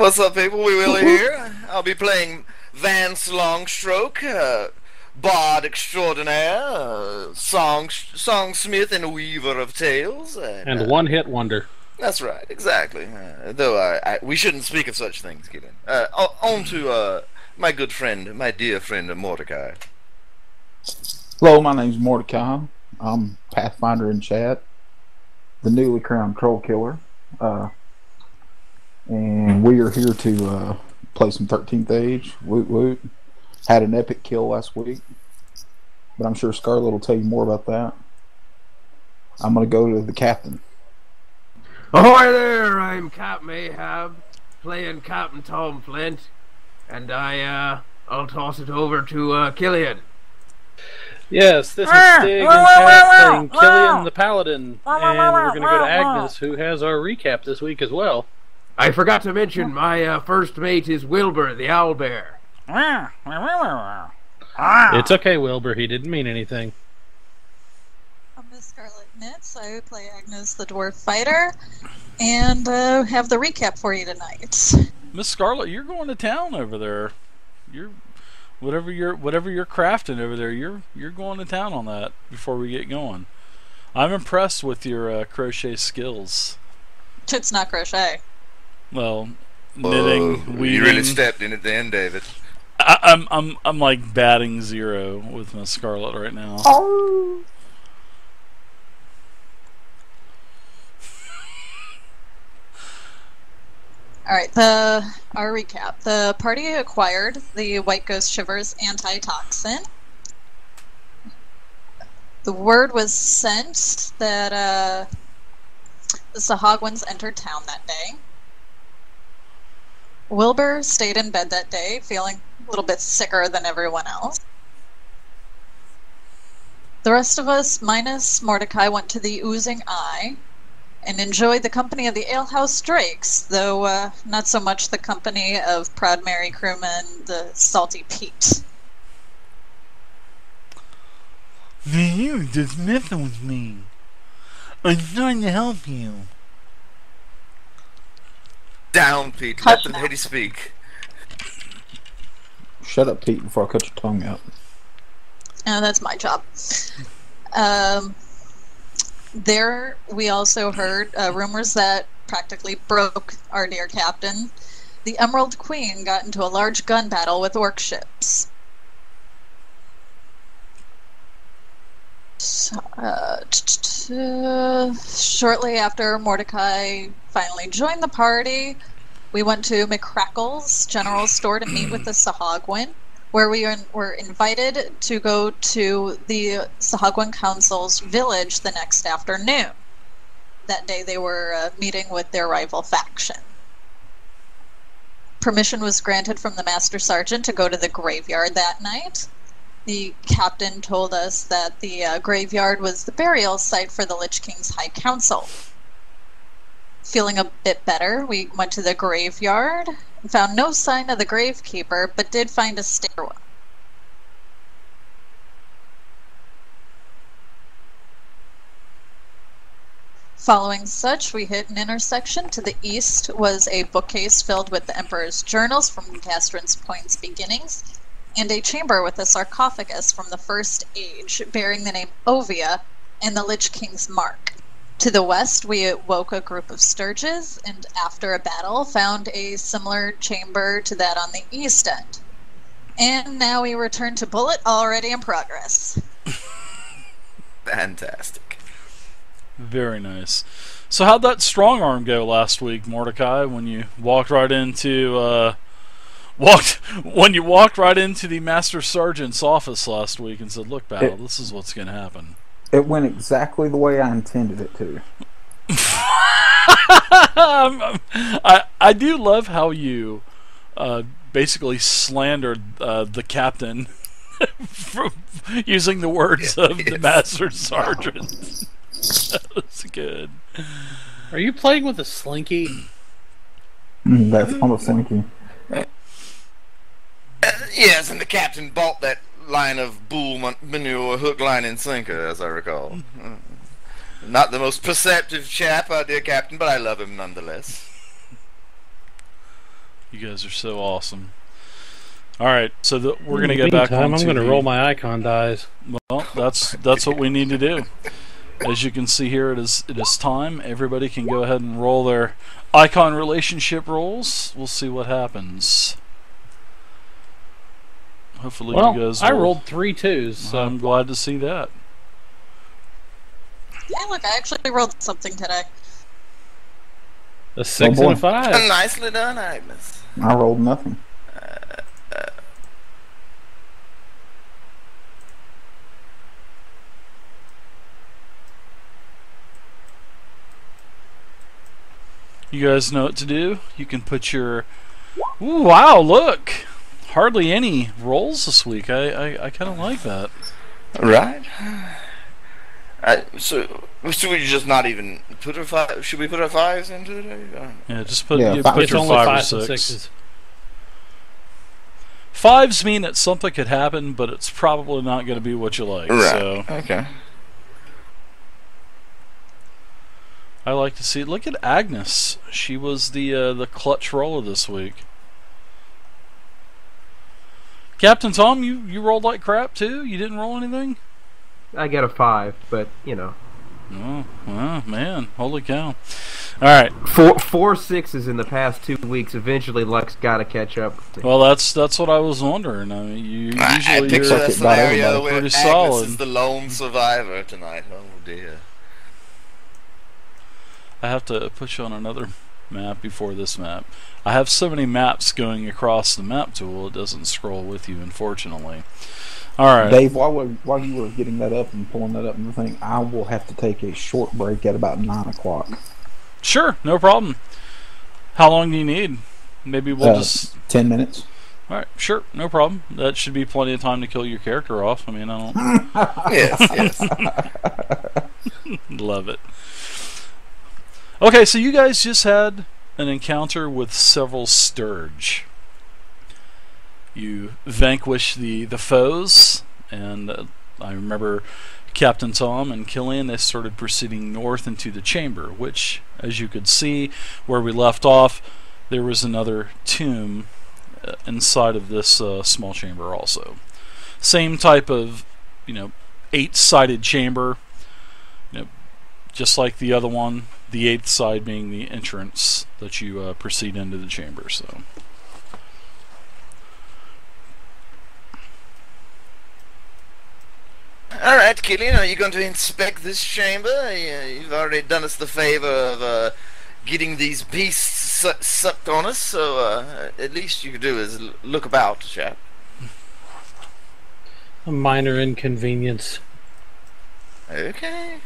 What's up, people? We Willie here. I'll be playing Vance Longstroke, bard extraordinaire, songsmith and weaver of tales. And one-hit wonder. That's right, exactly. Though we shouldn't speak of such things, Gideon. On to my good friend, my dear friend Mordecai. Hello, my name's Mordecai. I'm Pathfinder in chat, the newly crowned troll killer, and we are here to play some 13th Age. Woot woot. Had an epic kill last week, but I'm sure Scarlet will tell you more about that. I'm going to go to the captain. Ahoy there, I'm Captain Ahab, playing Captain Tom Flint, and I'll toss it over to Killian. Yes, this is Stig and Pat playing Killian the Paladin, and we're going to go to Agnes, who has our recap this week as well. I forgot to mention, my first mate is Wilbur the Owlbear. It's okay, Wilbur, he didn't mean anything. I'm Miss Scarlet Nitz. I play Agnes the Dwarf Fighter, and have the recap for you tonight. Miss Scarlet, you're going to town over there. You're whatever you're crafting over there. You're going to town on that before we get going. I'm impressed with your crochet skills. It's not crochet. Well, knitting, weaving. You really stepped in at the end, David. I'm like batting 0 with Miss Scarlet right now. Oh. Alright, our recap. The party acquired the White Ghost Shivers antitoxin. The word was sent that the Sahagwans entered town that day. Wilbur stayed in bed that day, feeling a little bit sicker than everyone else. The rest of us, minus Mordecai, went to the Oozing Eye and enjoyed the company of the Alehouse Drakes, though not so much the company of Proud Mary Crewman, the Salty Pete. You just messing with me. I'm trying to help you. Down, Pete. Let the lady speak. Shut up, Pete, before I cut your tongue out. That's my job. There, we also heard rumors that practically broke our dear captain. The Emerald Queen got into a large gun battle with orc ships. Shortly after Mordecai finally joined the party, we went to McCrackle's General Store to meet with the Sahagwin, where we were invited to go to the Sahagwin Council's village the next afternoon. That day they were meeting with their rival faction. Permission was granted from the Master Sergeant to go to the graveyard that night. The captain told us that the graveyard was the burial site for the Lich King's High Council. Feeling a bit better, we went to the graveyard and found no sign of the Gravekeeper, but did find a stairwell. Following such, we hit an intersection. To the east was a bookcase filled with the Emperor's journals from Gastron's Point's beginnings, and a chamber with a sarcophagus from the First Age, bearing the name Ovia and the Lich King's mark. To the west, we awoke a group of Sturges, and after a battle, found a similar chamber to that on the east end. And now we return to Bullet, already in progress. Fantastic. Very nice. So how'd that strong arm go last week, Mordecai, when you walked right into the Master Sergeant's office last week and said, "Look, Battle, this is what's going to happen." It went exactly the way I intended it to. I do love how you basically slandered the captain from using the words of the Master Sergeant. That was good. Are you playing with a slinky? That's not a slinky. Yes, and the captain bought that line of bull manure, hook, line, and sinker, as I recall. Not the most perceptive chap, our dear captain, but I love him nonetheless. You guys are so awesome. All right, so we're going to In get the back meantime, on I'm going to roll my icon dies. Well, that's what we need to do. As you can see here, it is time. Everybody can go ahead and roll their icon relationship rolls. We'll see what happens. Hopefully you guys I rolled 3 2s, so I'm glad to see that. Yeah, look, I actually rolled something today. a 6 and a 5. Nicely done, Agnes. I rolled nothing. You guys know what to do. You can put your... Ooh, wow, look! Hardly any rolls this week. I kind of like that. Right. So should we just not even put our five? Should we put our fives into it? Yeah, just put, Yeah, put it's your only 5 or 5s and 6. 6s. 5s mean that something could happen, but it's probably not going to be what you like. Right. So Okay. I like to see. Look at Agnes. She was the clutch roller this week. Captain Tom, you rolled like crap too. You didn't roll anything. I got a 5, but you know. Oh man! Holy cow! All right. Four 6s in the past 2 weeks. Eventually, luck's got to catch up. Well, that's what I was wondering. I mean, I usually picture you're a about scenario everybody. where Pretty Agnes solid. is the lone survivor tonight. Oh dear. I have to put you on another map before this map. I have so many maps going across the map tool, it doesn't scroll with you, unfortunately. Alright. Dave, while you were getting that up and pulling that up and everything, I will have to take a short break at about 9 o'clock. Sure, no problem. How long do you need? Maybe we'll just... 10 minutes. Alright, sure, no problem. That should be plenty of time to kill your character off. I mean, I don't... Yes. Love it. Okay, so you guys just had an encounter with several Sturge. You vanquish the foes, and I remember Captain Tom and Killian, they started proceeding north into the chamber, which, as you could see, where we left off, there was another tomb inside of this small chamber also. Same type of, 8-sided chamber, just like the other one, the 8th side being the entrance that you proceed into the chamber. So, All right, Killian, are you going to inspect this chamber? You've already done us the favor of getting these beasts sucked on us, so at least you could do is look about, chap. A minor inconvenience. Okay.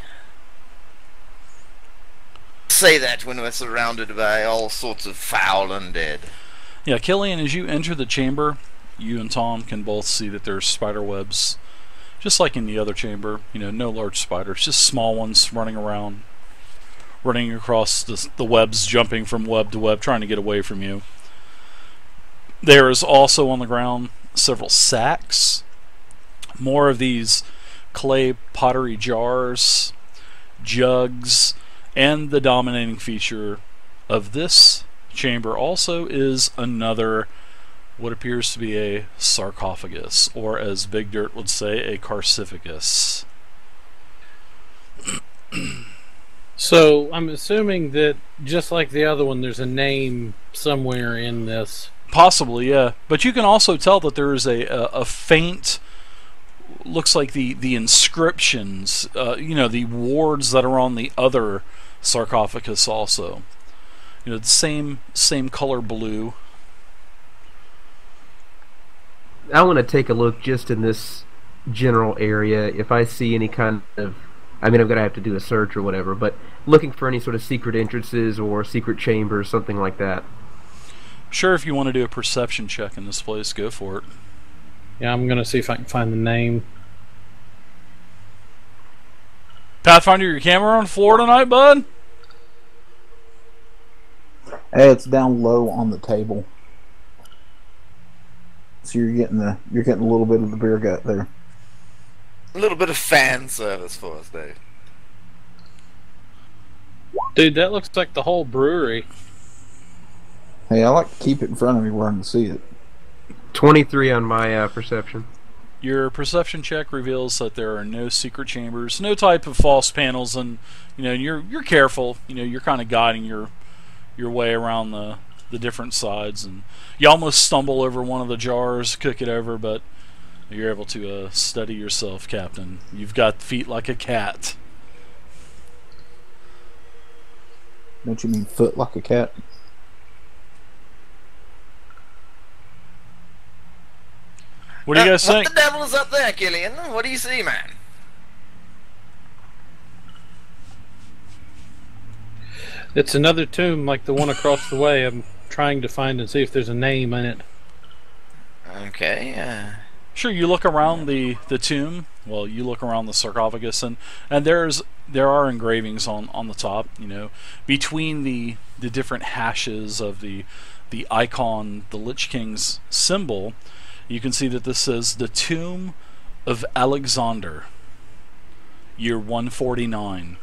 Say that when we're surrounded by all sorts of foul undead. yeah, Killian, as you enter the chamber, you and Tom can both see that there's spider webs, just like in the other chamber. No large spiders, just small ones running around, running across the webs, jumping from web to web, trying to get away from you. There is also on the ground several sacks, more of these clay pottery jars, jugs, and the dominating feature of this chamber also is another, what appears to be a sarcophagus, or as Big Dirt would say, a carciphagus. So I'm assuming that just like the other one, there's a name somewhere in this. Possibly, yeah. But you can also tell that there is a faint, looks like the inscriptions, the wards that are on the other sarcophagus also. The same color blue. I want to take a look just in this general area. If I see any kind of, I'm going to have to do a search or whatever, but looking for any sort of secret entrances or secret chambers, something like that. Sure, if you want to do a perception check in this place, go for it. Yeah, I'm going to see if I can find the name. Pathfinder, your camera on the floor tonight, bud? Hey, it's down low on the table. So you're getting a little bit of the beer gut there. A little bit of fan service for us, Dave. Dude, that looks like the whole brewery. Hey, I like to keep it in front of me where I can see it. 23 on my perception. Your perception check reveals that there are no secret chambers, no type of false panels, and you're careful. You're kind of guiding your way around the different sides, and you almost stumble over one of the jars, cook it over, but you're able to steady yourself, Captain. You've got feet like a cat. Don't you mean foot like a cat? What do you guys think? What the devil is up there, Killian? What do you see, man? It's another tomb like the one across the way. I'm trying to find and see if there's a name in it. Okay, Sure, you look around the tomb. Well, you look around the sarcophagus, and there are engravings on the top. Between the different hashes of the icon, the Lich King's symbol, you can see that this says the Tomb of Alexander, year 149.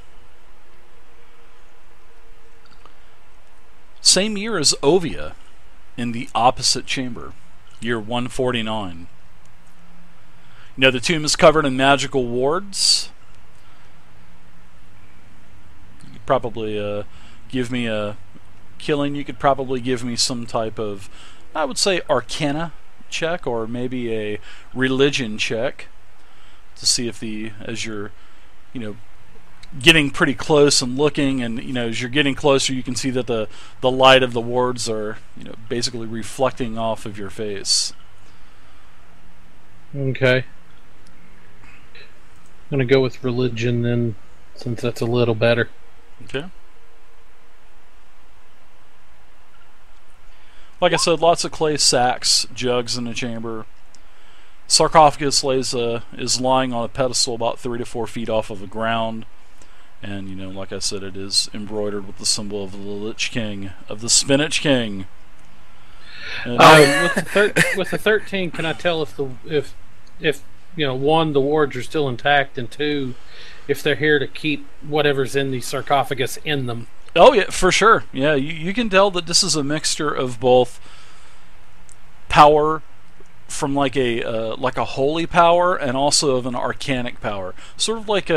Same year as Ovia, in the opposite chamber, year 149. The tomb is covered in magical wards. You could probably give me a killing. You could probably give me some type of, I would say, arcana check, or maybe a religion check, to see if as you're getting pretty close and looking, and as you're getting closer, you can see that the light of the wards are basically reflecting off of your face. Okay. I'm going to go with religion then, since that's a little better. Okay. Like I said, lots of clay sacks, jugs in the chamber. Sarcophagus is lying on a pedestal about 3 to 4 feet off of the ground. And, like I said, it is embroidered with the symbol of the Lich King, of the Spinach King. And, with the 13, can I tell if one, the wards are still intact, and two, if they're here to keep whatever's in the sarcophagus in them? Oh yeah, for sure. Yeah, you can tell that this is a mixture of both power from like a holy power, and also of an arcanic power. Sort of like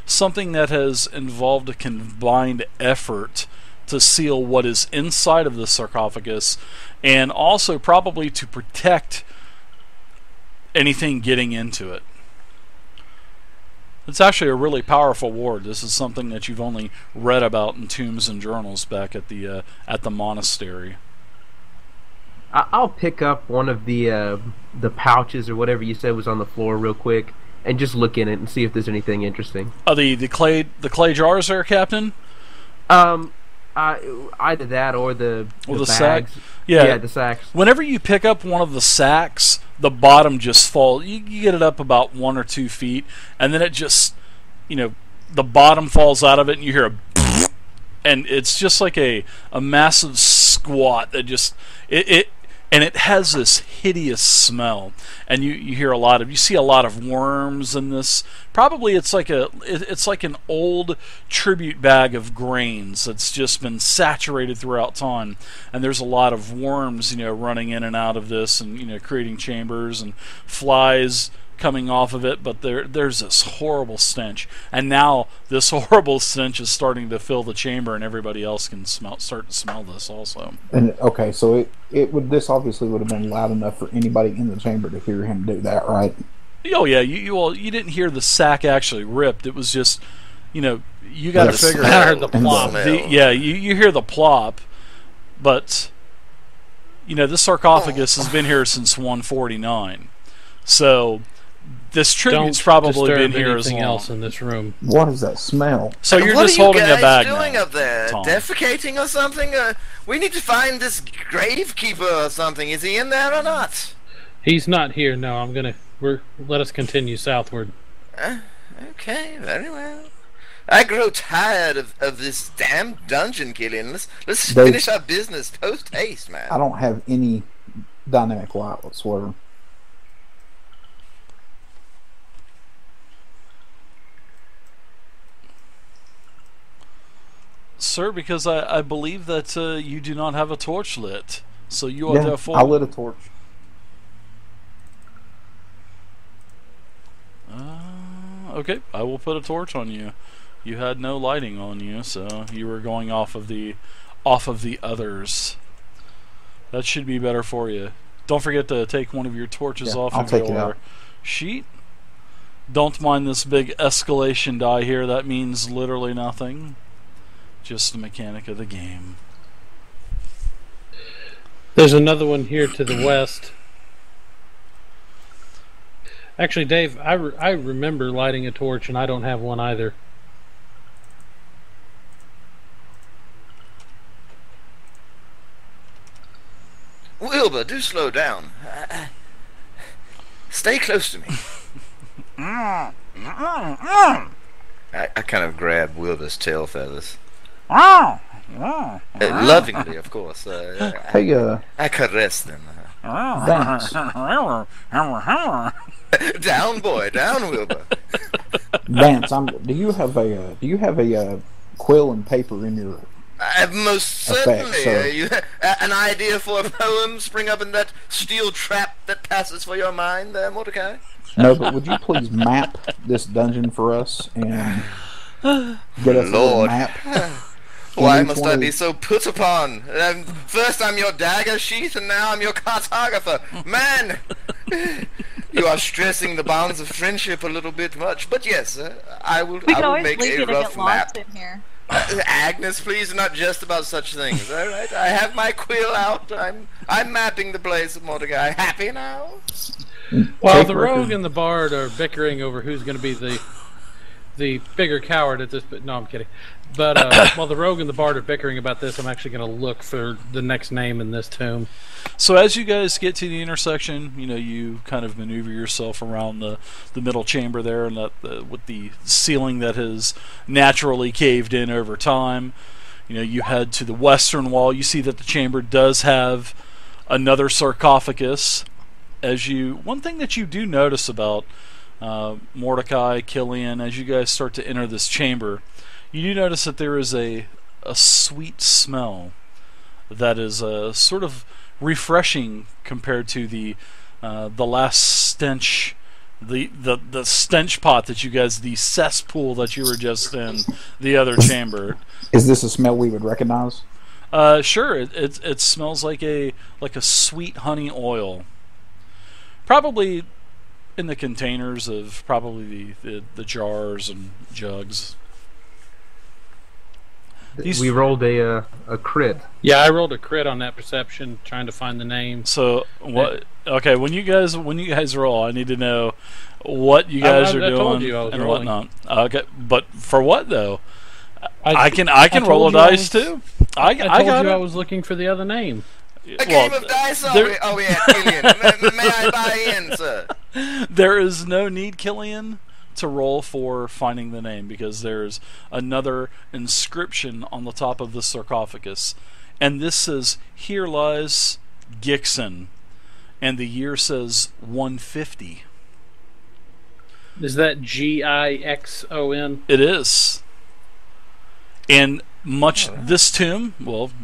something that has involved a combined effort to seal what is inside of the sarcophagus, and also probably to protect anything getting into it. It's actually a really powerful ward. This is something that you've only read about in tombs and journals back at the monastery. I'll pick up one of the pouches or whatever you said was on the floor real quick, and just look in it and see if there's anything interesting. Oh, the clay jars there, Captain? Either that or the bags. Sack. Yeah, the sacks. Whenever you pick up one of the sacks, the bottom just falls. You get it up about 1 or 2 feet, and then it just, the bottom falls out of it, and you hear a and it's just like a massive squat that just and it has this hideous smell, and you see a lot of worms in this. Probably it's like an old tribute bag of grains that's just been saturated throughout time, and there's a lot of worms running in and out of this, and creating chambers, and flies coming off of it, but there's this horrible stench, and now this horrible stench is starting to fill the chamber, and everybody else can start to smell this also. And okay, so this obviously would have been loud enough for anybody in the chamber to hear him do that, right? Oh yeah, you didn't hear the sack actually ripped. It was just, you got to figure I heard the plop. You hear the plop, but this sarcophagus has been here since 149, so this tribute's probably been here as long. Else in this room. What is that smell? So you're just holding a bag now. What are you guys doing up there? Tom. Defecating or something? We need to find this Gravekeeper or something. Is he in there or not? He's not here. No, let us continue southward. Okay, very well. I grow tired of this damn dungeon, Killian. Let's finish our business post haste, man. I don't have any dynamic light whatsoever. sir, because I believe that you do not have a torch lit. So you are Yeah, therefore... I lit a torch. Okay, I will put a torch on you. You had no lighting on you, so you were going off of the others. That should be better for you. Don't forget to take one of your torches off I'll of take it your out. sheet. Don't mind this big escalation die here. That means literally nothing. Just the mechanic of the game. There's another one here to the west. Actually, Dave, I remember lighting a torch, and I don't have one either. Wilbur, do slow down. Stay close to me. I kind of grab Wilbur's tail feathers. Lovingly, of course. Hey, I caress them. Vance. Down, boy, down, Wilbur. Vance, do you have a quill and paper in your? Most certainly. Effect, An idea for a poem spring up in that steel trap that passes for your mind there, Mordecai? No, but would you please map this dungeon for us and get us a little Lord. map? Why must I be so put upon? First I'm your dagger sheath, and now I'm your cartographer. Man, you are stressing the bonds of friendship a little bit much. But yes, I will make a rough map. In here. Agnes, please, not just about such things. All right, I have my quill out. I'm mapping the place, Mordecai. Happy now? While the rogue and the bard are bickering over who's going to be the bigger coward at this, but no, I'm kidding. But while the rogue and the bard are bickering about this, I'm actually going to look for the next name in this tomb. So as you guys get to the intersection, you kind of maneuver yourself around the middle chamber there, and with the ceiling that has naturally caved in over time. You head to the western wall. You see that the chamber does have another sarcophagus. One thing that you do notice about Mordecai, Killian, as you guys start to enter this chamber, you do notice that there is a sweet smell that is sort of refreshing compared to the last stench, the stench pot that you guys, the cesspool that you were just in the other chamber. Is this a smell we would recognize? Sure. It smells like a sweet honey oil. Probably in the containers of probably the jars and jugs. We rolled a crit. Yeah, I rolled a crit on that perception, trying to find the name. So what? Okay, when you guys roll, I need to know what you guys are doing told you I was and rolling. whatnot. Okay, but for what though? I can roll a dice too. I told you I was looking for the other name. A game of dice? Oh, we had Killian. May I buy in, sir? There is no need, Killian, to roll for finding the name, because there's another inscription on the top of the sarcophagus, and this says, "Here lies Gixon," and the year says 150. Is that Gixon? It is. And this tomb,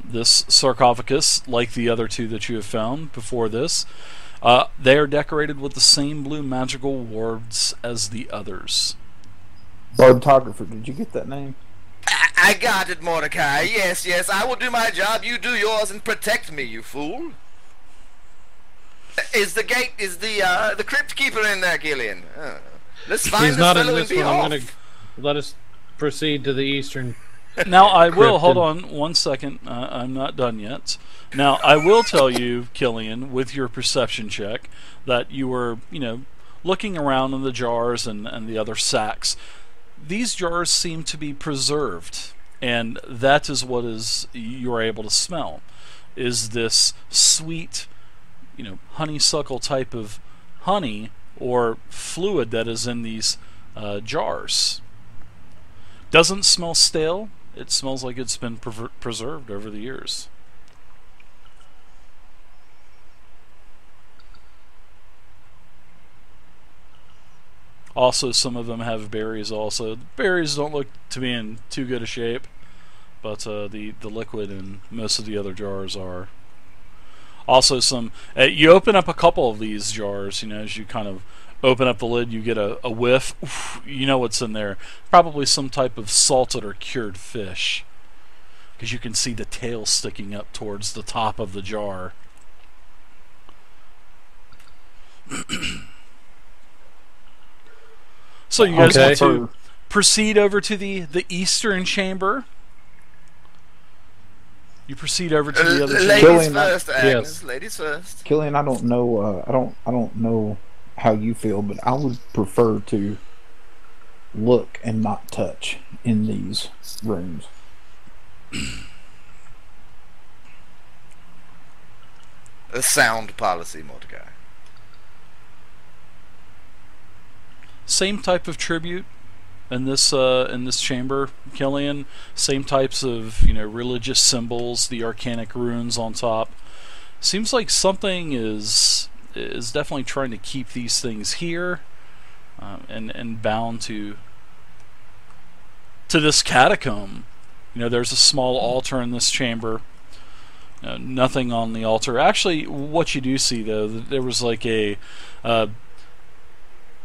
this sarcophagus, like the other two that you have found before this, they are decorated with the same blue magical wards as the others. Bardographer, did you get that name? I got it, Mordecai. Yes, I will do my job. You do yours and protect me, you fool. Is the crypt keeper in there, Gillian? Let's find He's this not in fellow this and be one. I'm off. going to let us proceed to the eastern. Now, I will, hold on 1 second, I'm not done yet. Now, I will tell you, Killian, with your perception check, that you were, looking around in the jars and the other sacks. These jars seem to be preserved, and that is what you are able to smell, is this sweet, honeysuckle type of honey or fluid that is in these jars. Doesn't smell stale. It smells like it's been preserved over the years. Also, some of them have berries also. The berries don't look to be in too good a shape. but the liquid in most of the other jars are. Also, some you open up a couple of these jars. As you kind of open up the lid, you get a whiff. Oof, you know what's in there. Probably some type of salted or cured fish, because you can see the tail sticking up towards the top of the jar. So you guys want to proceed over to the eastern chamber? You proceed over to the other chamber. Ladies first, Agnes. Yes. Ladies first. Killian, I don't know. I don't know how you feel, but I would prefer to look and not touch in these rooms. A sound policy, Mordecai. Same type of tribute in this chamber, Killian. Same types of religious symbols, the arcanic runes on top. Seems like something is definitely trying to keep these things here, and bound to this catacomb. There's a small altar in this chamber. Nothing on the altar. Actually, what you do see though, there was like a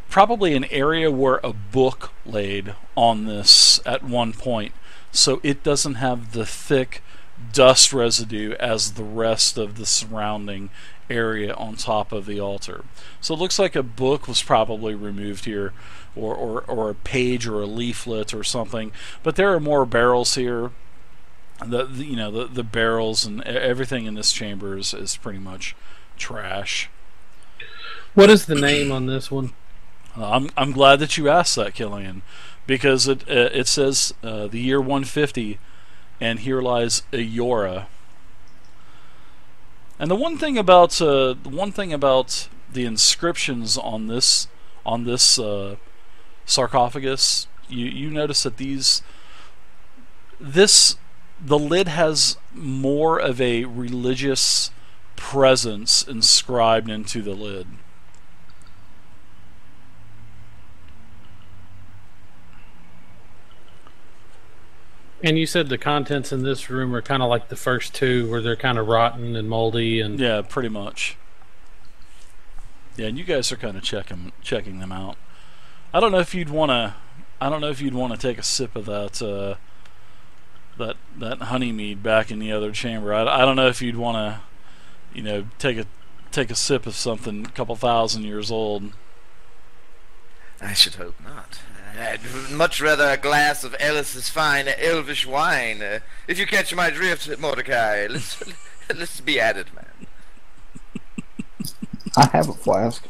probably an area where a book laid on this at one point, so it doesn't have the thick dust residue as the rest of the surrounding area on top of the altar. So it looks like a book was probably removed here, or a page or a leaflet or something. But there are more barrels here. The barrels and everything in this chamber is pretty much trash. What is the name on this one? I'm glad that you asked that, Killian, because it says the year 150, and here lies Eora. And the one thing about the inscriptions on this sarcophagus, you notice that the lid has more of a religious presence inscribed into the lid. And you said the contents in this room are kind of like the first two, where they're kind of rotten and moldy, and yeah, pretty much. Yeah, and you guys are kind of checking them out. I don't know if you'd want to take a sip of that honey mead back in the other chamber. I don't know if you'd want to, take a sip of something a couple thousand years old. I should hope not. I'd much rather a glass of Ellis's fine elvish wine. If you catch my drift, Mordecai, let's be at it, man. I have a flask.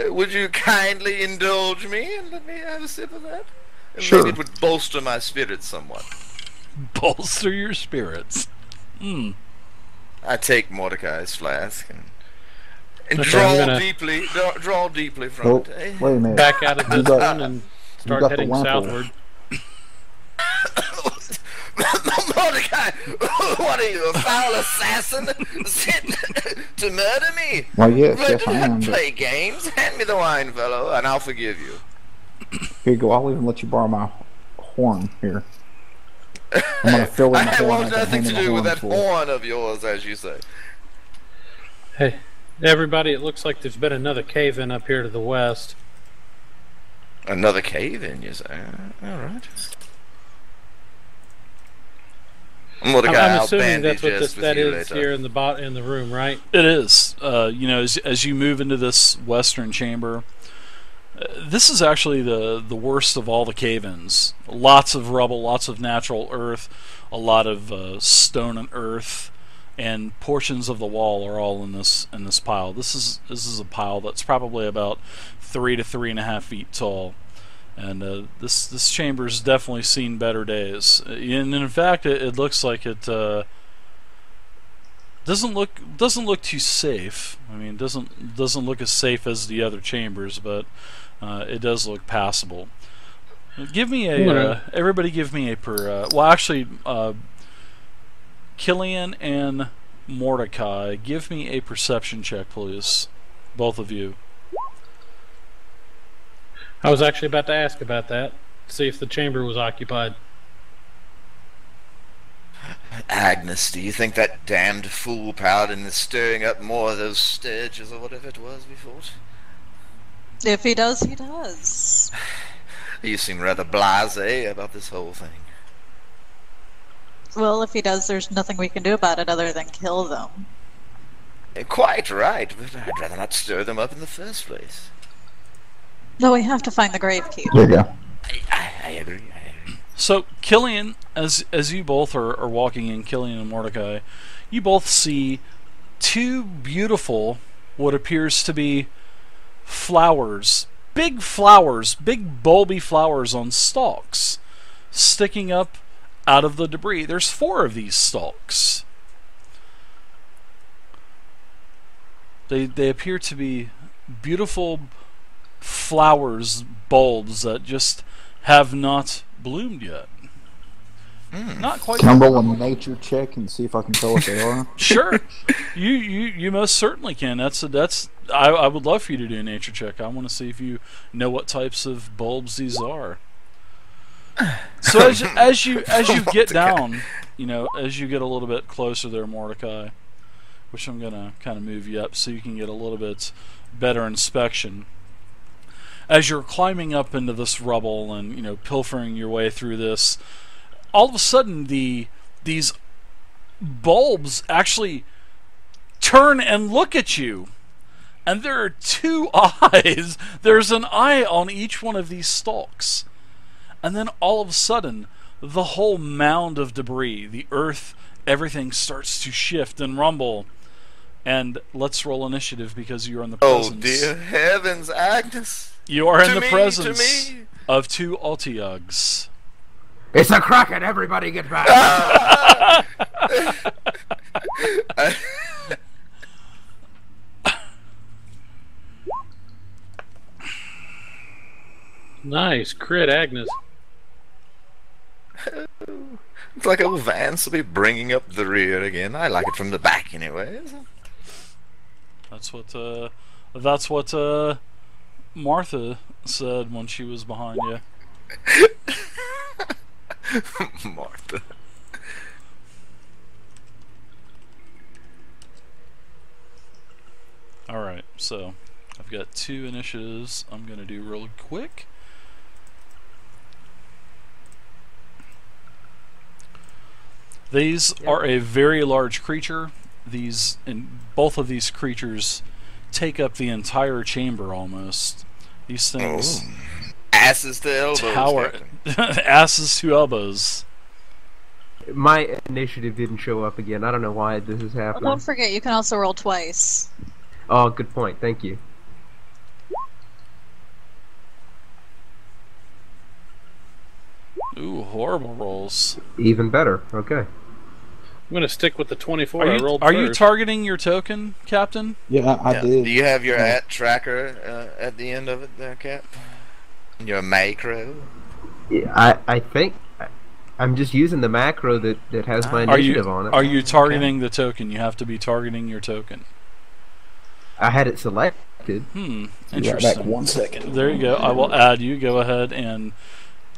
Would you kindly indulge me and let me have a sip of that? Sure. Maybe it would bolster my spirits somewhat. Bolster your spirits. I take Mordecai's flask and draw deeply from it. Wait a minute. Back out of this one and start heading southward. Mordecai, what are you, a foul assassin sent to murder me? Well, yes, I am. Play games. Hand me the wine, fellow, and I'll forgive you. Here you go. I'll even let you borrow my horn here. I'm gonna fill in the horn. I want nothing to do with that horn of yours, as you say. Hey, everybody! It looks like there's been another cave-in up here to the west. Another cave-in, you say? All right. I'm assuming that's what that is here in the room, right? It is. As you move into this western chamber, this is actually the worst of all the cave-ins. Lots of rubble, lots of natural earth, a lot of stone and earth, and portions of the wall are all in this pile. This is a pile that's probably about 3 to 3.5 feet tall. And this chamber's definitely seen better days. And in fact, it looks like it doesn't look too safe. I mean, it doesn't look as safe as the other chambers, but it does look passable. Give me everybody give me a Killian and Mordecai, give me a perception check, please, both of you. I was actually about to ask about that. See if the chamber was occupied. Agnes, do you think that damned fool Paladin is stirring up more of those sturges or whatever it was we fought? If he does, he does. You seem rather blasé about this whole thing. Well, if he does, there's nothing we can do about it other than kill them. Quite right, but I'd rather not stir them up in the first place. No, we have to find the Gravekeeper. There you go. I agree. So, Killian, as you both are walking in, Killian and Mordecai, you both see two beautiful, what appears to be flowers, big bulby flowers on stalks, sticking up out of the debris. There's 4 of these stalks. They appear to be beautiful flowers, bulbs that just have not bloomed yet. Not quite. Can I roll a nature check and see if I can tell what they are? Sure, you most certainly can. I would love for you to do a nature check. I want to see if you know what types of bulbs these are. So as you get down, as you get a little bit closer there, Mordecai, which I'm gonna kind of move you up so you can get a little bit better inspection. As you're climbing up into this rubble and pilfering your way through this, all of a sudden these bulbs actually turn and look at you, and there are 2 eyes. There's an eye on each one of these stalks, and then all of a sudden the whole mound of debris, the earth, everything starts to shift and rumble. And let's roll initiative because you're in the presence. Oh dear heavens, Agnes! You are in the presence of 2 Ultiugs. It's a kraken! Everybody get back! Nice crit, Agnes. It's like old Vance will be bringing up the rear again. I like it from the back, anyways. That's what Martha said when she was behind you. Martha. Alright, so I've got 2 initiatives I'm going to do real quick. These are a very large creature. Both of these creatures take up the entire chamber almost. These things asses to elbows. Tower asses to elbows. My initiative didn't show up again. I don't know why this is happening. Don't forget, you can also roll twice. Oh, good point. Thank you. Ooh, horrible rolls. Even better. Okay. I'm going to stick with the 24 I rolled Are first. you targeting your token, Captain? Yeah, I did. Do you have your at tracker at the end of it there, Cap? Your macro? Yeah, I think I'm just using the macro that has my initiative on it. Are you targeting the token? You have to be targeting your token. I had it selected. Interesting. Right back 1 second. There you go. I will add you. Go ahead and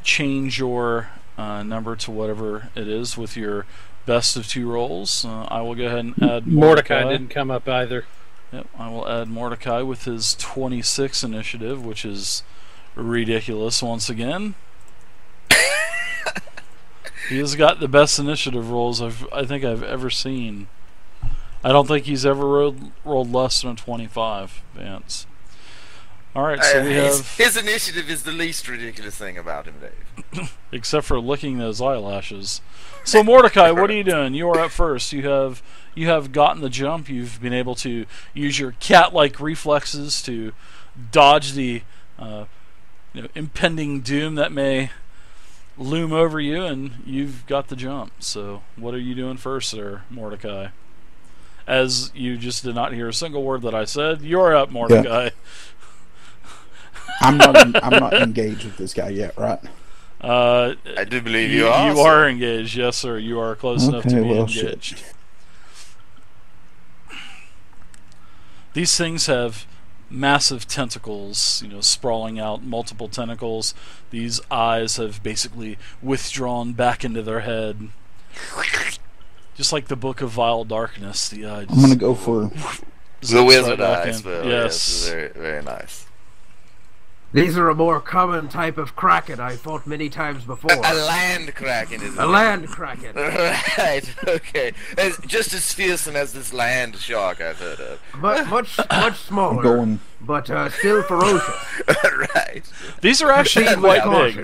change your number to whatever it is with your best of 2 rolls. I will go ahead and add Mordecai didn't come up either. Yep, I will add Mordecai with his 26 initiative, which is ridiculous once again. He has got the best initiative rolls I think I've ever seen. I don't think he's ever rolled less than a 25, Vance. Alright, so we have... His initiative is the least ridiculous thing about him, Dave. Except for licking those eyelashes. So Mordecai, what are you doing? You are up first. You have gotten the jump. You've been able to use your cat-like reflexes to dodge the impending doom that may loom over you, and you've got the jump. So what are you doing first there, Mordecai? As you just did not hear a single word that I said, you're up, Mordecai. Yeah. I'm not engaged with this guy yet, right? I do believe you are. You are engaged, yes, sir. You are close enough to be engaged. Shit. These things have massive tentacles, sprawling out, multiple tentacles. These eyes have basically withdrawn back into their head. Just like the Book of Vile Darkness, the eye. I'm gonna go for The wizard right back eye in. spell. Yes. Very, very nice. These are a more common type of kraken I fought many times before. A land kraken is A land kraken. Right. Okay. Just as fearsome as this land shark I've heard of. But much smaller. I'm going. But still ferocious. Right. These are actually Proceed quite with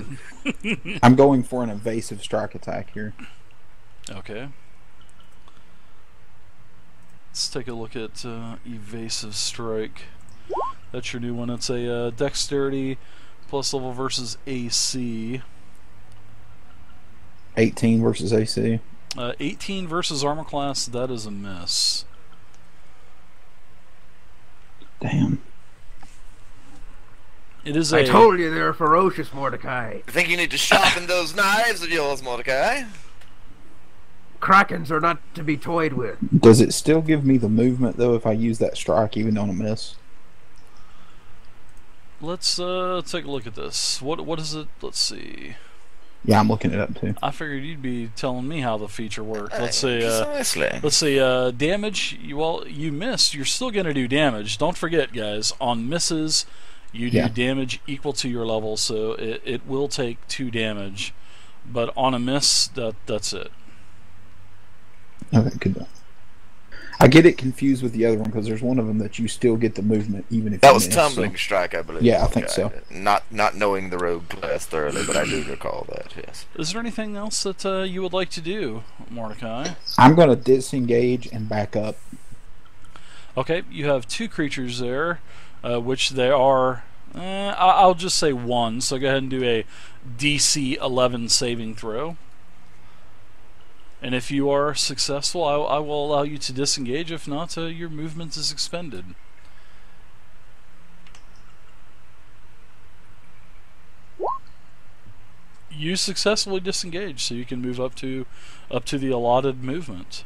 big. caution. I'm going for an evasive strike attack here. Okay. Let's take a look at evasive strike. That's your new one. It's a dexterity plus level versus AC. 18 versus AC. 18 versus armor class. That is a miss. Damn. It is I a. told you they're ferocious, Mordecai. I think you need to sharpen those knives of yours, Mordecai. Krakens are not to be toyed with. Does it still give me the movement though if I use that strike even on a miss? Let's take a look at this. What is it? Let's see. Yeah, I'm looking it up too. I figured you'd be telling me how the feature worked. Let's see. Precisely. Let's see. Damage. You missed. You're still gonna do damage. Don't forget, guys. On misses, you do damage equal to your level, so it will take 2 damage. But on a miss, that's it. Okay, good. I get it confused with the other one because there's one of them that you still get the movement even if That you was miss, tumbling so. strike, I believe. Yeah, I think so. Not knowing the rogue class thoroughly, but I do recall that. Yes. Is there anything else that you would like to do, Mordecai? I'm going to disengage and back up. Okay, you have 2 creatures there, which they are. I'll just say 1. So go ahead and do a DC 11 saving throw. And if you are successful, I will allow you to disengage. If not, your movement is expended. You successfully disengage, so you can move up to the allotted movement.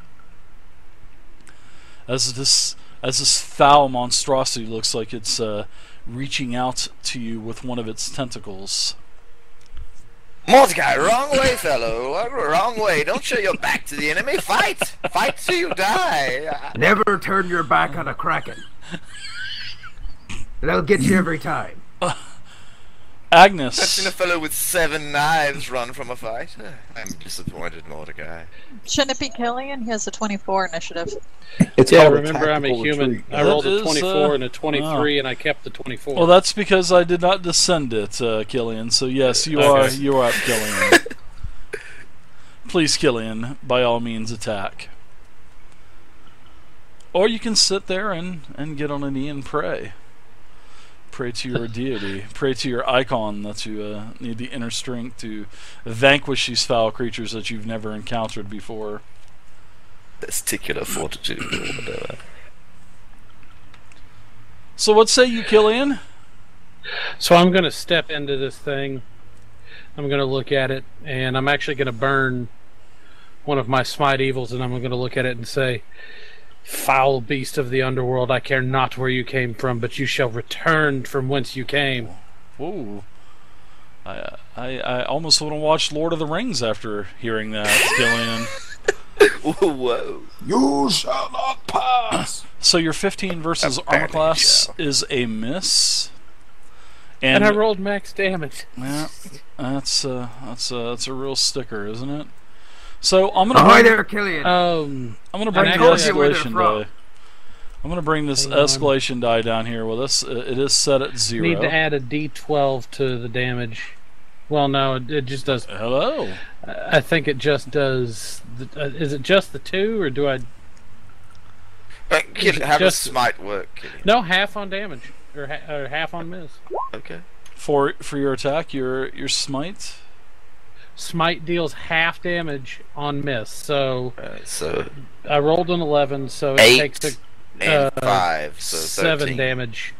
As this foul monstrosity looks like it's reaching out to you with one of its tentacles. Mordecai, wrong way, fellow. Wrong way. Don't show your back to the enemy. Fight! Fight till you die. Never turn your back on a kraken. They'll get you every time. Agnes. I've seen a fellow with 7 knives run from a fight. I'm disappointed, Mordecai. Shouldn't it be Killian? He has a 24 initiative. It's Yeah, called remember I'm a tactical human. retreat. I rolled That a is, 24 and a 23, and I kept the 24. Well, that's because I did not descend it, Killian. So yes, you are up, Killian. Please, Killian, by all means, attack. Or you can sit there and get on a knee and pray. Pray to your deity. Pray to your icon that you need the inner strength to vanquish these foul creatures that you've never encountered before. Testicular fortitude or whatever. So what say you, Killian? So I'm going to step into this thing. I'm going to look at it, and I'm actually going to burn one of my smite evils, and I'm going to look at it and say, "Foul beast of the underworld, I care not where you came from, but you shall return from whence you came." Whoa. I almost want to watch Lord of the Rings after hearing that, Killian. Whoa. You shall not pass. So your 15 versus armor class is a miss. And I rolled max damage. Yeah, that's a real sticker, isn't it? So I'm gonna Ahoy there, Killian. I'm gonna bring the told you where they're escalation from. die. I'm gonna bring this Hang on. escalation die down here with us. It is set at 0. Need to add a D12 to the damage. Well, no, it just does. Hello. I think it just does. Is it just the 2, or do I? How does just- smite work, Killian? No, half on damage or half on miss. Okay. For your attack, your smite. Smite deals half damage on miss. So So I rolled an 11, so it 8 takes and 5, so 7 13. damage.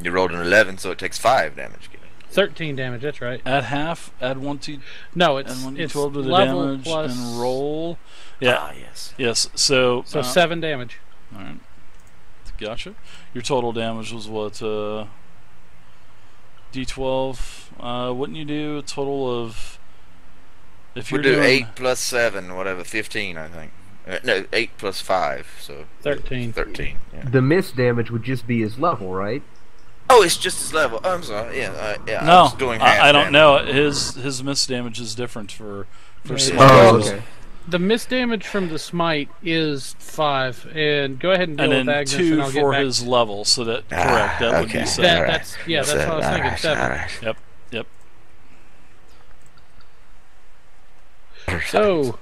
You rolled an 11, so it takes 5 damage, Killian. 13 damage. That's right. Add half. Add 1 to No, and 1 it's 12 to the level damage plus and roll. Yeah. Ah, yes. Yes. So 7 damage. all right. Gotcha. Your total damage was what? D12. Wouldn't you do a total of? If We'll you're do doing 8 plus 7, whatever, 15, I think. No, 8 plus 5, so 13. 13. Yeah. The miss damage would just be his level, right? Oh, it's just his level. Oh, I'm sorry. Yeah, yeah. no, I was doing half I don't damage. know. His miss damage is different for smite. Oh, okay. The miss damage from the smite is 5, and go ahead and deal And with then Agnes, 2 and I'll get for back. his level. So that correct. That would okay. be 7. Alright. That's what I was thinking. 7. Alright. Yep. So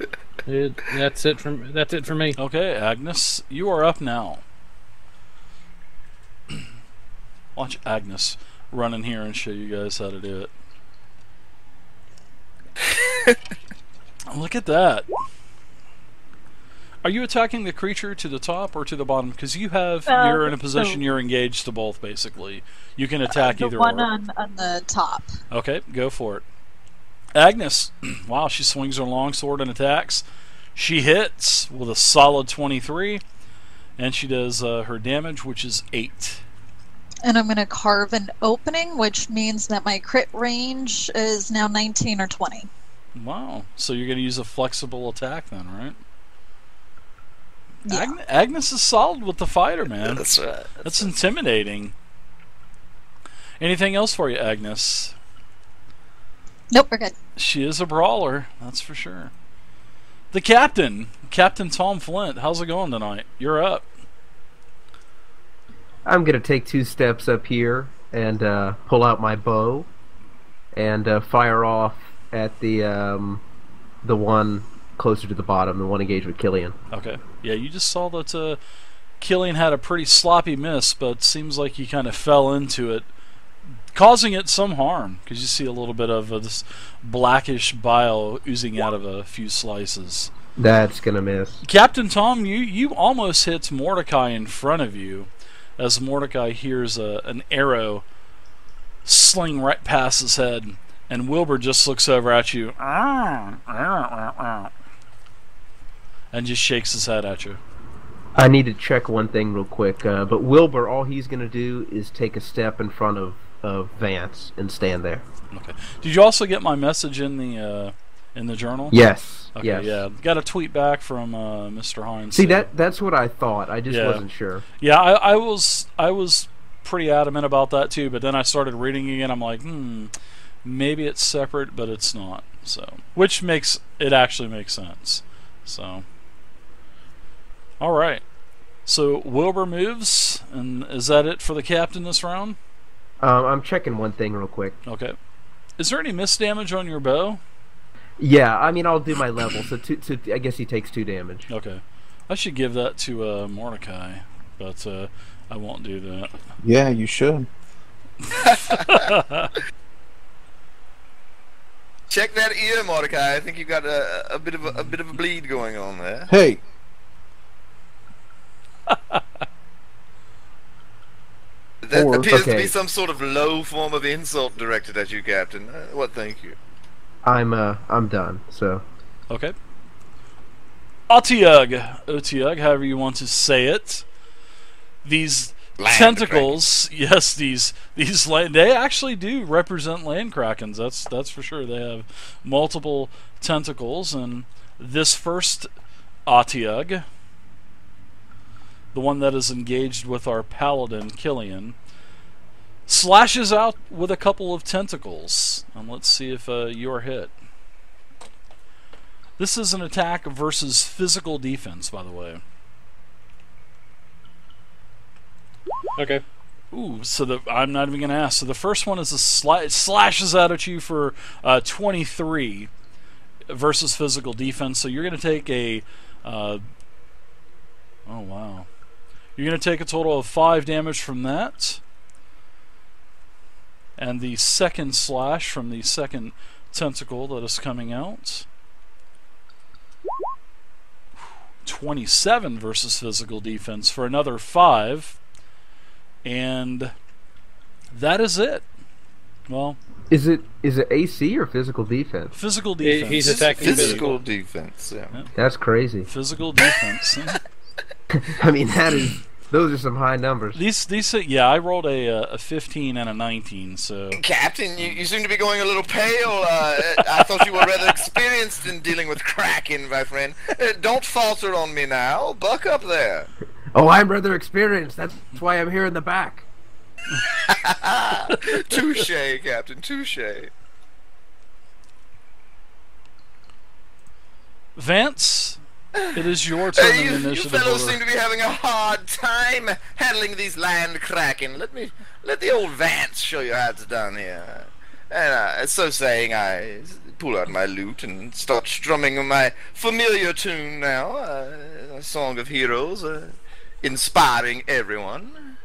that's it for me. Okay, Agnes, you are up now. Watch Agnes run in here and show you guys how to do it. Look at that. Are you attacking the creature to the top or to the bottom? Because you're in a position you're engaged to both, basically. You can attack The either one or. on the top. Okay, go for it. Agnes, wow, she swings her longsword and attacks. She hits with a solid 23, and she does her damage, which is 8. And I'm going to carve an opening, which means that my crit range is now 19 or 20. Wow, so you're going to use a flexible attack then, right? Yeah. Agnes is solid with the fighter, man. That's right. That's intimidating. Anything else for you, Agnes? Nope, we're good. She is a brawler, that's for sure. The captain, Captain Tom Flint, how's it going tonight? You're up. I'm gonna take 2 steps up here and pull out my bow and fire off at the one closer to the bottom, the one engaged with Killian. Okay. Yeah, you just saw that Killian had a pretty sloppy miss, but seems like he kind of fell into it, causing it some harm, because you see a little bit of this blackish bile oozing out of a few slices. That's gonna miss. Captain Tom, you almost hit Mordecai in front of you, as Mordecai hears an arrow sling right past his head, and Wilbur just looks over at you and just shakes his head at you. I need to check one thing real quick, but Wilbur, all he's gonna do is take a step in front of Vance and stand there. Okay. Did you also get my message in the journal? Yes. Okay. Yes. Yeah. Got a tweet back from Mr. Hines. See, that's what I thought. I just Yeah. wasn't sure. Yeah, I was pretty adamant about that too, but then I started reading again. I'm like, maybe it's separate, but it's not. So, which makes it actually makes sense. So, all right. So Wilbur moves, and is that it for the captain this round? I'm checking one thing real quick. Okay. Is there any miss damage on your bow? Yeah, I mean, I'll do my level, so I guess he takes 2 damage. Okay. I should give that to Mordecai, but I won't do that. Yeah, you should. Check that ear, Mordecai. I think you got a bit of a bleed going on there. Hey, That Or- appears to okay. be some sort of low form of insult directed at you, Captain. What? Thank you. I'm done. So Okay. Otiug, however you want to say it. These Land tentacles, yes, these they actually do represent land krakens. That's for sure. They have multiple tentacles, and this first Otiug, the one that is engaged with our paladin Killian, slashes out with a couple of tentacles, and let's see if you are hit. This is an attack versus physical defense, by the way. Okay. Ooh, so I'm not even going to ask. So the first one is it slashes out at you for 23 versus physical defense. So you're going to take a... oh, wow. You're going to take a total of 5 damage from that. And the second slash from the second tentacle that is coming out. 27 versus physical defense for another 5. And that is it. Well, is it AC or physical defense? physical defense. He's attacking Physical defense. Yeah. That's crazy. Physical defense. I mean, that is Those are some high numbers. These yeah, I rolled a 15 and a 19, so... Captain, you seem to be going a little pale. I thought you were rather experienced in dealing with Kraken, my friend. Don't falter on me now. Buck up there. Oh, I'm rather experienced. That's why I'm here in the back. Touche, Captain, touche. Vance, it is your turn in the You initiative fellows order. seem to be having a hard time handling these land Kraken. Let the old Vance show you how it's done here. And so saying, I pull out my lute and start strumming my familiar tune now, a song of heroes, inspiring everyone.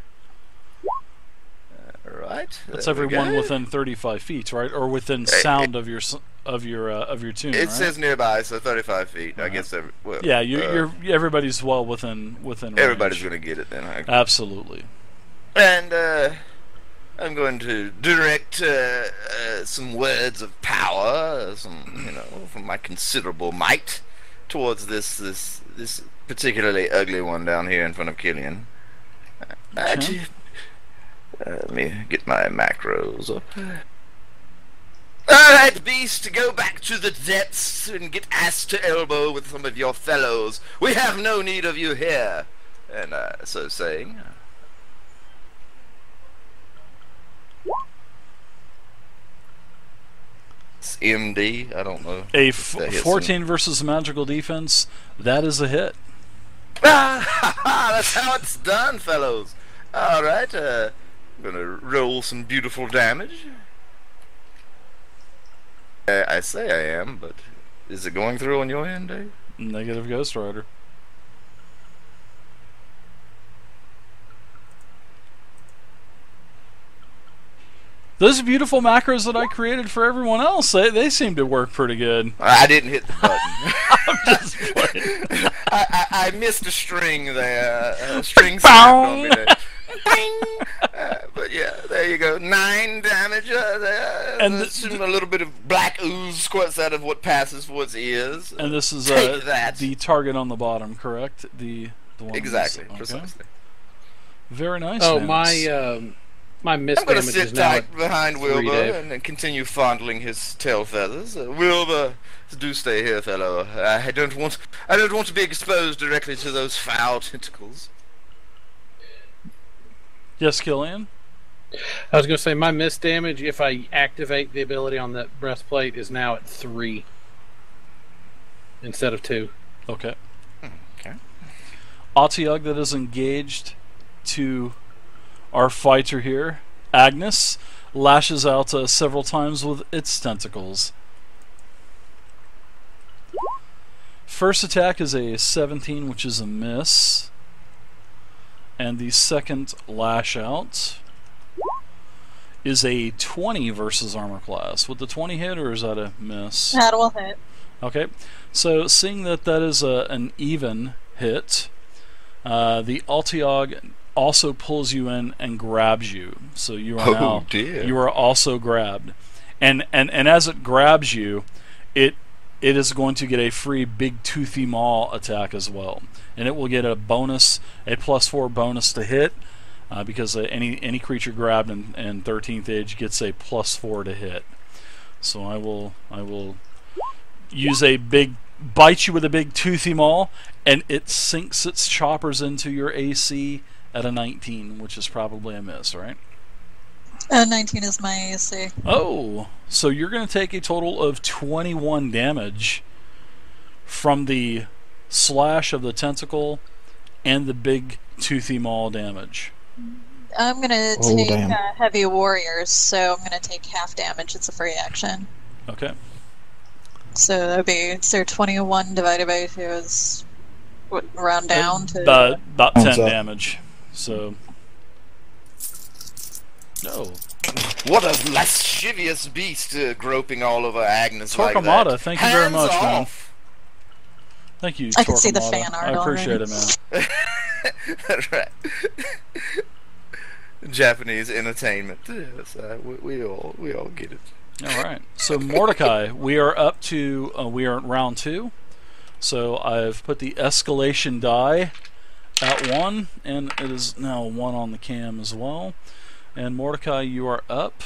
Right. That's there we everyone go. within 35 feet, right? Or within sound of your tune. It right? says nearby, so 35 feet. I guess. Well, Yeah, you're everybody's well within range. everybody's gonna get it then. Absolutely. And I'm going to direct some words of power, from my considerable might, towards this particularly ugly one down here in front of Killian. Actually, let me get my macros up. Alright, beast, go back to the depths and get ass to elbow with some of your fellows. We have no need of you here. And so saying... It's MD, I don't know. A if that hits 14 versus magical defense, that is a hit. That's how it's done, fellows. Alright, I'm gonna roll some beautiful damage. I say I am, but is it going through on your end, Dave? Negative Ghost Rider. Those beautiful macros that I created for everyone else, they seem to work pretty good. I didn't hit the button. I'm just playing. I missed a string there. A string snapped on me there. Bang! But yeah, there you go. 9 damage there. And a little bit of black ooze squirts out of what passes for its ears. And this is Take that. the target on the bottom, correct? The one Exactly, okay. precisely. Very nice. Oh, Vance. my miss I'm going to damage sit is now tight at behind 3, Wilbur Dave. and then continue fondling his tail feathers. Wilbur, do stay here, fellow. I don't want to be exposed directly to those foul tentacles. Yes, Killian? I was going to say my miss damage, if I activate the ability on that breastplate, is now at 3 instead of 2. Okay. Okay. Atiug that is engaged to our fighter here. Agnes lashes out several times with its tentacles. First attack is a 17, which is a miss. And the second lash out is a 20 versus armor class. Would the 20 hit, or is that a miss? That will hit. Okay, so seeing that is an even hit, the Altiog also pulls you in and grabs you. So you are you are also grabbed, and as it grabs you, it is going to get a free big toothy maw attack as well, and it will get a +4 bonus to hit. Because any creature grabbed in 13th age gets a +4 to hit. So I will use a big bite you with a big toothy maw, and it sinks its choppers into your AC at a 19, which is probably a miss, right? 19 is my AC. Oh, so you're going to take a total of 21 damage from the slash of the tentacle and the big toothy maw damage. I'm going to Oh, take damn. Heavy Warriors, so I'm going to take half damage. It's a free action. Okay. So that would be, so 21 divided by 2 is, what, round down to... About 10 Rounds up. damage. So... No. What a lascivious beast groping all over Agnes like that. Torquemada, thank you very Hands much, man. off. Thank you, I can see the Torquemada. fan art I appreciate already. it, man. Right. Japanese entertainment. Yes, we all get it. All right. So Mordecai, we are up to we are at round 2. So I've put the escalation die at 1, and it is now 1 on the cam as well. And Mordecai, you are up.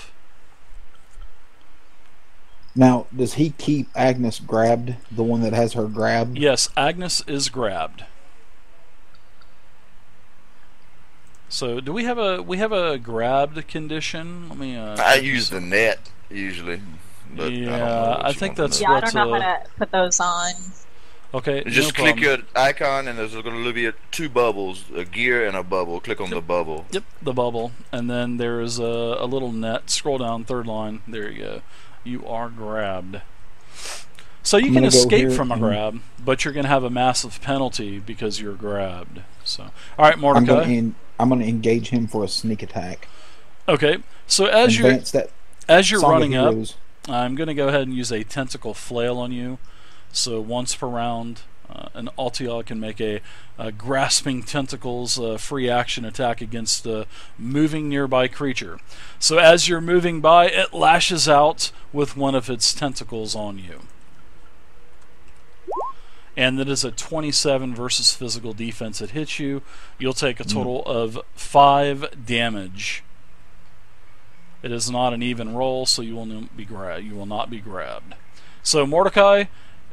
Now, does he keep Agnes grabbed, the one that has her grabbed? Yes, Agnes is grabbed. So, do we have a grabbed condition? Let me. I use the net usually. But yeah, I think that's Yeah, I what. don't know how to put those on. Okay, just no click problem. your icon, and there's going to be 2 bubbles, a gear and a bubble. Click on the bubble. Yep, the bubble, and then there is a little net. Scroll down, 3rd line. There you go. You are grabbed. So you can escape from a grab, but you're going to have a massive penalty because you're grabbed. So, all right, Mordecai. I'm going to engage him for a sneak attack. Okay, so as you're running up, I'm going to go ahead and use a tentacle flail on you. So once per round, an Altia can make a grasping tentacles free action attack against a moving nearby creature. So as you're moving by, it lashes out with one of its tentacles on you. And that is a 27 versus physical defense. It hits you. You'll take a total of 5 damage. It is not an even roll, so you will not be grabbed. So Mordecai,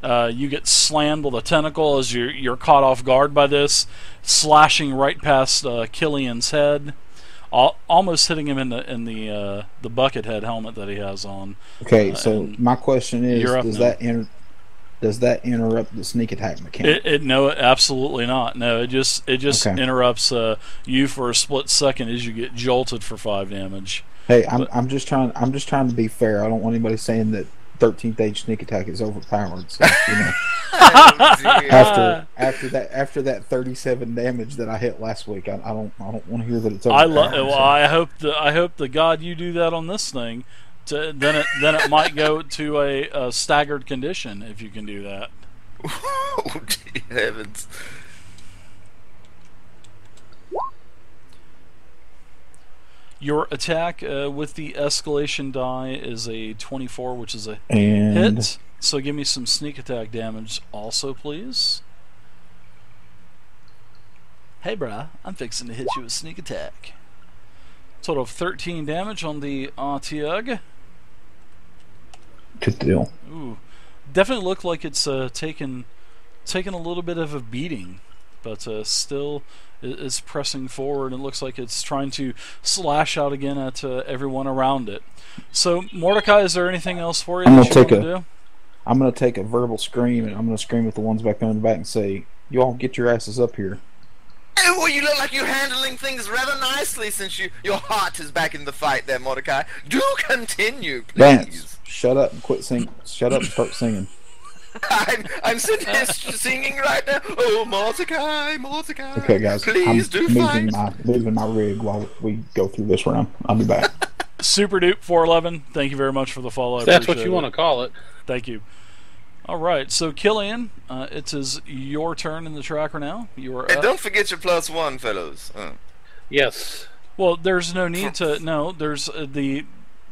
you get slammed with a tentacle as you're caught off guard by this, slashing right past Killian's head, almost hitting him in the bucket head helmet that he has on. Okay, so my question is, does that interrupt the sneak attack mechanic? No, absolutely not. No, it just interrupts you for a split second as you get jolted for 5 damage. Hey, I'm just trying to be fair. I don't want anybody saying that 13th age sneak attack is overpowered. So, you know, after that 37 damage that I hit last week, I don't want to hear that it's overpowered. I hope the God you do that on this thing. Then it might go to a staggered condition if you can do that. Oh, dear heavens. Your attack with the escalation die is a 24, which is a hit. So give me some sneak attack damage also, please. Hey, brah, I'm fixing to hit you with sneak attack. Total of 13 damage on the Artiug. Good deal. Ooh, definitely looked like it's taken a little bit of a beating, but still is pressing forward. It looks like it's trying to slash out again at everyone around it. So, Mordecai, is there anything else for you that you want to do? I'm going to take a verbal scream, and I'm going to scream at the ones back on the back and say, "You all get your asses up here." Well, you look like you're handling things rather nicely since your heart is back in the fight there, Mordecai. Do continue, please. Vance, shut up and quit singing. Shut up and start singing. I'm sitting here singing right now. Oh, Mordecai. Okay, guys, please do fight. Moving my rig while we go through this round. I'll be back. Super Dupe 411, thank you very much for the follow. That's what you want to call it. Thank you. All right, so Killian, it is your turn in the tracker now. You are up. And don't forget your +1, fellows. Yes. Well, there's no need to. No, there's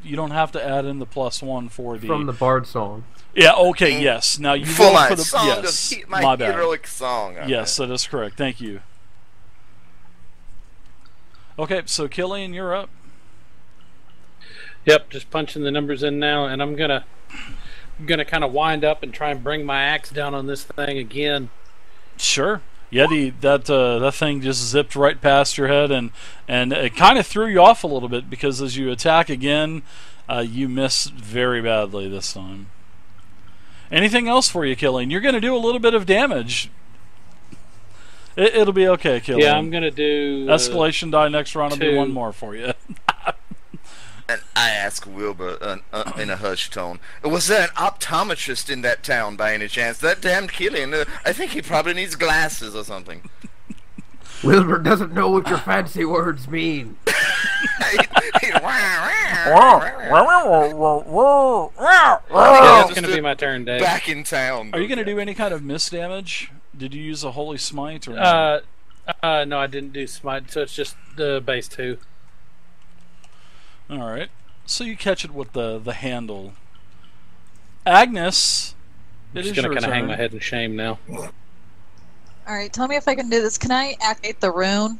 you don't have to add in the +1 for the from the Bard song. Yeah. Okay. Yes. Now you for my for the song yes. Of my heroic song. Yes, that is correct. Thank you. Okay, so Killian, you're up. Yep, just punching the numbers in now, and I'm gonna kind of wind up and try and bring my axe down on this thing again. Sure. Yeah, that thing just zipped right past your head, and it kind of threw you off a little bit because as you attack again, you miss very badly this time. Anything else for you, Killian? You're going to do a little bit of damage. It'll be okay, Killian. Yeah, I'm going to do escalation die next round. Will be one more for you. And I ask Wilbur in a hushed tone, was there an optometrist in that town by any chance? That damned Killian, I think he probably needs glasses or something. Wilbur doesn't know what your fancy words mean. That's going to be my turn, Dave. Back in town. Are you going to do any kind of miss damage? Did you use a holy smite or no? No, I didn't do smite, so it's just the base 2. All right. So you catch it with the handle. Agnes, I'm just going to kind of hang my head in shame now. Alright, tell me if I can do this. Can I activate the rune?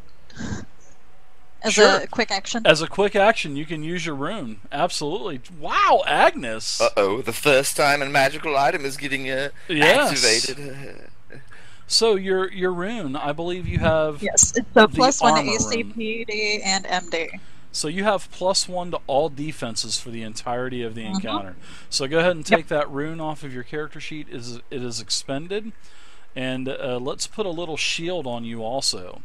As Sure. a quick action? As a quick action, you can use your rune. Absolutely. Wow, Agnes. Uh-oh, the first time a magical item is getting Yes. activated. So your rune, I believe you have. Yes, it's a the plus 1 to armor AC, rune. PD, and MD. So you have +1 to all defenses for the entirety of the encounter. So go ahead and take that rune off of your character sheet. It is expended, and let's put a little shield on you also.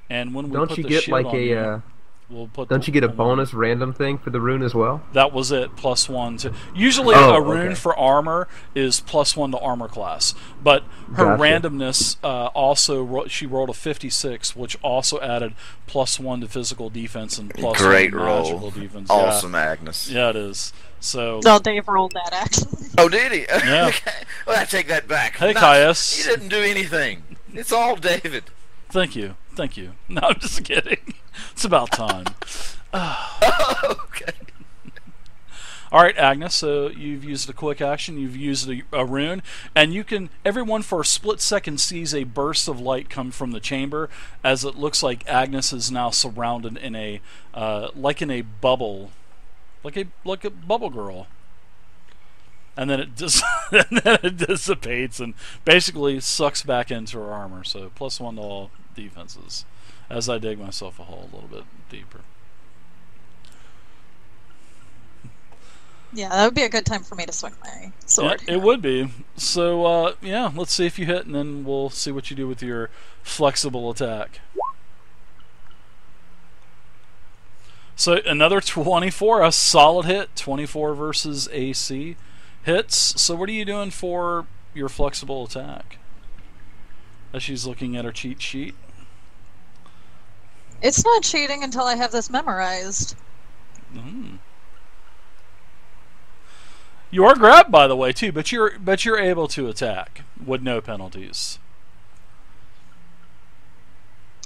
And when we Don't put you the get shield like on a? you, we'll put. Don't you get a bonus random thing for the rune as well? That was it, +1 to. Usually, Oh, a rune okay. for armor is +1 to armor class, but her Gotcha. randomness also she rolled a 56, which also added +1 to physical defense and +1 Great to roll. magical defense. Awesome, Agnes. Yeah, it is. So. No, Dave rolled that, actually. Oh, did he? Yeah. Okay. Well, I take that back. Hey, No, Caius. He didn't do anything. It's all David. Thank you. No, I'm just kidding. It's about time. Okay. All right, Agnes. So you've used a quick action. You've used a rune, and you can. Everyone for a split second sees a burst of light come from the chamber, as it looks like Agnes is now surrounded in a like in a bubble, like a bubble girl. And then it dissipates and basically sucks back into her armor. So +1 to all defenses, as I dig myself a hole a little bit deeper. Yeah, that would be a good time for me to swing my sword. Yeah, it would be. So yeah, let's see if you hit, and then we'll see what you do with your flexible attack. So another 24, a solid hit. 24 versus AC hits. So what are you doing for your flexible attack? As she's looking at her cheat sheet. It's not cheating until I have this memorized. You are grabbed, by the way, too, but you're able to attack with no penalties.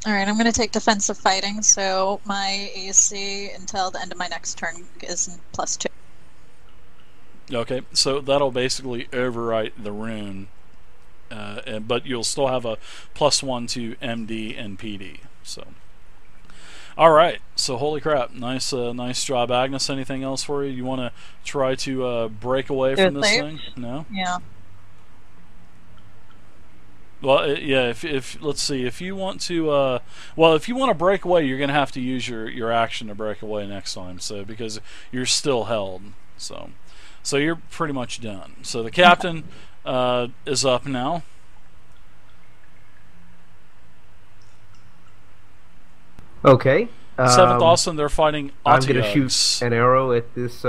Alright, I'm going to take defensive fighting, so my AC until the end of my next turn is +2. Okay, so that'll basically overwrite the rune, but you'll still have a +1 to MD and PD. So, all right. So, holy crap, nice job, Agnes. Anything else for you? You want to try to break away from this thing? No. Yeah. Well, yeah. If let's see, if you want to, if you want to break away, you're going to have to use your action to break away next time. So, because you're still held. So you're pretty much done. So the captain is up now. Okay. Seventh Austin, they're fighting I'm going to Otyugs. shoot an arrow at this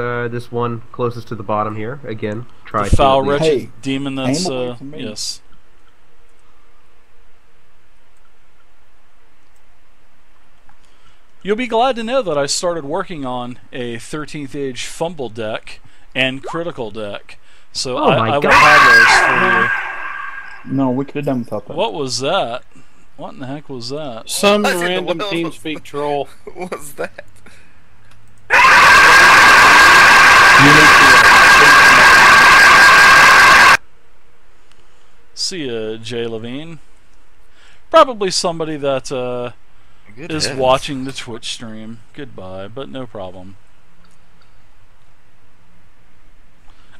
one closest to the bottom here. Again, try The foul to. wretched Hey, demon that's aim away from me. yes. You'll be glad to know that I started working on a 13th Age fumble deck and critical deck. So Oh my I will God. have those No, we could have done without for that. you. What was that? What in the heck was that? Some What in the random world? TeamSpeak troll. What was that? See ya, Jay Levine. Probably somebody that Good is heavens. watching the Twitch stream. Goodbye, but no problem.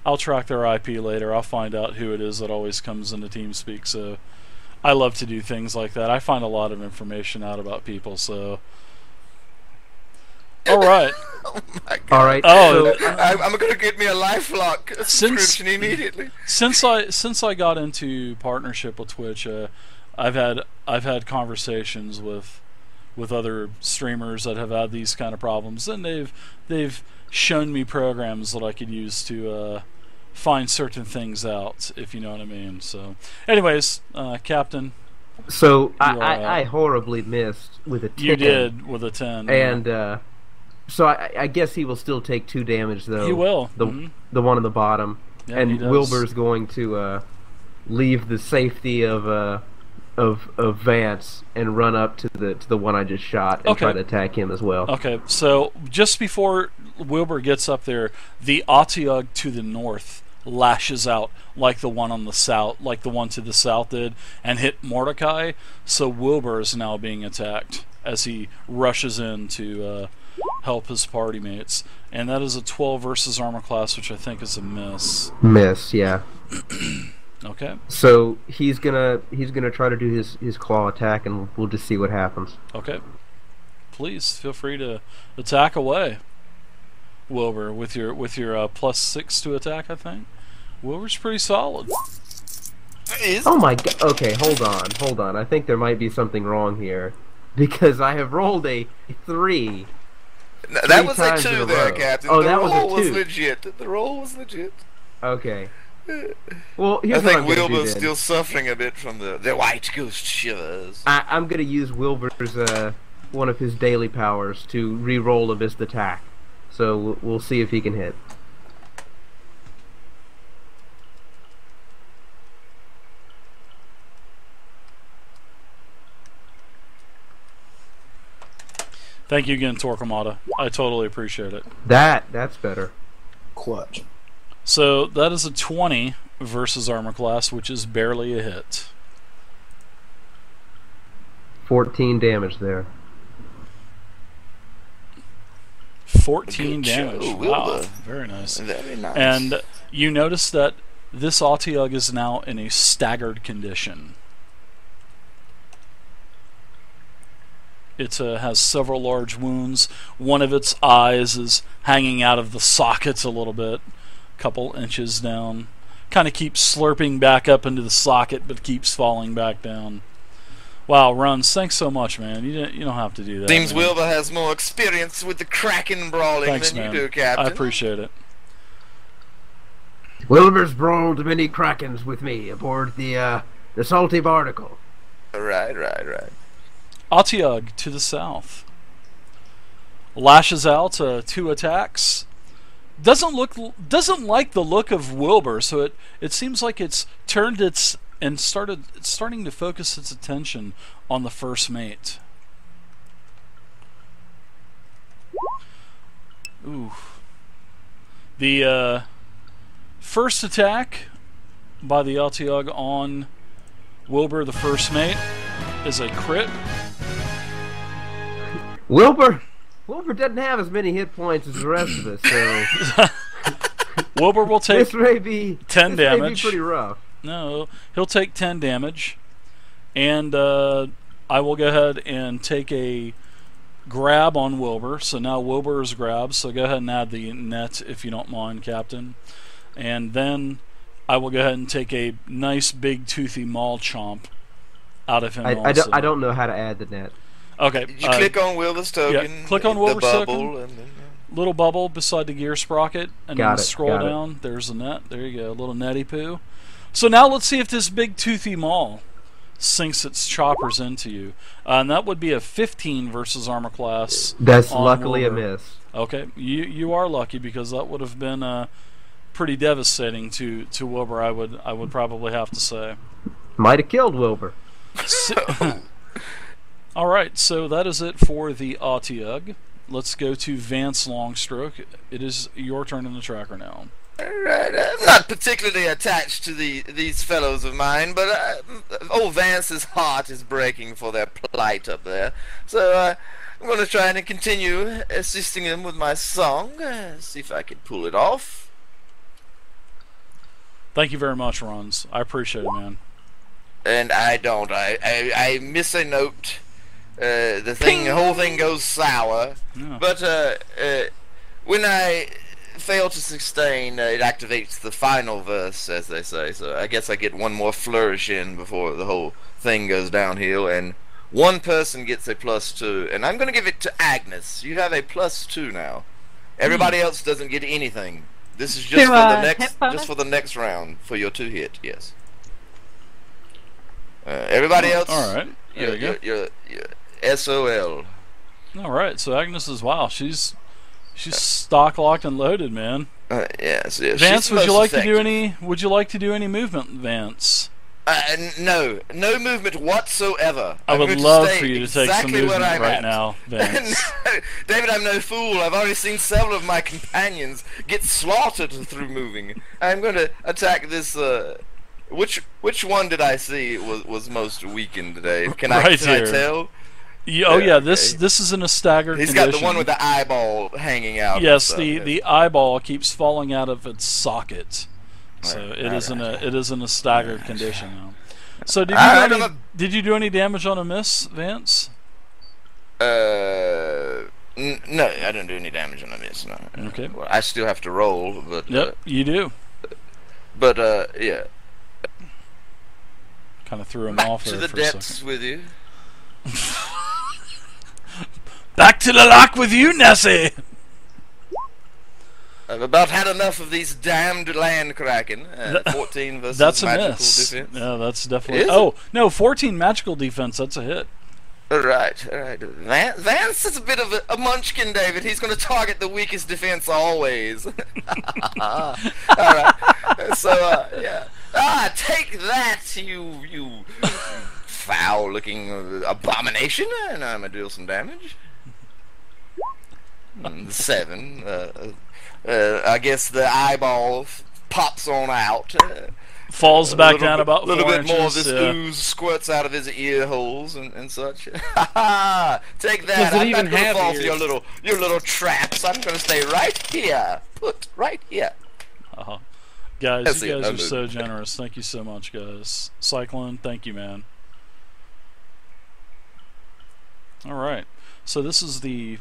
I'll track their IP later. I'll find out who it is that always comes into TeamSpeak. So I love to do things like that. I find a lot of information out about people. So all right. Oh my God. All right. Oh, so, I'm gonna get me a LifeLock Since- subscription immediately. Since I got into partnership with Twitch, I've had conversations with other streamers that have had these kind of problems, and they've shown me programs that I could use to find certain things out, if you know what I mean. So, anyways, Captain, so You are, I horribly missed with a 10. you did with a 10, And so I guess he will still take 2 damage though. He will. The Mhm. the one on the bottom, Yeah, he and does. Wilbur's going to leave the safety of Vance and run up to the one I just shot and Okay. try to attack him as well. Okay, so just before Wilbur gets up there, the Otyug to the north lashes out like the one on the south, like the one to the south did, and hit Mordecai. So Wilbur is now being attacked as he rushes in to help his party mates. And that is a 12 versus armor class, which I think is a miss. Miss, yeah. Okay. So he's gonna try to do his claw attack, and we'll just see what happens. Okay. Please feel free to attack away, Wilbur, with your +6 to attack. I think Wilbur's pretty solid. Oh my god! Okay, hold on. I think there might be something wrong here, because I have rolled a 3. That was a 2 there, Captain. Oh, the that was roll a 2. was legit. The roll was legit. Okay. Well, here's I what think I'm gonna do Wilbur's then. still suffering a bit from the white ghost shivers. I'm gonna use Wilbur's one of his daily powers to re-roll a missed attack. So we'll see if he can hit. Thank you again, Torquemada. I totally appreciate it. That's better. Clutch. So that is a 20 versus armor class, which is barely a hit. 14 damage there. 14 Good damage. show, Wow, Wilbur. very nice. Very nice. And you notice that this Otyugh is now in a staggered condition. It has several large wounds. One of its eyes is hanging out of the sockets a little bit, a couple inches down. Kind of keeps slurping back up into the socket, but keeps falling back down. Wow, Runs, thanks so much, man. You don't have to do that. Seems man. Wilbur has more experience with the Kraken brawling Thanks, than man. you do, Captain. I appreciate it. Wilbur's brawled many krakens with me aboard the salty barnacle. Right. Otyugh to the south. Lashes out 2 attacks. Doesn't like the look of Wilbur, so it seems like it's turned it's starting to focus its attention on the first mate. Ooh. The first attack by the Otyugh on Wilbur, the first mate, is a crit. Wilbur doesn't have as many hit points as the rest of us, so Wilbur will take this may be 10 this may be damage. pretty rough. No, he'll take 10 damage, and I will go ahead and take a grab on Wilbur. So now Wilbur is grabbed, so go ahead and add the net if you don't mind, Captain. And then I will go ahead and take a nice big toothy maul chomp out of him also. I don't know how to add the net. Okay. You click on Wilbur's token. Yeah, click on Wilbur's the bubble, token. and then, Little bubble beside the gear sprocket, and Got then it, scroll got it. down. There's the net. There you go, a little netty poo. So now let's see if this big toothy maul sinks its choppers into you. And that would be a 15 versus armor class. That's on luckily Wilbur. a miss. Okay, you are lucky, because that would have been pretty devastating to Wilbur. I would probably have to say. Might have killed Wilbur. All right, so that is it for the Otyugh. Let's go to Vance Longstroke. It is your turn in the tracker now. Alright, I'm not particularly attached to these fellows of mine, but old Vance's heart is breaking for their plight up there. So I'm going to try and continue assisting them with my song, see if I can pull it off. Thank you very much, Runs. I appreciate it, man. And I don't. I miss a note. The whole thing goes sour. Yeah. But when I fail to sustain, it activates the final verse, as they say. So I guess I get one more flourish in before the whole thing goes downhill. And one person gets a +2, and I'm going to give it to Agnes. You have a +2 now. Everybody else doesn't get anything. This is just for the next round for your 2 hit. Yes. Everybody else. All right. There you go. You're SOL. All right. So Agnes is she's stock locked and loaded, man. Yes. Vance, would you like to do any movement, Vance? No movement whatsoever. I I'm would going to love stay for you to take some exactly where movement I'm right at. now, Vince. No, David, I'm no fool. I've already seen several of my companions get slaughtered through moving. I'm going to attack this. Which one did I see was most weakened today? Can I tell? Yeah, this is in a staggered He's condition. got the one with the eyeball hanging out. Yes, the eyeball keeps falling out of its socket. So it is in a staggered condition now. So did you do any damage on a miss, Vance? No, I didn't do any damage on a miss. No. Okay. Well, I still have to roll, but yep, you do. But yeah. Kind of threw him Back off to there the for depths a second. with you. Back to the lock with you, Nessie. I've about had enough of these damned land kraken. 14 versus that's a magical miss. defense. Yeah, that's definitely. Is oh no, 14 magical defense. That's a hit. All right. Vance is a bit of a munchkin, David. He's going to target the weakest defense always. All right. So yeah. Take that, you foul-looking abomination, and I'm gonna deal some damage. 7. I guess the eyeball pops on out. Falls back down about 4 inches. A little bit more of inches, this ooze squirts out of his ear holes and such. Take that! I'm not gonna fall for your little traps. I'm gonna stay right here. Put right here. Uh-huh. Guys, you guys are so generous. Thank you so much, guys. Cyclone, thank you, man. Alright. So this is the...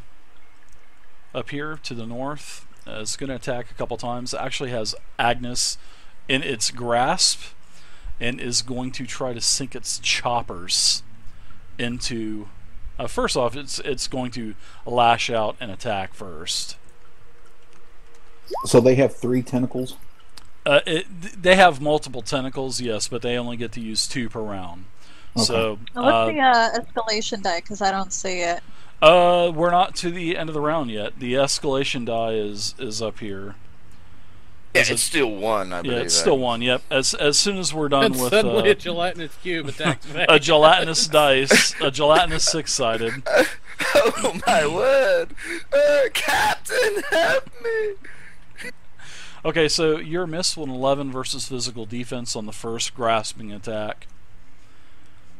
up here to the north. It's going to attack a couple times. It actually has Agnes in its grasp and is going to try to sink its choppers into... first off, it's going to lash out and attack first. So they have 3 tentacles? They have multiple tentacles, yes, but they only get to use 2 per round. Okay. So, what's the escalation die? Because I don't see it. We're not to the end of the round yet. The escalation die is up here. Yeah, it's still 1, I believe. Yeah, it's still 1. Yep. As soon as we're done with suddenly a gelatinous cube attacks back. A gelatinous dice, a gelatinous 6-sided. Oh my word, Captain, help me! Okay, so your miss with an 11 versus physical defense on the first grasping attack.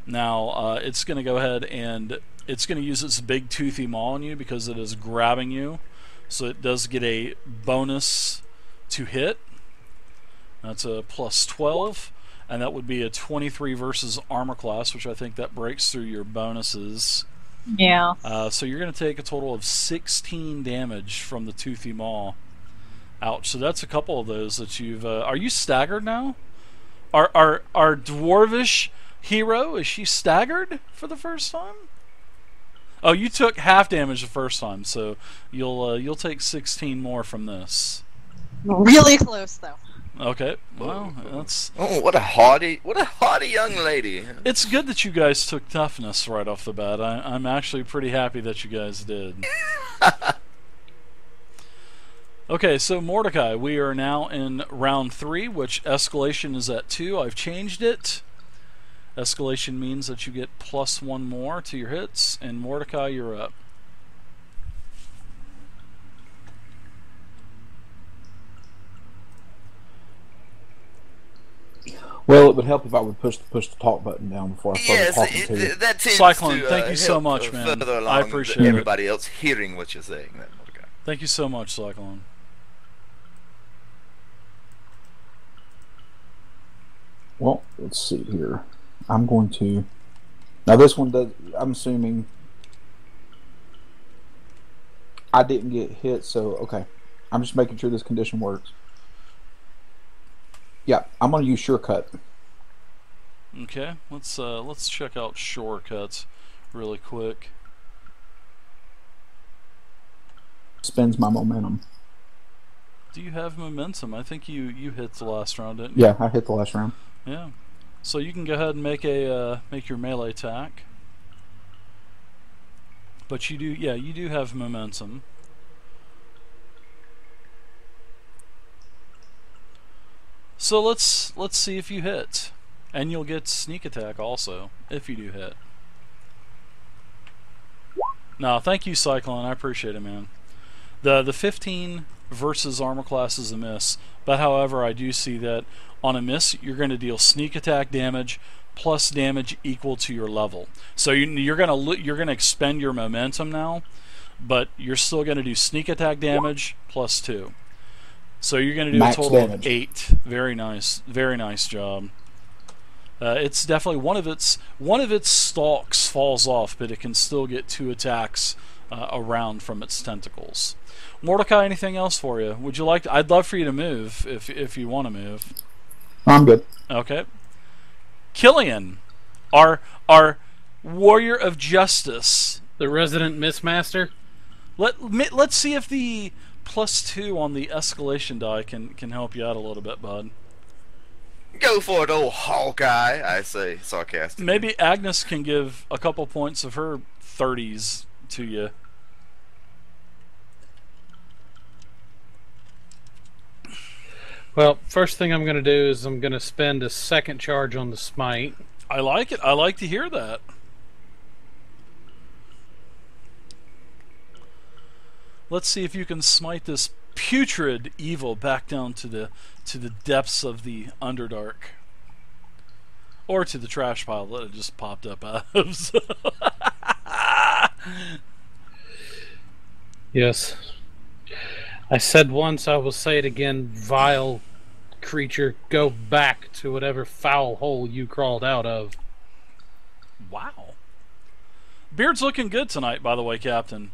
Now, it's going to go ahead and it's going to use its big toothy maw on you because it is grabbing you. So it does get a bonus to hit. That's a plus 12. And that would be a 23 versus armor class, which I think that breaks through your bonuses. Yeah. So you're going to take a total of 16 damage from the toothy maw. Ouch. So that's a couple of those that you've... are you staggered now? Our dwarvish hero, is she staggered for the first time? Oh, you took half damage the first time, so you'll take 16 more from this. Really close, though. Okay. Well, that's... Oh, what a haughty young lady. It's good that you guys took toughness right off the bat. I'm actually pretty happy that you guys did. Okay, so Mordecai, we are now in round 3, which escalation is at 2. I've changed it. Escalation means that you get plus 1 more to your hits, and Mordecai, you're up. Well, it would help if I would push the talk button down before I started talking to you. That tends Cyclone, to, thank you so much, man. I appreciate it. Everybody else hearing what you're saying. Mordecai. Thank you so much, Cyclone. Well, let's see here. I'm going to... Now this one does... I'm assuming... I didn't get hit, so... Okay. I'm just making sure this condition works. Yeah, I'm going to use Shortcut. Okay, let's check out Shortcuts really quick. Spends my momentum. Do you have momentum? I think you hit the last round, didn't you? Yeah, I hit the last round. Yeah. So you can go ahead and make your melee attack. But you do have momentum. So let's see if you hit. And you'll get sneak attack also, if you do hit. No, thank you, Cyclone. I appreciate it, man. The 15 versus armor class is a miss, but however, I do see that on a miss, you're going to deal sneak attack damage plus damage equal to your level. So you're going to expend your momentum now, but you're still going to do sneak attack damage plus 2. So you're going to do Max a total damage. of 8. Very nice job. It's definitely one of its stalks falls off, but it can still get 2 attacks around from its tentacles. Mordecai, anything else for you? Would you like to, I'd love for you to move if you want to move. I'm good. Okay. Killian, our warrior of justice, The resident Mistmaster. Let's see if the +2 on the escalation die can help you out a little bit, bud. Go for it, old Hawkeye, I say sarcastically. Maybe Agnes can give a couple points of her 30s to you. Well, first thing I'm going to do is I'm going to spend a second charge on the smite. I like it. I like to hear that. Let's see if you can smite this putrid evil back down to the depths of the Underdark. Or to the trash pile that it just popped up out of. Yes. I said once, I will say it again, vile creature, go back to whatever foul hole you crawled out of. Wow. Beard's looking good tonight, by the way, Captain.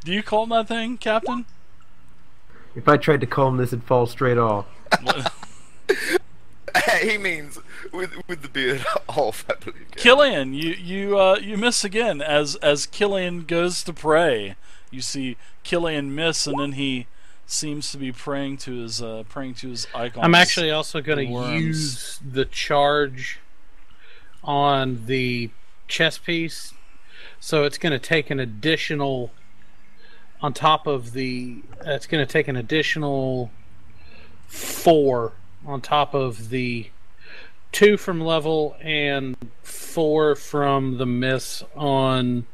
Do you calm that thing, Captain? If I tried to comb this, it'd fall straight off. He means with the beard off, I believe. Killian, you miss again as Killian goes to pray. You see Killian miss, and then he seems to be praying to his icons. I'm actually also going to use the charge on the chess piece, so it's going to take an additional on top of the. It's going to take an additional 4 on top of the 2 from level and 4 from the miss on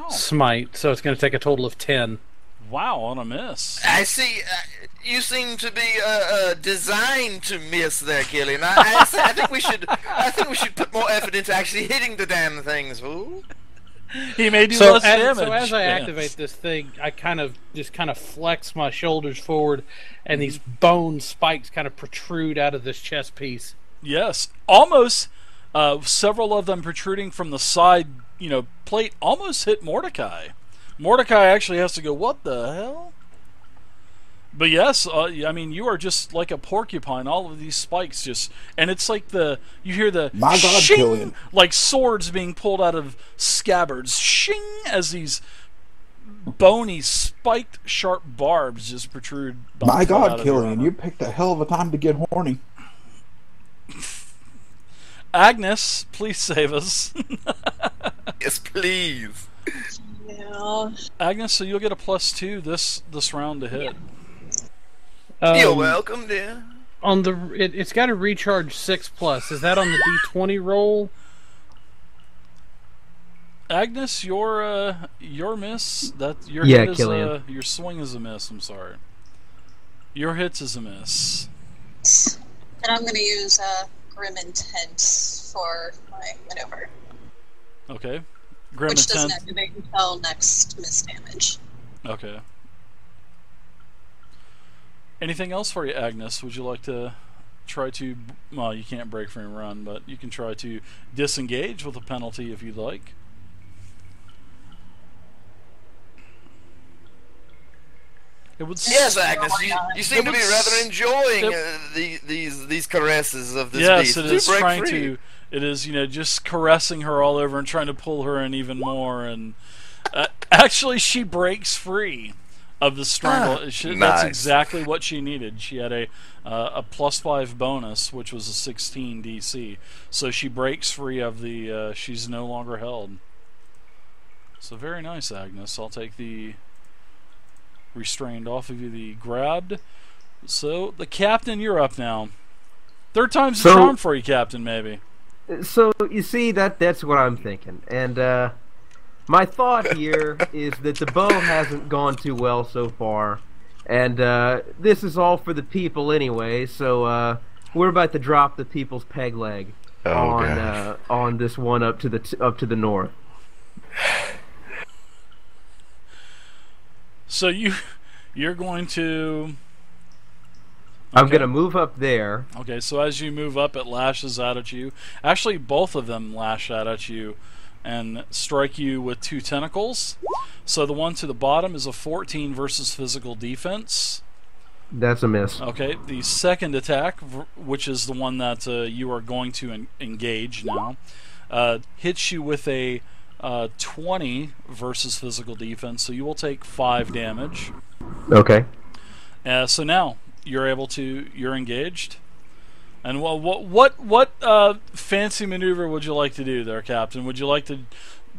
smite. So it's going to take a total of 10. Wow, on a miss. I see. You seem to be designed to miss there, Killian. I think we should. I think we should put more effort into actually hitting the damn things, fool. He may do less damage. So as I activate this thing, I kind of flex my shoulders forward, and these bone spikes kind of protrude out of this chest piece. Yes, almost several of them protruding from the side, plate almost hit Mordecai. Mordecai actually has to go, what the hell? But yes, I mean, you are just like a porcupine. All of these spikes just, and it's like you hear the My God, shing, Killian. like swords being pulled out of scabbards, shing, as these bony, spiked, sharp barbs just protrude. My out God, of your Killian, armor. you picked a hell of a time to get horny. Agnes, please save us. Yes, please. Yeah. Agnes, so you'll get a +2 this round to hit. You're welcome, dear. On the it's got to recharge 6+. Is that on the D20 roll? Agnes, your miss. Your Yeah, hit is Killian. your swing is a miss. I'm sorry. Your hits is a miss. And I'm going to use Grim Intent for my maneuver, Okay. Grim which doesn't Intent. activate until next miss damage. Okay. Anything else for you, Agnes? Would you like to try to? Well, you can't break free and run, but you can try to disengage with a penalty if you'd like. It would. Yes, Agnes, you seem to be rather enjoying it- these caresses of this Yes, beast. it Do is break trying free. to. It is, just caressing her all over and trying to pull her in even more. And actually, she breaks free of the strangle. That's nice. exactly what she needed. She had a +5 bonus, which was a 16 DC. So she breaks free of the. She's no longer held. So very nice, Agnes. I'll take the restrained off of you. The grabbed. So, the captain, you're up now. Third time's the charm for you, Captain, maybe. So, you see, that's what I'm thinking. And, my thought here is that the bow hasn't gone too well so far. And, this is all for the people anyway, so, we're about to drop the people's peg leg on this one up to the north. So you're going to... I'm going to move up there. Okay, so as you move up, it lashes out at you. Actually, both of them lash out at you and strike you with 2 tentacles. So the one to the bottom is a 14 versus physical defense. That's a miss. Okay, the second attack, which is the one that you are going to engage now, hits you with a 20 versus physical defense, so you will take 5 damage. Okay. So now you're engaged. And what fancy maneuver would you like to do there, Captain? Would you like to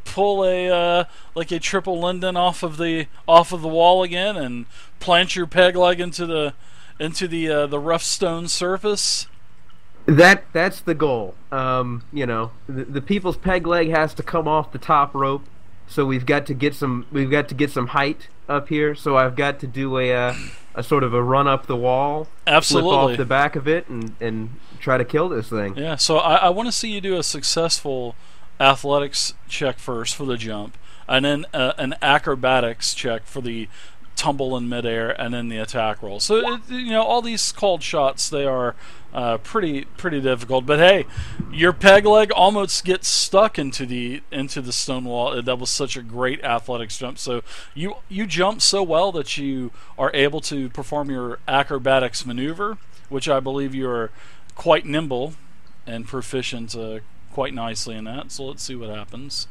pull a triple Linden off of the wall again and plant your peg leg into the rough stone surface? That's the goal. The people's peg leg has to come off the top rope, so we've got to get some height up here. So I've got to do a sort of a run up the wall, absolutely, flip off the back of it, and try to kill this thing. Yeah. So I want to see you do a successful athletics check first for the jump, and then an acrobatics check for the tumble in midair, and then the attack roll. So all these called shots, they are pretty difficult. But hey, your peg leg almost gets stuck into the stone wall. That was such a great athletics jump. So you jump so well that you are able to perform your acrobatics maneuver, which I believe you are quite nimble and proficient quite nicely in that. So let's see what happens.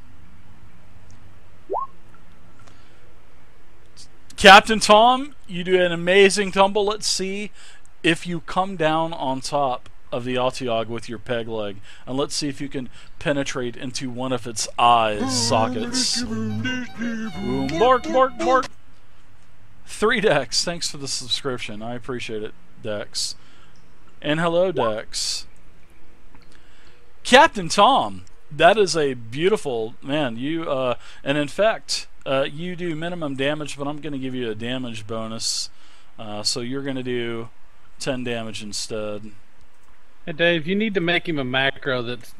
Captain Tom, you do an amazing tumble. Let's see if you come down on top of the Otyugh with your peg leg, and let's see if you can penetrate into one of its eyes sockets. Boom, bark, bark, bark. 3 Dex. Thanks for the subscription. I appreciate it, Dex. And hello, Dex. Captain Tom, that is a beautiful man. And in fact, you do minimum damage, but I'm going to give you a damage bonus. So you're going to do 10 damage instead. Hey Dave, you need to make him a macro that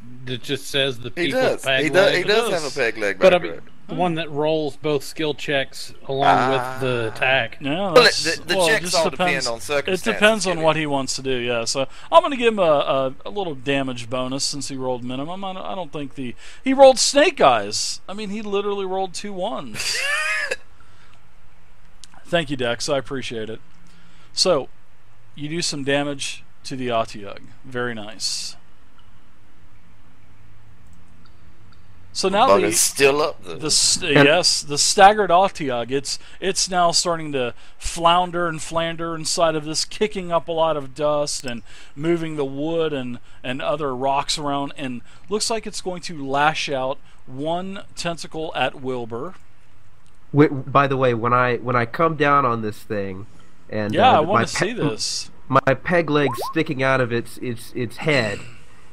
just says the people's peg leg. He does have a peg leg but macro. The one that rolls both skill checks along with the attack. No, the checks all depend on circumstances. It depends on what he wants to do, yeah. So I'm going to give him a little damage bonus since he rolled minimum. I don't think he rolled snake eyes. I mean, he literally rolled 2 1s. Thank you, Dex. I appreciate it. So, you do some damage to the Otyugh. Very nice. So now it's still up though. Yes, the staggered Otyugh, it's now starting to flounder and flander inside of this, kicking up a lot of dust and moving the wood and other rocks around, and looks like it's going to lash out 1 tentacle at Wilbur. By the way, when I come down on this thing, and I want to see this. My peg leg sticking out of its head.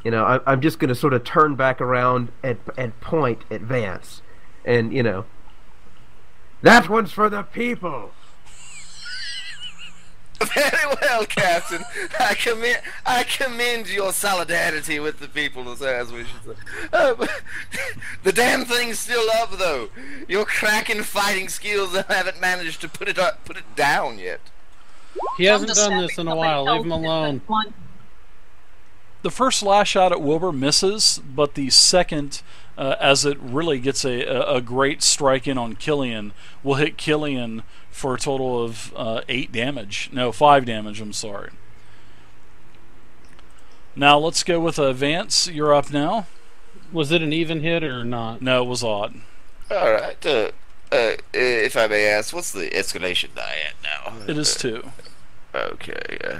I'm just going to sort of turn back around and point at Vance. And, that one's for the people. Very well, Captain. I commend your solidarity with the people, as we should say. The damn thing's still up, though. Your cracking fighting skills haven't managed to put it down yet. He hasn't done this in a while. Leave him alone. The first lash out at Wilbur misses, but the second, as it really gets a great strike in on Killian, will hit Killian for a total of 8 damage. No, 5 damage, I'm sorry. Now let's go with Vance. You're up now. Was it an even hit or not? No, it was odd. Alright, if I may ask, what's the escalation die at now? It is 2. Okay,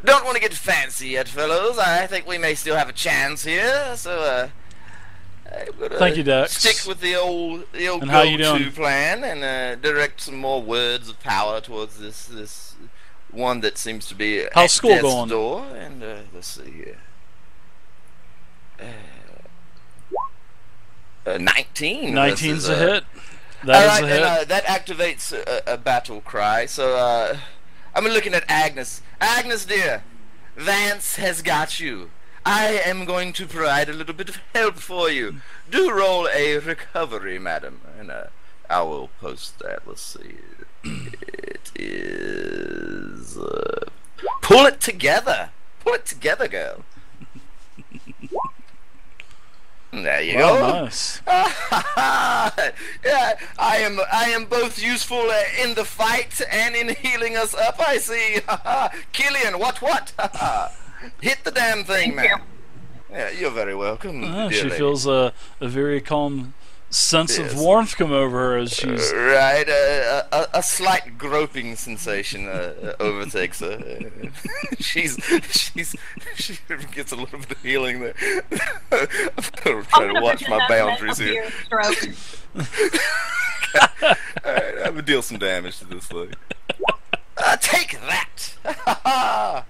don't want to get fancy yet, fellows. I think we may still have a chance here, so I'm gonna thank you, Dex. stick with the old how you go-to doing? plan and direct some more words of power towards this one that seems to be How's at school death's going? door. And let's see here. 19. 19's a hit. That is a hit. And, that activates a battle cry. So I'm looking at Agnes. Agnes, dear, Vance has got you. I am going to provide a little bit of help for you. Do roll a recovery, madam. And I will post that. Let's see. It is... pull it together. Pull it together, girl. There you go. Nice. Yeah, I am both useful in the fight and in healing us up. I see. Killian, what? Hit the damn thing, man. Yeah, you're very welcome. She lady. feels a very calm sense of warmth come over her as she's... Right, a slight groping sensation overtakes her. she gets a little bit of healing there. I'm trying to watch my boundaries here. Alright, I'm gonna deal some damage to this thing. Take that!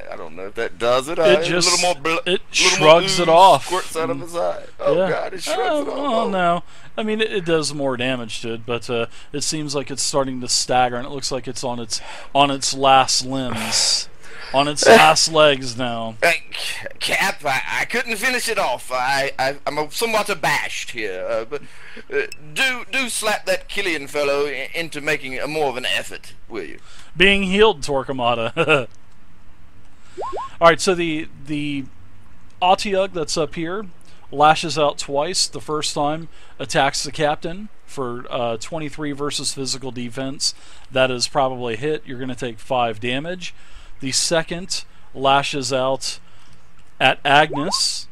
I don't know if that does it. It just a little more it shrugs it off. Squirts out of his eye. Oh Yeah. God, it shrugs it off. Oh no, I mean it does more damage to it, but it seems like it's starting to stagger, and it looks like it's on its last limbs, on its last legs now. Cap, I couldn't finish it off. I'm somewhat abashed here, but do slap that Killian fellow into making more of an effort, will you? Being healed, Torquemada. Alright, so the Otyugh that's up here lashes out twice. The first time attacks the captain for 23 versus physical defense. That is probably a hit. You're going to take 5 damage. The second lashes out at Agnes,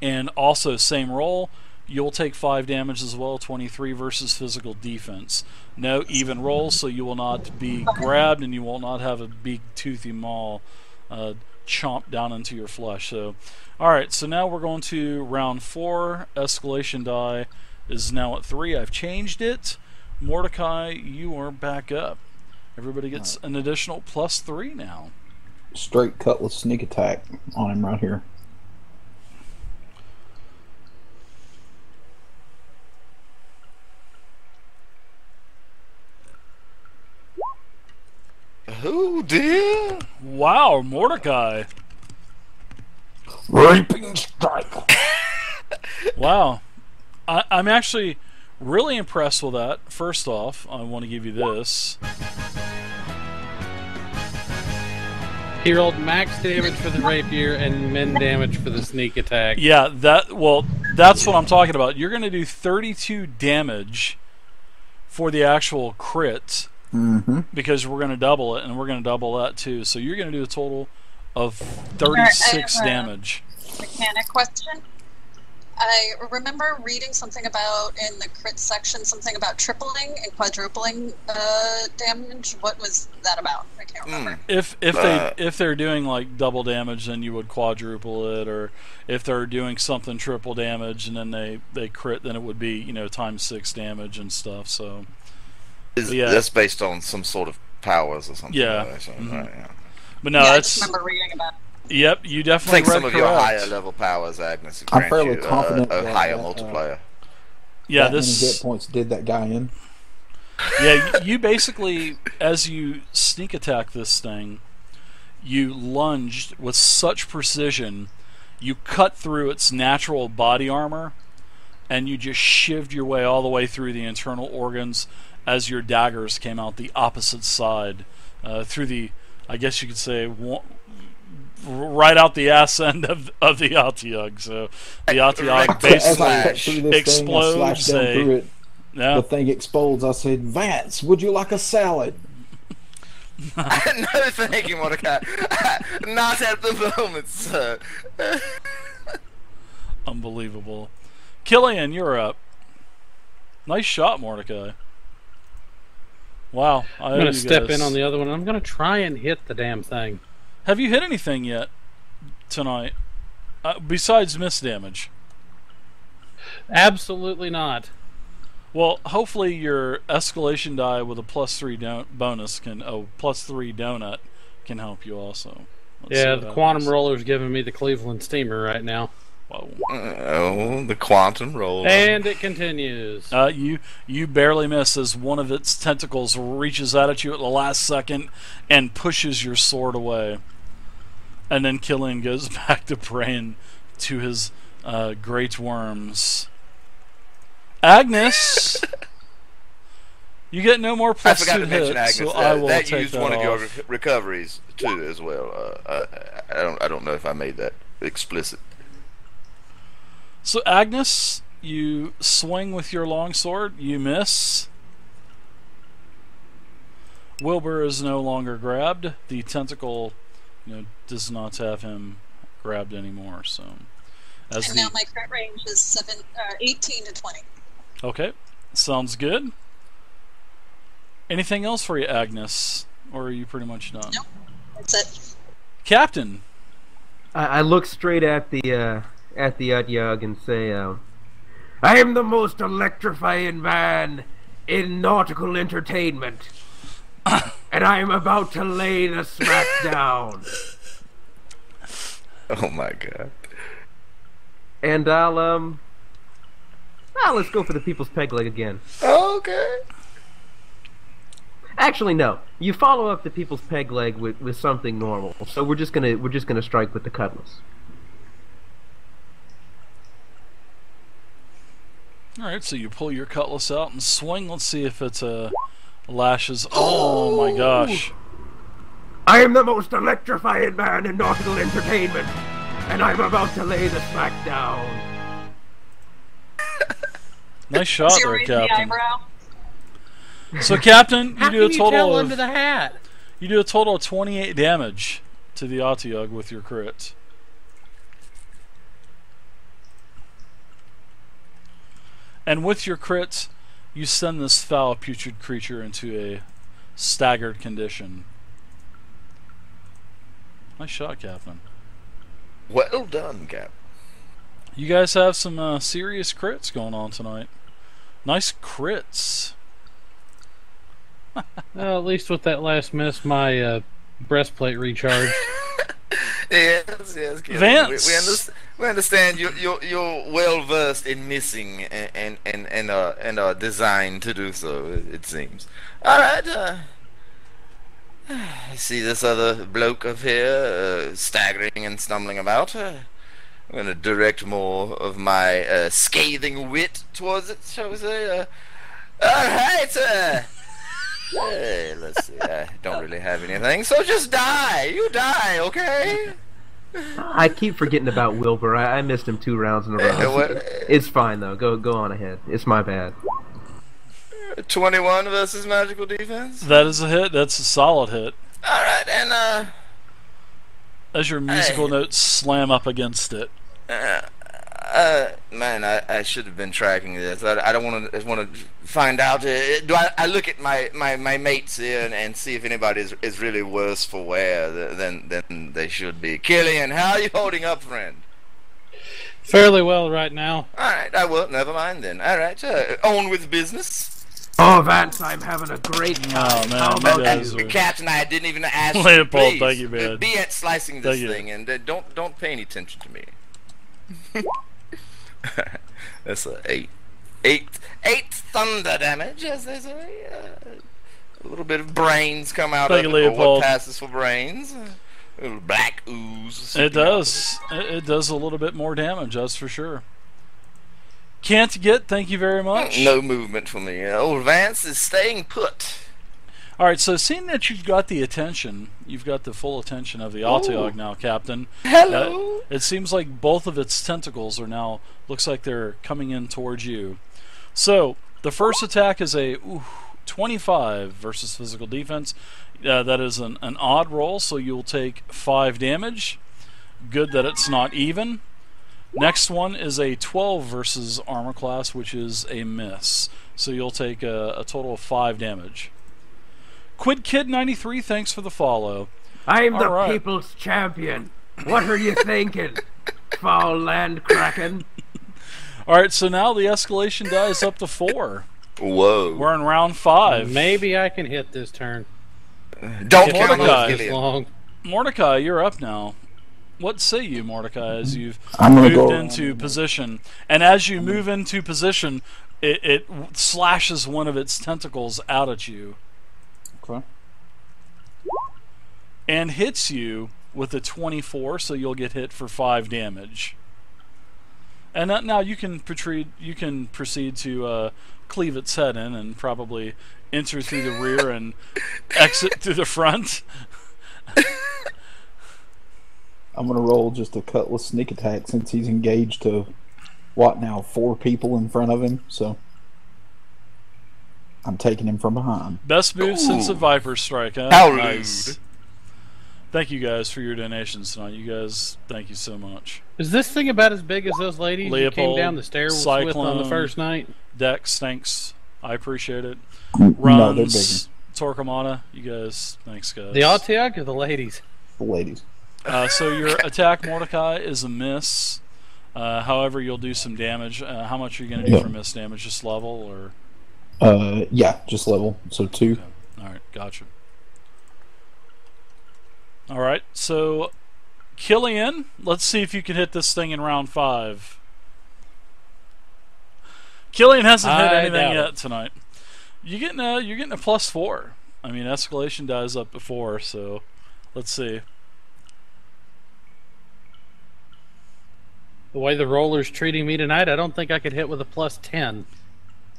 and also same roll. You'll take 5 damage as well, 23 versus physical defense. No even rolls, so you will not be grabbed, and you will not have a big toothy maw chomp down into your flesh. So, alright, so now we're going to round 4. Escalation die is now at 3. I've changed it. Mordecai, you are back up. Everybody gets an additional +3 now. Straight cutlass sneak attack on him right here. Oh dear! Wow, Mordecai. Raping strike. Wow. I'm actually really impressed with that. First off, I want to give you this. He rolled max damage for the rapier and min damage for the sneak attack. Yeah, that's what I'm talking about. You're going to do 32 damage for the actual crit. Mm-hmm. Because we're going to double it, and we're going to double that too. So you're going to do a total of 36 damage. Mechanic question. I remember reading something about in the crit section, something about tripling and quadrupling damage. What was that about? I can't remember. If they're doing like double damage, then you would quadruple it, or if they're doing something triple damage and then they crit, then it would be times 6 damage and stuff. So. Yeah. That's based on some sort of powers or something. Yeah. Like that, Mm-hmm. right, yeah. But no, I that's. just remember reading about it. Yep, you I definitely think read some of your correct. higher level powers, Agnes, I'm grant fairly you confident a that, higher multiplier. Yeah, that this. many hit points did that guy in. Yeah, you basically, as you sneak attack this thing, you lunged with such precision, you cut through its natural body armor, and you just shivved your way all the way through the internal organs as your daggers came out the opposite side, through the, I guess you could say, right out the ass end of the Otyugh. So the Otyugh As I cut basically through this explodes. thing, I slashed down through it. Yeah. The thing explodes. I said, "Vance, would you like a salad?" No, thank you, Mordecai. Not at the moment, sir. Unbelievable. Killian, you're up. Nice shot, Mordecai. Wow. I'm going to step in on the other one. I'm going to try and hit the damn thing. Have you hit anything yet tonight? Besides miss damage? Absolutely not. Well, hopefully your escalation die with a +3 bonus +3 donut can help you also. Yeah, the quantum roller's giving me the Cleveland Steamer right now. Whoa. Oh, the quantum roller. And it continues. You barely miss as one of its tentacles reaches out at you at the last second and pushes your sword away. And then Killian goes back to praying to his great worms. Agnes, you get no more I forgot +2 to mention hits, Agnes. so I will that take used that one of your off. recoveries too, as well. I don't know if I made that explicit. So Agnes, you swing with your longsword. You miss. Wilbur is no longer grabbed. The tentacle, does not have him grabbed anymore. So, And now my crit range is 18 to 20. Okay, sounds good. Anything else for you, Agnes, or are you pretty much done? Nope, that's it. Captain. I look straight at the Utyug and say, I am the most electrifying man in nautical entertainment, and I am about to lay the smack down. Oh my god. And let's go for the people's peg leg again. Okay. Actually, no. You follow up the people's peg leg with something normal. So we're just gonna strike with the cutlass. All right, so you pull your cutlass out and swing. Let's see if it lashes. Oh my gosh! I am the most electrifying man in nautical entertainment, and I'm about to lay the smack down. Nice shot there, Zeroing the Captain. eyebrow. So, Captain, How you do can a you tell total under of the hat? 28 damage to the Utyug with your crit. And with your crit, you send this foul, putrid creature into a staggered condition. Nice shot, Captain. Well done, Cap. You guys have some serious crits going on tonight. Nice crits. Well, at least with that last miss, my breastplate recharged. Yes, Killian. Vance. We understand you're well versed in missing and are designed to do so. It seems. All right. I see this other bloke up here staggering and stumbling about. I'm going to direct more of my scathing wit towards it, shall we say. All right. Let's see. I don't really have anything, so just die. You die, okay? I keep forgetting about Wilbur. I missed him 2 rounds in a row. It's fine though. Go on ahead. It's my bad. 21 versus magical defense. That is a hit. That's a solid hit. All right, and as your musical notes slam up against it. Man, I should have been tracking this. I don't want to find out. Do I look at my mates here and see if anybody is really worse for wear than they should be? Killian, how are you holding up, friend? Fairly well right now. All right, I will. Never mind then. All right, on with business. Oh, Vance, I'm having a great time. Oh, man, How about you guys you? are- Captain, I didn't even ask you. Leopold, Please, thank you, man. be at slicing this Thank you. thing, and don't pay any attention to me. That's eight thunder damage, as they say. A little bit of brains come out Thank of you, it, or Leopold. what passes for brains. A little black ooze. It does. It does a little bit more damage, that's for sure. Can't get, thank you very much. No movement for me. Old Vance is staying put. Alright, so seeing that you've got the attention, you've got the full attention of the Utyug now, Captain. Hello. It seems like both of its tentacles are now, looks like they're coming in towards you. So, the first attack is a 25 versus physical defense. That is an odd roll, so you'll take 5 damage. Good that it's not even. Next one is a 12 versus armor class, which is a miss. So you'll take a total of 5 damage. QuidKid93, thanks for the follow. I'm the All right. people's champion. What are you thinking, foul land kraken? Alright, so now the escalation die is up to 4. Whoa. We're in round 5. Maybe I can hit this turn. Don't If count it those, this Gillian. long. Mordecai, you're up now. What say you, Mordecai, as you've I'm gonna moved go into position? And as you move into position, it slashes one of its tentacles out at you Okay. and hits you with a 24, so you'll get hit for 5 damage. And now you can proceed to cleave its head in and probably enter through the rear and exit through the front. I'm gonna roll just a cutlass sneak attack since he's engaged to what now 4 people in front of him. So I'm taking him from behind. Best move since the Viper Strike, huh? How Nice. rude. Thank you guys for your donations tonight. You guys, thank you so much. Is this thing about as big as those ladies you came Leopold, down the stairs with on the Cyclone, first night? Dex, thanks. I appreciate it. No, they're bigger. Runs, Torquemada, you guys, thanks guys. The Altiog or the ladies? The ladies. So your attack, Mordecai, is a miss. However, you'll do some damage. How much are you going to do Yeah. for miss damage? Just level or? Yeah, just level. So 2. Okay. All right, gotcha. All right, so Killian, let's see if you can hit this thing in round 5. Killian hasn't hit I anything doubt yet it. tonight. You're getting a +4. I mean, escalation dies up to 4, so let's see. The way the roller's treating me tonight, I don't think I could hit with a +10.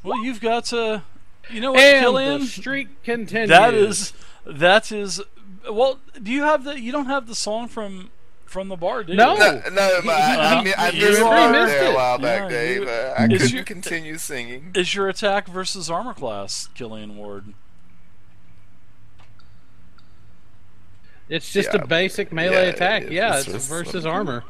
Well, you've got to. You know what, And Killian? the streak continues. That is. Well, do you have the? You don't have the song from the bar, do you? No. No, but I you missed already it missed there a it. while Yeah, back, Dave. you- I Is couldn't your- continue singing. Is your attack versus armor class, Killian Ward? It's just Yeah, a basic melee yeah, attack. Yeah, it's it's just- versus armor.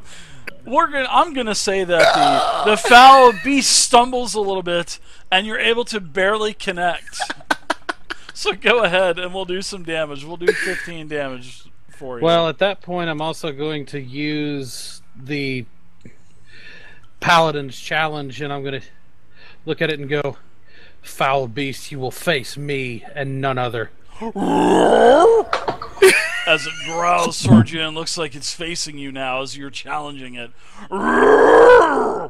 I'm gonna say that the foul beast stumbles a little bit, and you're able to barely connect. So go ahead, and we'll do some damage. We'll do 15 damage for you. Well, at that point, I'm also going to use the Paladin's Challenge, and I'm going to look at it and go, "Foul beast, you will face me and none other." as it growls towards you and looks like it's facing you now as you're challenging it. Yeah,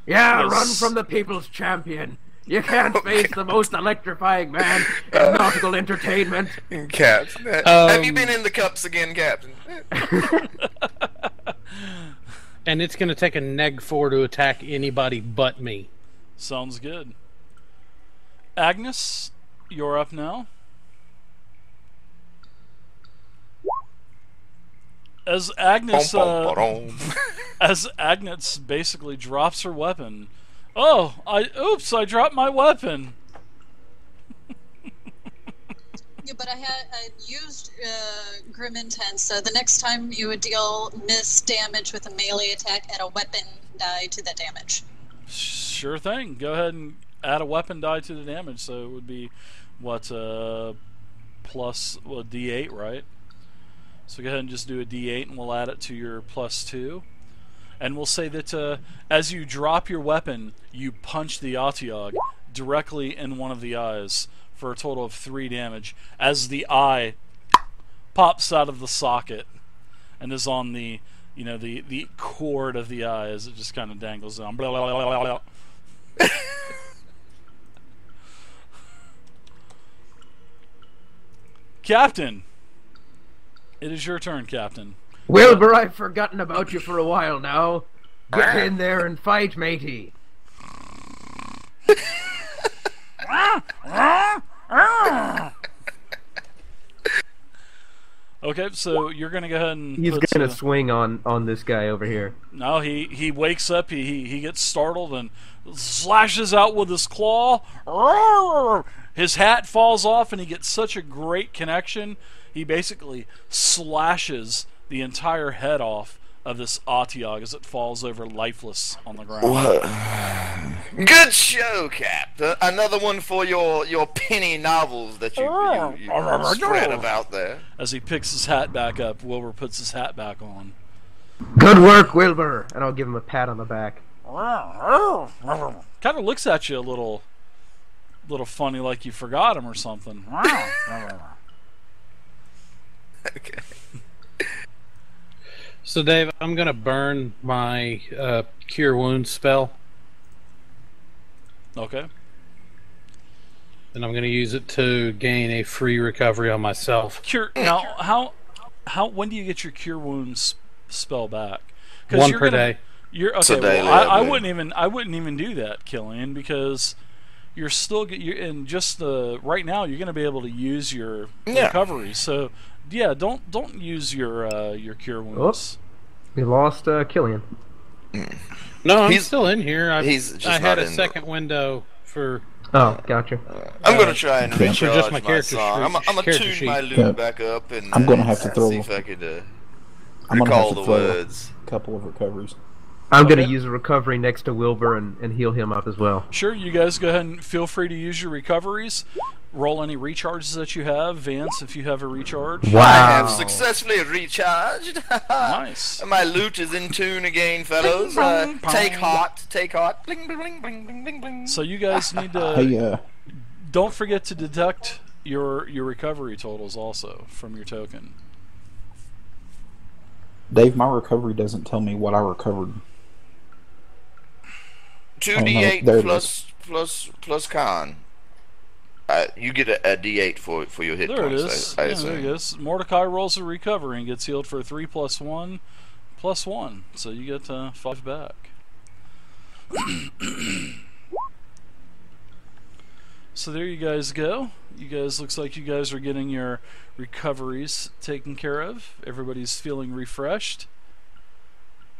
Yes. run from the people's champion. You can't face the most electrifying man in nautical entertainment. Captain, have you been in the cups again, Captain? And it's going to take a neg 4 to attack anybody but me. Sounds good. Agnes, you're up now. As Agnes, as Agnes basically drops her weapon. Oh, I dropped my weapon. Yeah, but I used Grim Intent, so the next time you would deal miss damage with a melee attack, add a weapon die to the damage. Sure thing. Go ahead and add a weapon die to the damage. So it would be what plus D8, right? So go ahead and just do a D8, and we'll add it to your +2. And we'll say that as you drop your weapon, you punch the Atiog directly in one of the eyes for a total of 3 damage. As the eye pops out of the socket and is on the the cord of the eye as it just kind of dangles down. Blah, blah, blah, blah, blah. Captain, it is your turn, Captain. Wilbur, I've forgotten about you for a while now. Get in there and fight, matey. Okay, so you're gonna go ahead and He's put, gonna swing on this guy over here. No, he wakes up, he gets startled and slashes out with his claw. His hat falls off and he gets such a great connection, he basically slashes the entire head off of this Atiog as it falls over lifeless on the ground. Good show, Cap. Another one for your penny novels that you spread about there. As he picks his hat back up, Wilbur puts his hat back on. Good work, Wilbur. And I'll give him a pat on the back. Kind of looks at you a little little funny, like you forgot him or something. Okay. So, Dave, I'm going to burn my Cure Wounds spell, Okay. and I'm going to use it to gain a free recovery on myself. Cure. Now, how when do you get your Cure Wounds spell back? One per day. You're It's a okay. daily Well, I update. wouldn't even do that, Killian, because you're still in just the right now. You're going to be able to use your recovery. So yeah, don't use your Cure Wounds. We lost Killian. No, I'm He's- still in here. he's just I had not a in the- second window for. Oh, gotcha. I'm gonna try and Okay. recharge Just my my character song. I'm gonna character tune my sheet. loot Yeah. back up and I'm gonna have to throw- see if I could I'm gonna recall have the to throw words. a couple of recoveries. I'm going to Okay. use a recovery next to Wilbur and heal him up as well. Sure, you guys go ahead and feel free to use your recoveries. Roll any recharges that you have. Vance, if you have a recharge. Wow. I have successfully recharged. Nice. My loot is in tune again, fellows. Bling, bling, Take bling. heart, take heart. Bling, bling, bling, bling, bling, bling, bling. So you guys need to Hey, don't forget to deduct your recovery totals also from your token. Dave, my recovery doesn't tell me what I recovered. 2d8 there it plus con. You get a d8 for your hit There it points. is. I Yeah, assume. there it is. Mordecai rolls a recovery and gets healed for 3 + 1 + 1. So you get 5 back. So there you guys go. You guys, looks like you guys are getting your recoveries taken care of. Everybody's feeling refreshed.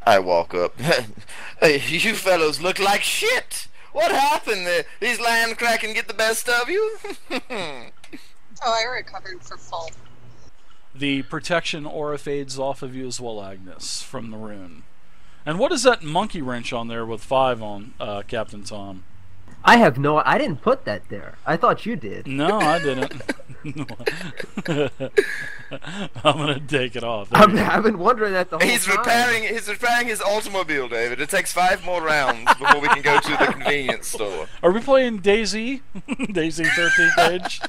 I walk up. Hey, you fellows look like shit. What happened? These land kraken get the best of you? Oh, I recovered for full. The protection aura fades off of you as well, Agnes, from the rune. And what is that monkey wrench on there with 5 on, Captain Tom? I didn't put that there. I thought you did. No, I didn't. I'm gonna take it off. There you go. I've been wondering that the whole He's time. repairing his automobile, David. It takes 5 more rounds before we can go to the convenience store. Are we playing Daisy? Daisy 13th Age?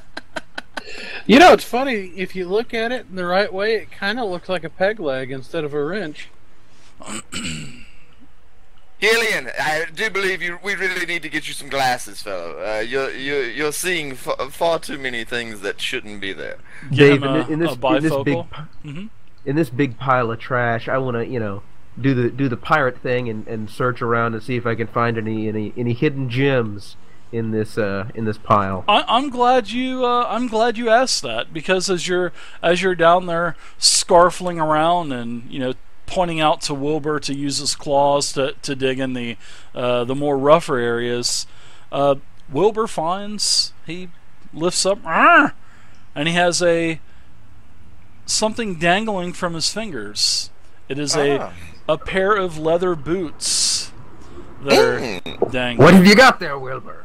You know, it's funny. If you look at it in the right way, it kind of looks like a peg leg instead of a wrench. Gillian, I do believe we really need to get you some glasses, fellow. You're seeing far too many things that shouldn't be there. Get Dave, him in this bifocal. in this big pile of trash, I want to do the pirate thing and search around and see if I can find any hidden gems in this pile. I'm glad you asked that, because as you're down there scarfling around and pointing out to Wilbur to use his claws to dig in the more rougher areas, Wilbur he lifts up and he has something dangling from his fingers. It is a pair of leather boots that are dangling. What have you got there, Wilbur?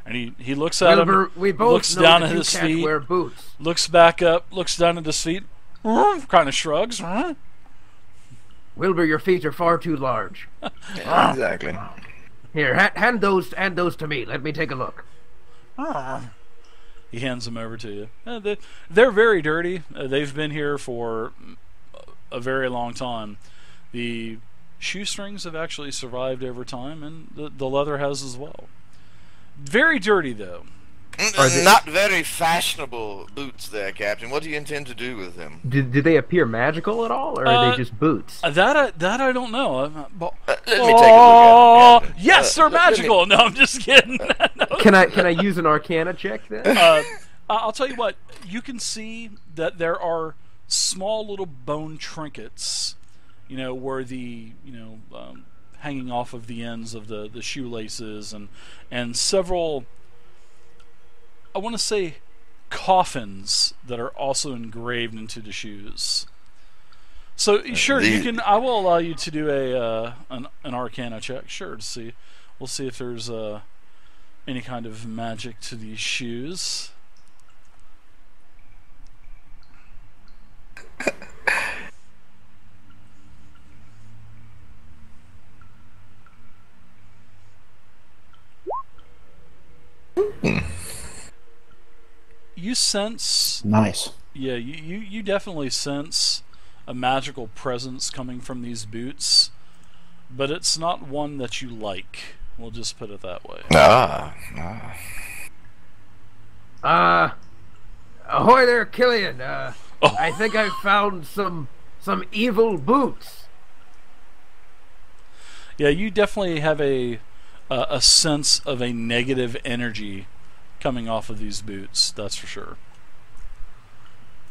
And he looks at Wilbur, him, we both looks know down that at you his can't feet, wear boots. looks back up, looks down at his feet, kind of shrugs. Wilbur, your feet are far too large. Yeah, exactly. Here, hand those to me. Let me take a look. He hands them over to you. They're very dirty. They've been here for a very long time. The shoestrings have actually survived over time, and the leather has as well. Very dirty, though. Not very fashionable boots there, Captain. What do you intend to do with them? Do they appear magical at all, or are they just boots? That I don't know. Let me take a look at them. Yes, they're magical. No, I'm just kidding. No. Can I use an Arcana check then? I'll tell you what. You can see that there are small little bone trinkets, where the hanging off of the ends of the shoelaces and several, I want to say, coffins that are also engraved into the shoes. So sure, you can. I will allow you to do an Arcana check. Sure, to see. We'll see if there's any kind of magic to these shoes. sense... Nice. Yeah, you definitely sense a magical presence coming from these boots, but it's not one that you like. We'll just put it that way. Ahoy there, Killian. I think I found some evil boots. Yeah, you definitely have a sense of a negative energy coming off of these boots. That's for sure.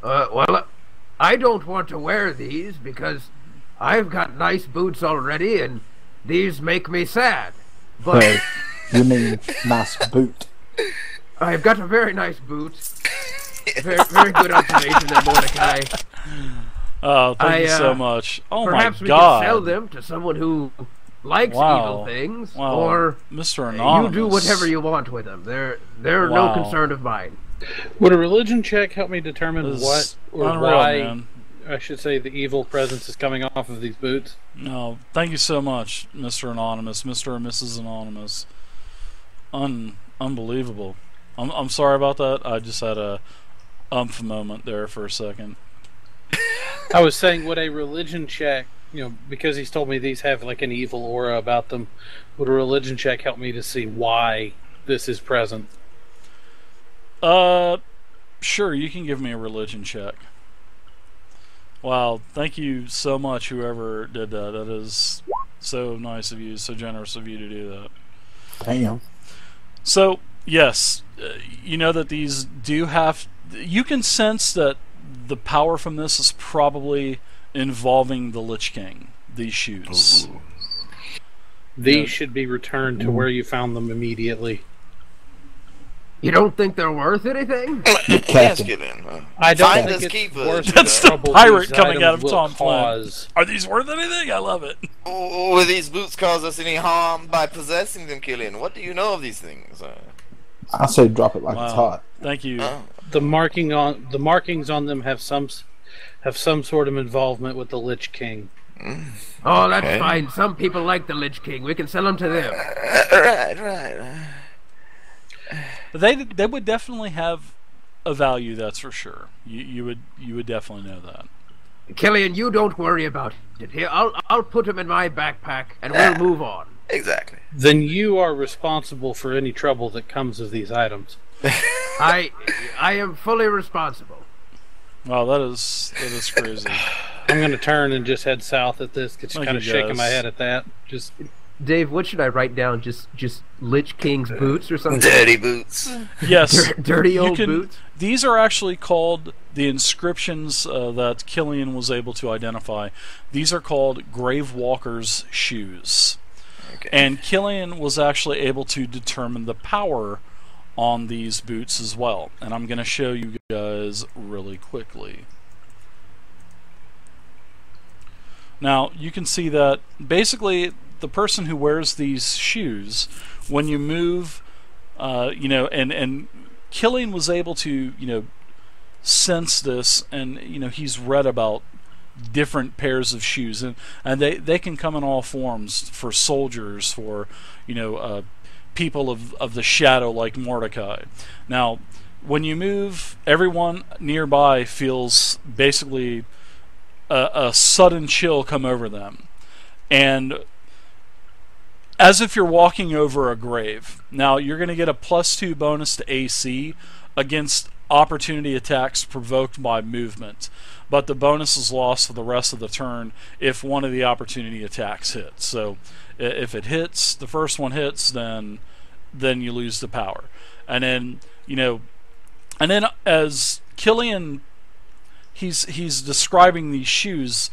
Well, I don't want to wear these because I've got nice boots already, and these make me sad. But you mean nice boot? I've got a very nice boot. Very, very good observation there, Mordecai. Oh, thank you so much. Oh my God! Perhaps we can sell them to someone who likes evil things, or Mr. Anonymous. You do whatever you want with them. They're no concern of mine. Would a religion check help me determine what or unreal, why, man. I should say, the evil presence is coming off of these boots? No, thank you so much, Mr. Anonymous, Mr. or Mrs. Anonymous. Unbelievable. I'm sorry about that. I just had a moment there for a second. I was saying, would a religion check, because he's told me these have like an evil aura about them, would a religion check help me to see why this is present? Sure, you can give me a religion check. Wow, thank you so much, whoever did that. That is so nice of you, so generous of you to do that. Damn. So, yes, you know that these do have... You can sense that the power from this is probably involving the Lich King, these shoes. Ooh. These should be returned to where you found them immediately. You don't think they're worth anything? Let's get in. I don't Find think us it's keepers. worth That's the the trouble pirate these coming out items of will Tom Flynn. cause. Are these worth anything? I love it. Will these boots cause us any harm by possessing them, Killian? What do you know of these things? I say drop it like it's hot. Thank you. The markings on them have some sort of involvement with the Lich King. Oh, that's fine. Some people like the Lich King. We can sell them to them. Right. They would definitely have a value, that's for sure. You would definitely know that. Killian, you don't worry about it. Here, I'll put them in my backpack, and we'll move on. Exactly. Then you are responsible for any trouble that comes of these items. I am fully responsible. Wow, that is crazy. I'm going to turn and just head south at this, just kind of shaking my head at that. Just Dave, what should I write down? Just Lich King's boots or something? Dirty boots. Yes. Dirty old boots? These are actually called the inscriptions that Killian was able to identify. These are called Gravewalker's shoes. Okay. And Killian was actually able to determine the power on these boots as well. And I'm going to show you guys really quickly. Now, you can see that basically the person who wears these shoes, when you move, and Killian was able to, sense this, and, he's read about different pairs of shoes, and they can come in all forms, for soldiers, for, people of the shadow like Mordecai. Now, when you move, everyone nearby feels basically a sudden chill come over them, and as if you're walking over a grave. Now, you're going to get a +2 bonus to AC against opportunity attacks provoked by movement, but the bonus is lost for the rest of the turn if one of the opportunity attacks hits. So if it hits, the first one hits, then you lose the power. And then as Killian, he's describing these shoes,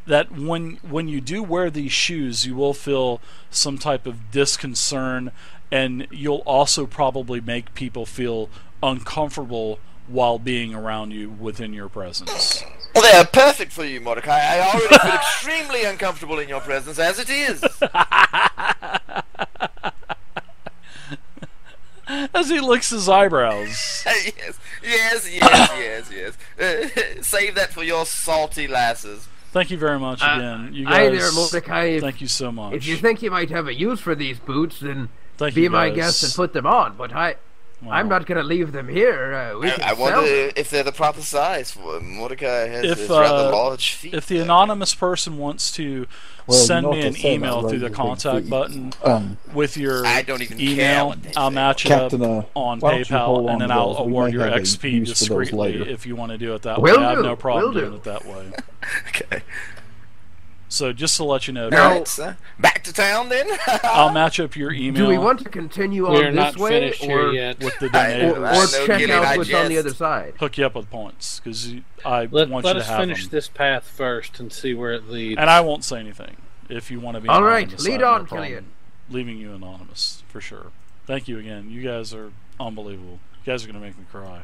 that when you do wear these shoes, you will feel some type of disconcern, and you'll also probably make people feel uncomfortable while being around you within your presence. Well, they are perfect for you, Mordecai. I already feel extremely uncomfortable in your presence as it is. As he licks his eyebrows. Yes. Save that for your salty lasses. Thank you very much again. You Hi guys, there, Mordecai. thank you so much. If you think you might have a use for these boots, then Thank be you my guys. guest and put them on. But I'm not going to leave them here. We can I sell wonder them. if they're the proper size for them. Mordecai has If, his rather large feet. If the anonymous person wants to Well, you send know me what an they say email about through the raising big contact feet. button with your I don't even care email, what they I'll say. match it Captain, up on why don't you hold PayPal, on and then to I'll those? We award may your have a XP use for those discreetly later. if you want to do it that Will way. I have do, no problem will doing do. it that way. Okay. So just to let you know, Alright, so back to town then? I'll match up your email Do we want to continue We're on not this way, finished here or, yet. with the I- donation. I or know, check Gillian, out I what's on the jest. other side? Hook you up with points because I Let want you to us have finish them. this path first and see where it leads. And I won't say anything if you want to be All right, anonymous. lead I have on, no problem Killian. leaving you anonymous for sure. Thank you again. You guys are unbelievable. You guys are going to make me cry.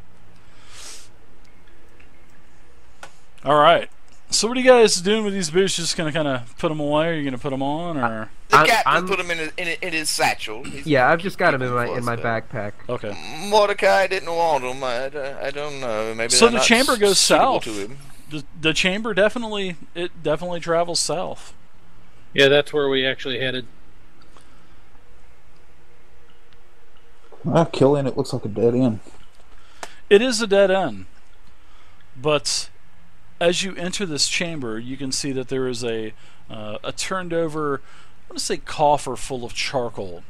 All right. So what are you guys doing with these boots? Just going to kind of put them away? Are you going to put them on, or The I'm- captain I'm- put him in his satchel. He's Yeah, I've just got him keeping in my close, backpack. okay? Mordecai didn't want him. I don't know. Maybe So they're the not chamber goes suitable south. to him. The chamber definitely travels south. Yeah, that's where we actually headed. Well, Killian, it looks like a dead end. It is a dead end, but as you enter this chamber, you can see that there is a turned over, I want to say, coffer full of charcoal.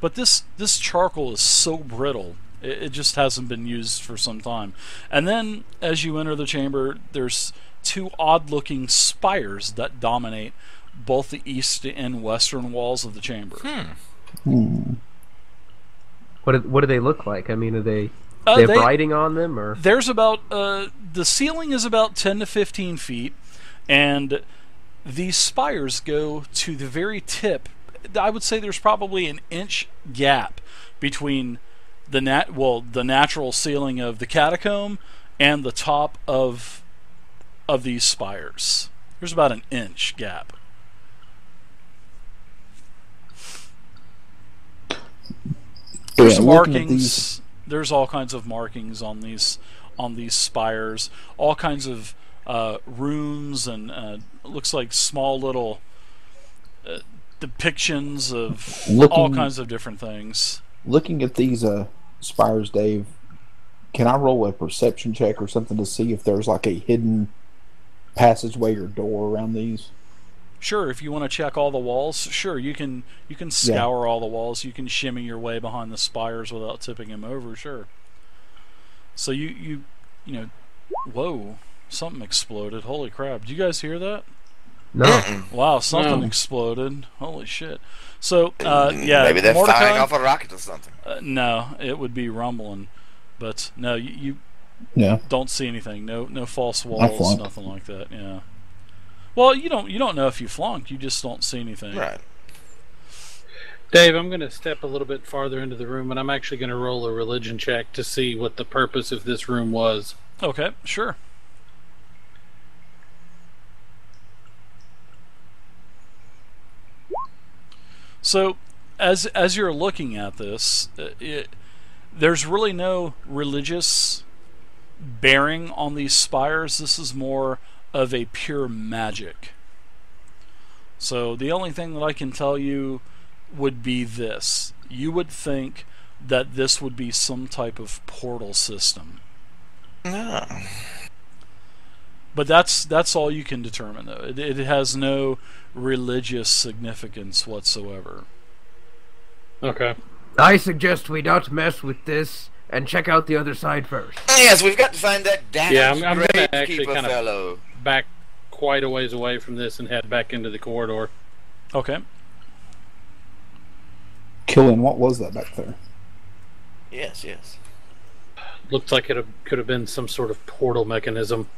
But this charcoal is so brittle, it just hasn't been used for some time. And then, as you enter the chamber, there's two odd-looking spires that dominate both the east and western walls of the chamber. What do they look like? I mean, are they They- writing on them, or There's about the ceiling is about 10 to 15 feet, and these spires go to the very tip. I would say there's probably an inch gap between the natural ceiling of the catacomb and the top of these spires. There's about an inch gap. There's Yeah, looking at markings. these- There's all kinds of markings on these spires. All kinds of runes and looks like small little depictions of all Looking- kinds of different things. Looking at these spires, Dave, can I roll a perception check or something to see if there's like a hidden passageway or door around these? Sure, if you want to check all the walls, sure, you can scour all the walls. You can shimmy your way behind the spires without tipping them over, sure. So you know, whoa, something exploded. Holy crap. Did you guys hear that? no? Wow, something No. exploded. Holy shit. So, yeah, Maybe they're Mordecai, firing off a rocket or something. no, it would be rumbling. But no, you Yeah. don't see anything. No false I walls, flunked. nothing like that. Yeah. Well, you don't know if you flunked. You just don't see anything. Right. Dave, I'm going to step a little bit farther into the room, and I'm actually going to roll a religion check to see what the purpose of this room was. Okay, sure. So, as you're looking at this, there's really no religious bearing on these spires. This is more of a pure magic. So the only thing that I can tell you would be this. You would think that this would be some type of portal system. No. But that's all you can determine, though. It has no religious significance whatsoever. Okay. I suggest we not mess with this and check out the other side first. Yes, we've got to find that damn Yeah, I'm gonna actually Gravekeeper kind of fellow. back quite a ways away from this and head back into the corridor. Okay. Killian, what was that back there? Yes, yes. Looked like it could have been some sort of portal mechanism.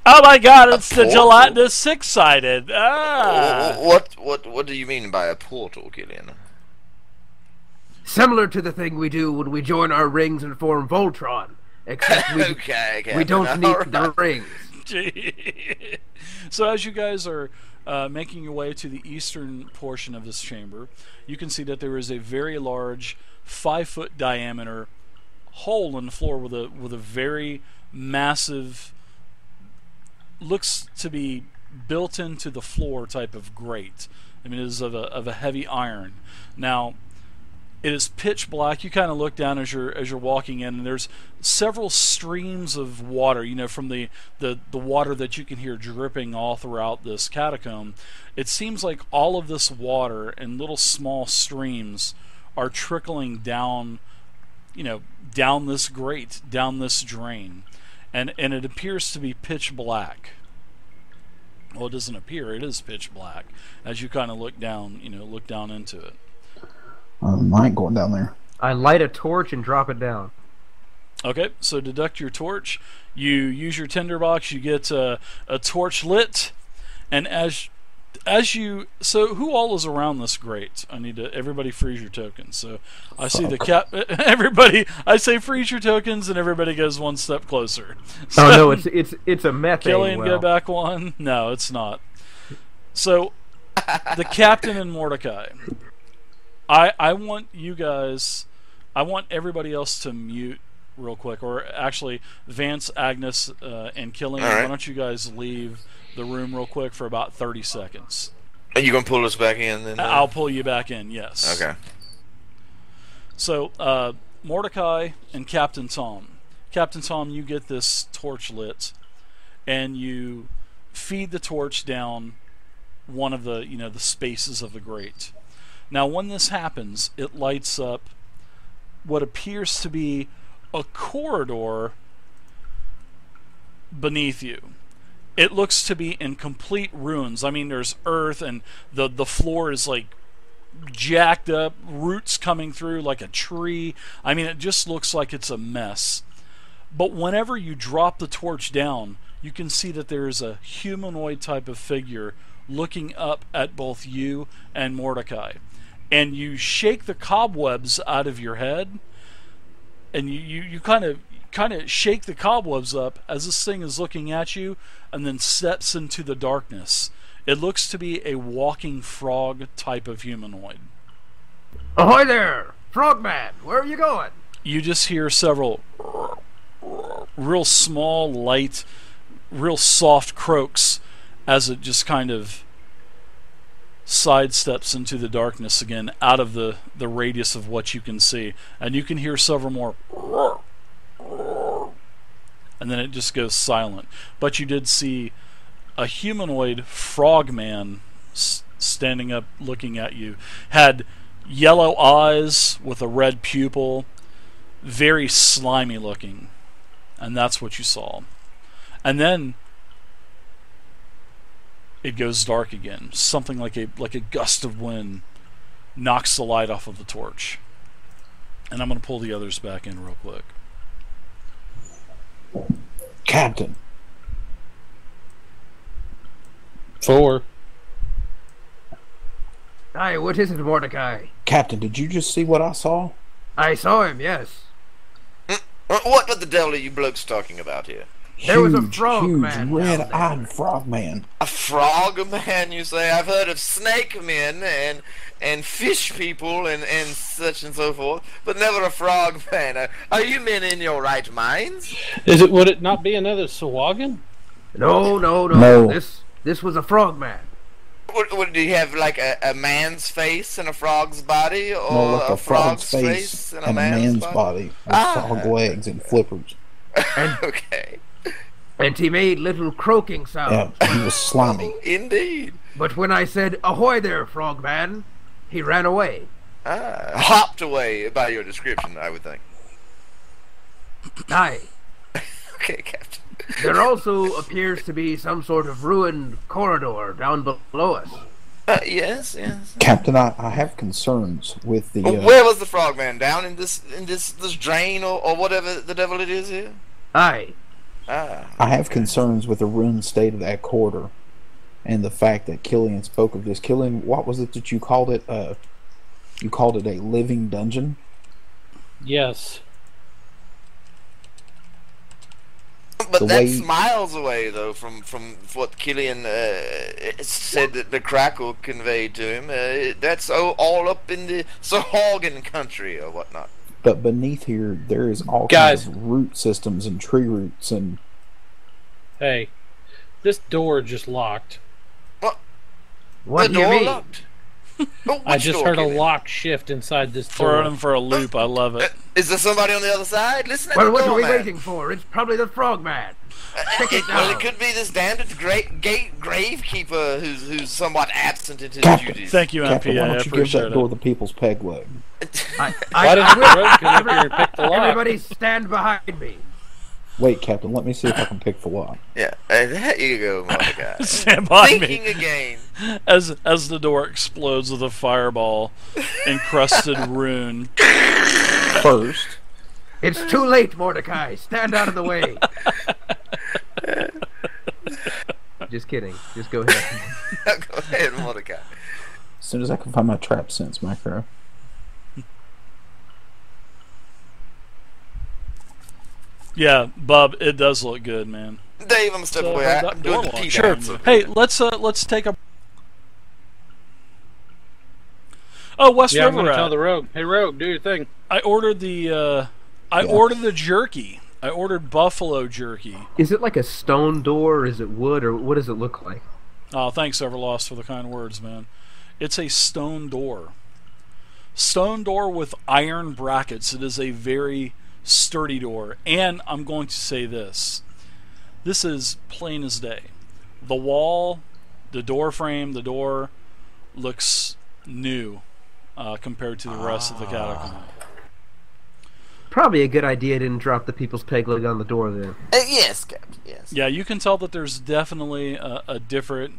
Oh my God! It's the portal? gelatinous six-sided. Ah. What do you mean by a portal, Killian? Similar to the thing we do when we join our rings and form Voltron, except we Okay, we don't need alright. the rings. So as you guys are making your way to the eastern portion of this chamber, you can see that there is a very large 5-foot diameter hole in the floor with a very massive, looks to be built into the floor type of grate. I mean, it is of a heavy iron. Now, It is pitch black. You kind of look down as you're walking in, and there's several streams of water. From the water that you can hear dripping all throughout this catacomb. It seems like all of this water in little small streams are trickling down, down this grate, down this drain, and it appears to be pitch black. Well, it doesn't appear; it is pitch black as you kind of look down, look down into it. I ain't going down there. I light a torch and drop it down. Okay, so deduct your torch. You use your tinderbox. You get a torch lit, and as you, so who all is around this grate? I need everybody freeze your tokens. So I see the everybody. I say freeze your tokens, and everybody goes one step closer. So, oh no, it's a methane Killian, well. go back one. No, it's not. So the captain and Mordecai. I want you guys. I want everybody else to mute real quick, or actually, Vance, Agnes, and Killian. Right. Why don't you guys leave the room real quick for about 30 seconds? Are you gonna pull us back in then? I'll pull you back in. Yes. Okay. So, Mordecai and Captain Tom. Captain Tom, you get this torch lit, and you feed the torch down one of the the spaces of the grate. Now, when this happens, it lights up what appears to be a corridor beneath you. It looks to be in complete ruins. I mean, there's earth, and the floor is like jacked up, roots coming through like a tree. I mean, it just looks like it's a mess. But whenever you drop the torch down, you can see that there is a humanoid type of figure looking up at both you and Mordecai. And you shake the cobwebs out of your head, and you kind of shake the cobwebs up as this thing is looking at you, and then steps into the darkness. It looks to be a walking frog type of humanoid. Ahoy there, Frogman! Where are you going? You just hear several real small, light, real soft croaks as it just kind of sidesteps into the darkness again, out of the radius of what you can see. And you can hear several more, and then it just goes silent. But you did see a humanoid frogman standing up looking at you. Had yellow eyes with a red pupil, very slimy looking. And that's what you saw. And then it goes dark again. Something like a gust of wind knocks the light off of the torch. And I'm going to pull the others back in real quick. Captain. 4. Aye, what is it, Mordecai? Captain, did you just see what I saw? I saw him, yes. What the devil are you blokes talking about here? There was a Huge, frog huge, man down red-eyed frog man. A frog man, you say? I've heard of snake men and fish people and such and so forth, but never a frog man. Are you men in your right minds? Would it not be another Sawagan? No. This was a frog man. What, do you have like a man's face and a frog's body, or No, like a frog's face and a man's body? With frog legs and flippers. Okay. And he made little croaking sounds. Yeah, he was slimy. Indeed. But when I said, ahoy there, frogman, he ran away. Hopped away by your description, I would think. Aye. Okay, Captain. There also appears to be some sort of ruined corridor down below us. Yes. Captain, I have concerns with the... Where was the frogman? Down in this drain or whatever the devil it is here? Aye. I have concerns with the ruined state of that corridor, and the fact that Killian spoke of this. Killian, what was it that you called it? You called it a living dungeon? Yes. But that's miles away, though, from what Killian said that the crackle conveyed to him. That's all up in the Sahagan country or whatnot. But beneath here, there is all kinds of root systems and tree roots and... Hey, this door just locked. What? What The do you door mean? locked. Oh, I which just door, heard a Kenny? lock shift inside this Throwing door. him for a loop. I love it. Is there somebody on the other side? Listen at Well, the what door, are we man. waiting for? It's probably the frogman. Well, it could be this damned gravekeeper who's somewhat absent in his Captain. duties. Thank you, Captain, MP. why I don't you give appreciate that door it. the people's peg leg? Why doesn't the rogue come up here and pick the lock? Everybody stand behind me. Wait, Captain, let me see if I can pick the lock. Yeah, there you go, Mordecai. Stand by Thinking me again. as the door explodes with a fireball encrusted rune. First, It's too late, Mordecai. Stand out of the way. Just kidding. Just go ahead. Go ahead, Mordecai. as soon as I can find my trap sense macro. Yeah, Bub, it does look good, man. Dave, I'm gonna step So, away. that I'm door doing the lock. tea Sure. dance. Hey, let's take a. Oh, West Yeah, I'm River gonna tell Rat. the rogue. Hey, rogue, do your thing. I ordered the. I ordered the jerky. I ordered buffalo jerky. Is it like a stone door, or is it wood, or what does it look like? Oh, thanks, Everlost, for the kind words, man. It's a stone door. Stone door with iron brackets. It is a very sturdy door. And I'm going to say this. This is plain as day. The wall, the door frame, the door looks new compared to the rest of the catacomb. Probably a good idea. Didn't drop the people's peg leg on the door then. Yes, Captain. Yes. Yeah, you can tell that there's definitely a different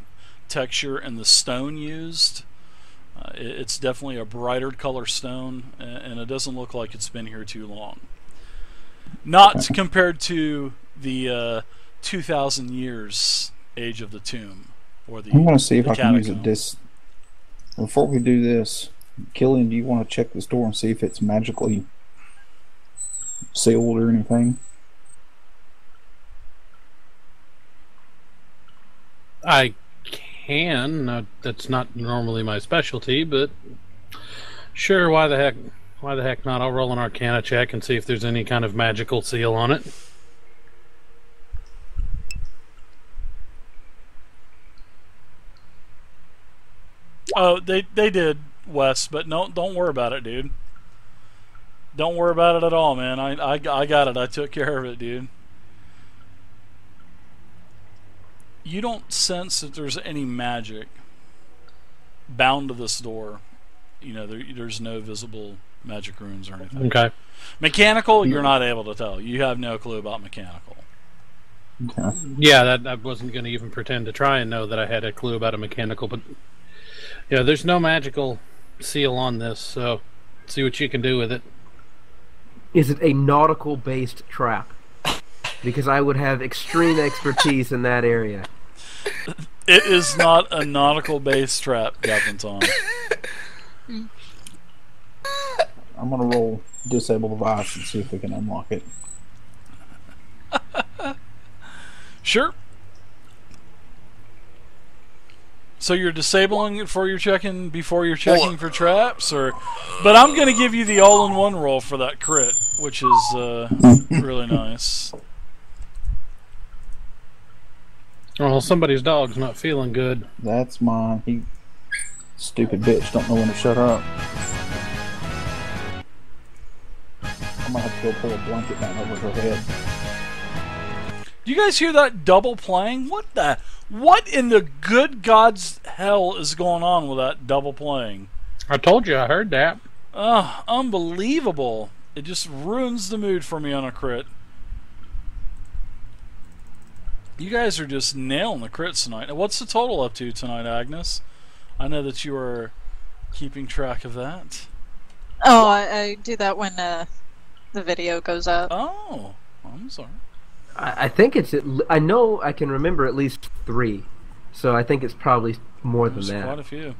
texture in the stone used. It's definitely a brighter color stone, and it doesn't look like it's been here too long. Not compared to the 2,000 years age of the tomb, or the I'm going to see if I can use catacomb. it before we do this. Killian, do you want to check this door and see if it's magically sealed or anything? I can. That's not normally my specialty, but sure. Why the heck? Why the heck not? I'll roll an Arcana check and see if there's any kind of magical seal on it. Oh, they did, Wes, but no, don't worry about it, dude. Don't worry about it at all, man. I got it. I took care of it, dude. You don't sense that there's any magic bound to this door. You know, there's no visible magic runes or anything. Okay. Mechanical, you're not able to tell. You have no clue about mechanical. Okay. Yeah, that I wasn't going to even pretend to try and know that I had a clue about a mechanical, but yeah, there's no magical seal on this, so see what you can do with it. Is it a nautical-based trap? Because I would have extreme expertise in that area. It is not a nautical-based trap, Captain Tom. I'm going to roll disable device and see if we can unlock it. Sure. So you're disabling it before you're checking for traps, or? But I'm going to give you the all-in-one roll for that crit, which is really nice. Well, somebody's dog's not feeling good. That's mine. He stupid bitch don't know when to shut up. I might have to go pull a blanket down over her head. Do you guys hear that double playing? What in the good God's hell is going on with that double playing? I told you, I heard that. Unbelievable. It just ruins the mood for me on a crit. You guys are just nailing the crits tonight. Now, what's the total up to tonight, Agnes? I know that you are keeping track of that. Oh, I do that when the video goes up. Oh, I'm sorry. I think it's. I know I can remember at least 3, so I think it's probably more than There's that. quite a few.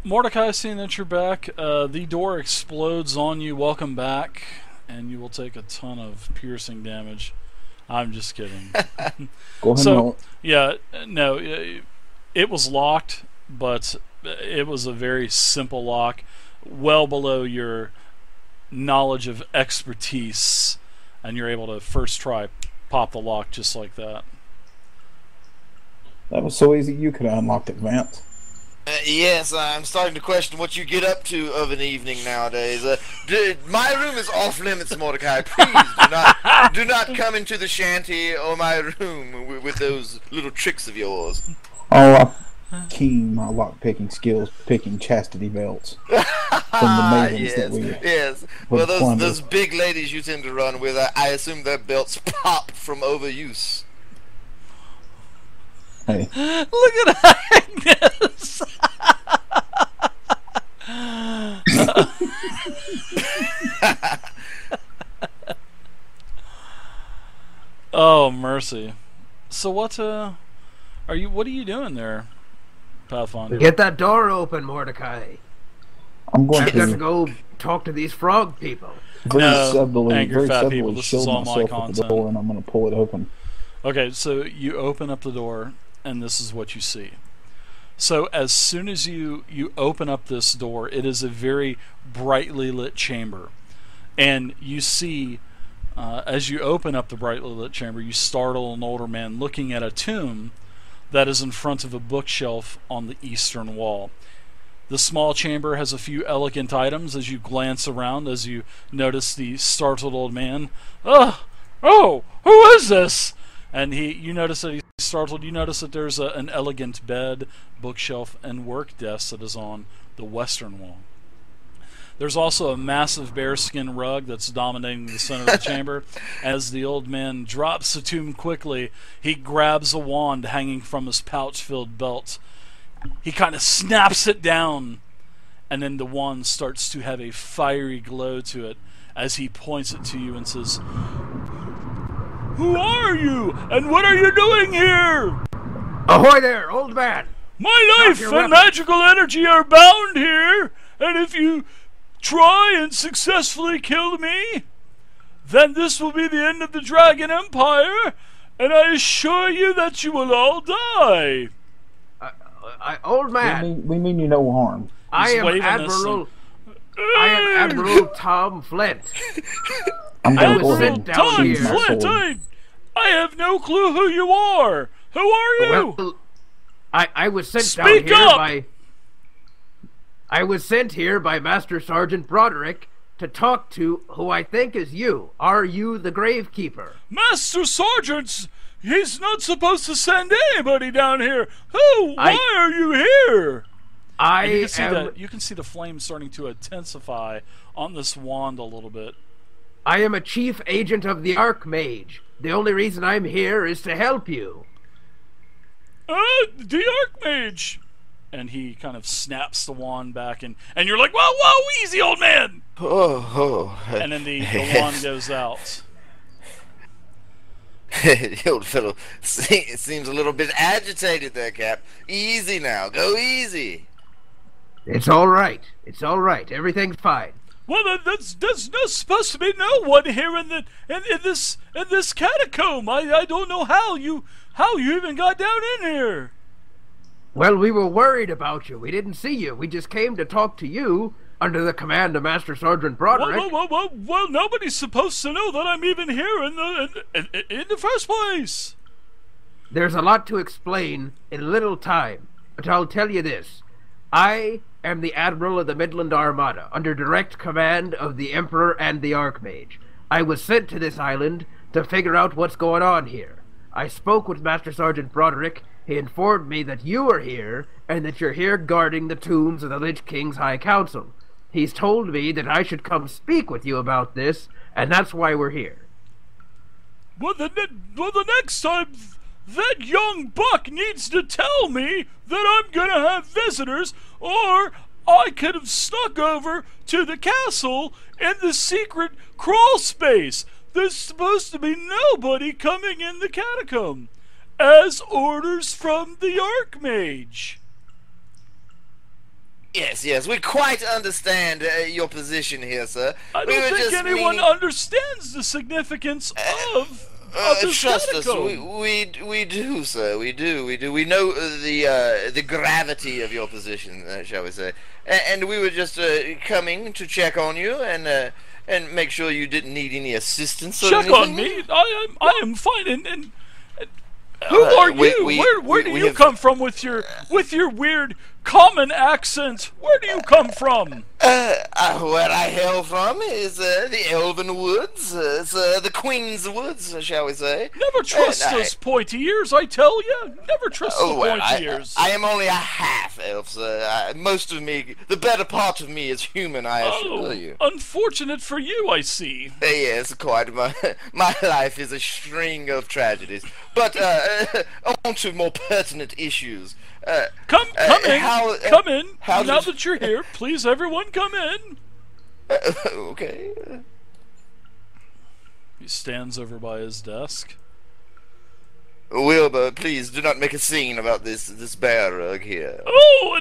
Mordecai, seeing that you're back, the door explodes on you. Welcome back, and you will take a ton of piercing damage. I'm just kidding. Go ahead So, yeah, no, it was locked, but it was a very simple lock, well below your knowledge of expertise, and you're able to first try pop the lock just like that. That was so easy you could have unlocked it, Vance. Yes, I'm starting to question what you get up to of an evening nowadays. My room is off limits, Mordecai. Please do not come into the shanty or my room with those little tricks of yours. Oh, I keen my lock-picking skills, picking chastity belts from the maidens that we yes. would Well, plunder. those big ladies you tend to run with, I assume their belts pop from overuse. Hey, Look at Agnes. Oh mercy! So what? What are you doing there, Pathfinder? Get that door open, Mordecai. I'm going I've got to to go talk to these frog people. angry fat people, this is shield all my myself at the content. door, and I'm going to pull it open. Okay, so you open up the door, and this is what you see. So as soon as you open up this door, it is a very brightly lit chamber, and you see. As you open up the brightly lit chamber, you startle an older man looking at a tomb that is in front of a bookshelf on the eastern wall. The small chamber has a few elegant items as you glance around, as you notice the startled old man. Oh, who is this? And you notice that he's startled. You notice that there's an elegant bed, bookshelf, and work desk that is on the western wall. There's also a massive bearskin rug that's dominating the center of the chamber. As the old man drops the tomb quickly, he grabs a wand hanging from his pouch-filled belt. He kind of snaps it down, and then the wand starts to have a fiery glow to it as he points it to you and says, "Who are you, and what are you doing here?" Ahoy there, old man! "My life your and weapon." magical energy are bound here, and if you try and successfully kill me, then this will be the end of the Dragon Empire, and I assure you that you will all die." Old man, We mean you no harm. I He's am waving this Admiral Tom Flint. I'm I going to was go ahead sent and down Tom sheathe here. my Flint, sword. I have no clue who you are. Who are you? Well, I was sent Speak down here up! by. I was sent here by Master Sergeant Broderick to talk to who I think is you. Are you the Gravekeeper? Master Sergeant, he's not supposed to send anybody down here. Why are you here? I And am. you can see the flames starting to intensify on this wand a little bit. I am a chief agent of the Archmage. The only reason I'm here is to help you. The Archmage. And he kind of snaps the wand back, and you're like, whoa, easy, old man. And then the wand goes out. The old fellow seems a little bit agitated there, Cap. Easy now, go easy. It's all right. It's all right. Everything's fine. Well, there's no supposed to be no one here in this catacomb. I don't know how you even got down in here. Well, we were worried about you. We didn't see you. We just came to talk to you under the command of Master Sergeant Broderick. Well, nobody's supposed to know that I'm even here in the first place. There's a lot to explain in little time, but I'll tell you this. I am the Admiral of the Midland Armada, under direct command of the Emperor and the Archmage. I was sent to this island to figure out what's going on here. I spoke with Master Sergeant Broderick. He informed me that you are here, and that you're here guarding the tombs of the Lich King's High Council. He's told me that I should come speak with you about this, and that's why we're here. Well, the next time, that young buck needs to tell me that I'm gonna have visitors, or I could have snuck over to the castle in the secret crawl space. There's supposed to be nobody coming in the catacomb, as orders from the Archmage. Yes, we quite understand your position here, sir. I We don't were think just anyone meaning- understands the significance of this trust us, catacomb. we do, sir. We do. We know the gravity of your position, shall we say? And we were just coming to check on you and make sure you didn't need any assistance. Or Check anything. on me. I am fine. And who are you? Where do you come from with your weird common accent. Where do you come from? Where I hail from is the Elven Woods. It's the Queen's Woods, shall we say. Never trust those pointy ears, I tell you. Never trust the pointy ears. I am only a half-elf, sir. Most of me, the better part of me is human, I assure you. Unfortunate for you, I see. Yes, quite. My life is a string of tragedies. But on to more pertinent issues. Come in. Come in. Now that you're here, please, everyone, come in. Okay. He stands over by his desk. Wilbur, please do not make a scene about this bear rug here. Oh,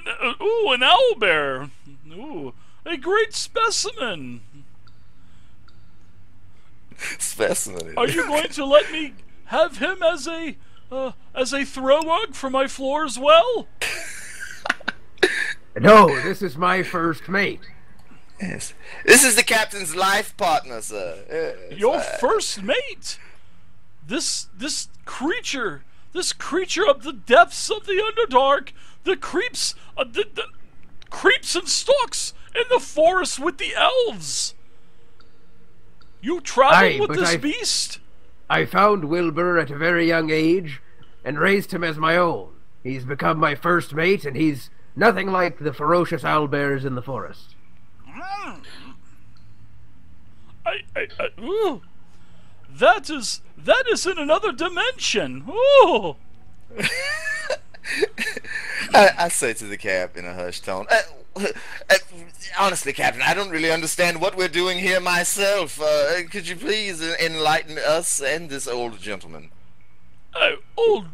an owl bear. Ooh, a great specimen. Specimen. Are you going to let me have him as a throw rug for my floor as well? No, this is my first mate. Yes. This is the captain's life partner, sir. Your first mate? This creature of the depths of the Underdark, that creeps and stalks in the forest with the elves. You traveled with this beast? I found Wilbur at a very young age and raised him as my own. He's become my first mate, and he's nothing like the ferocious owlbears in the forest. Ooh. That is in another dimension. Ooh. I say to the cap in a hushed tone, honestly, Captain, I don't really understand what we're doing here myself. Could you please enlighten us and this old gentleman? Old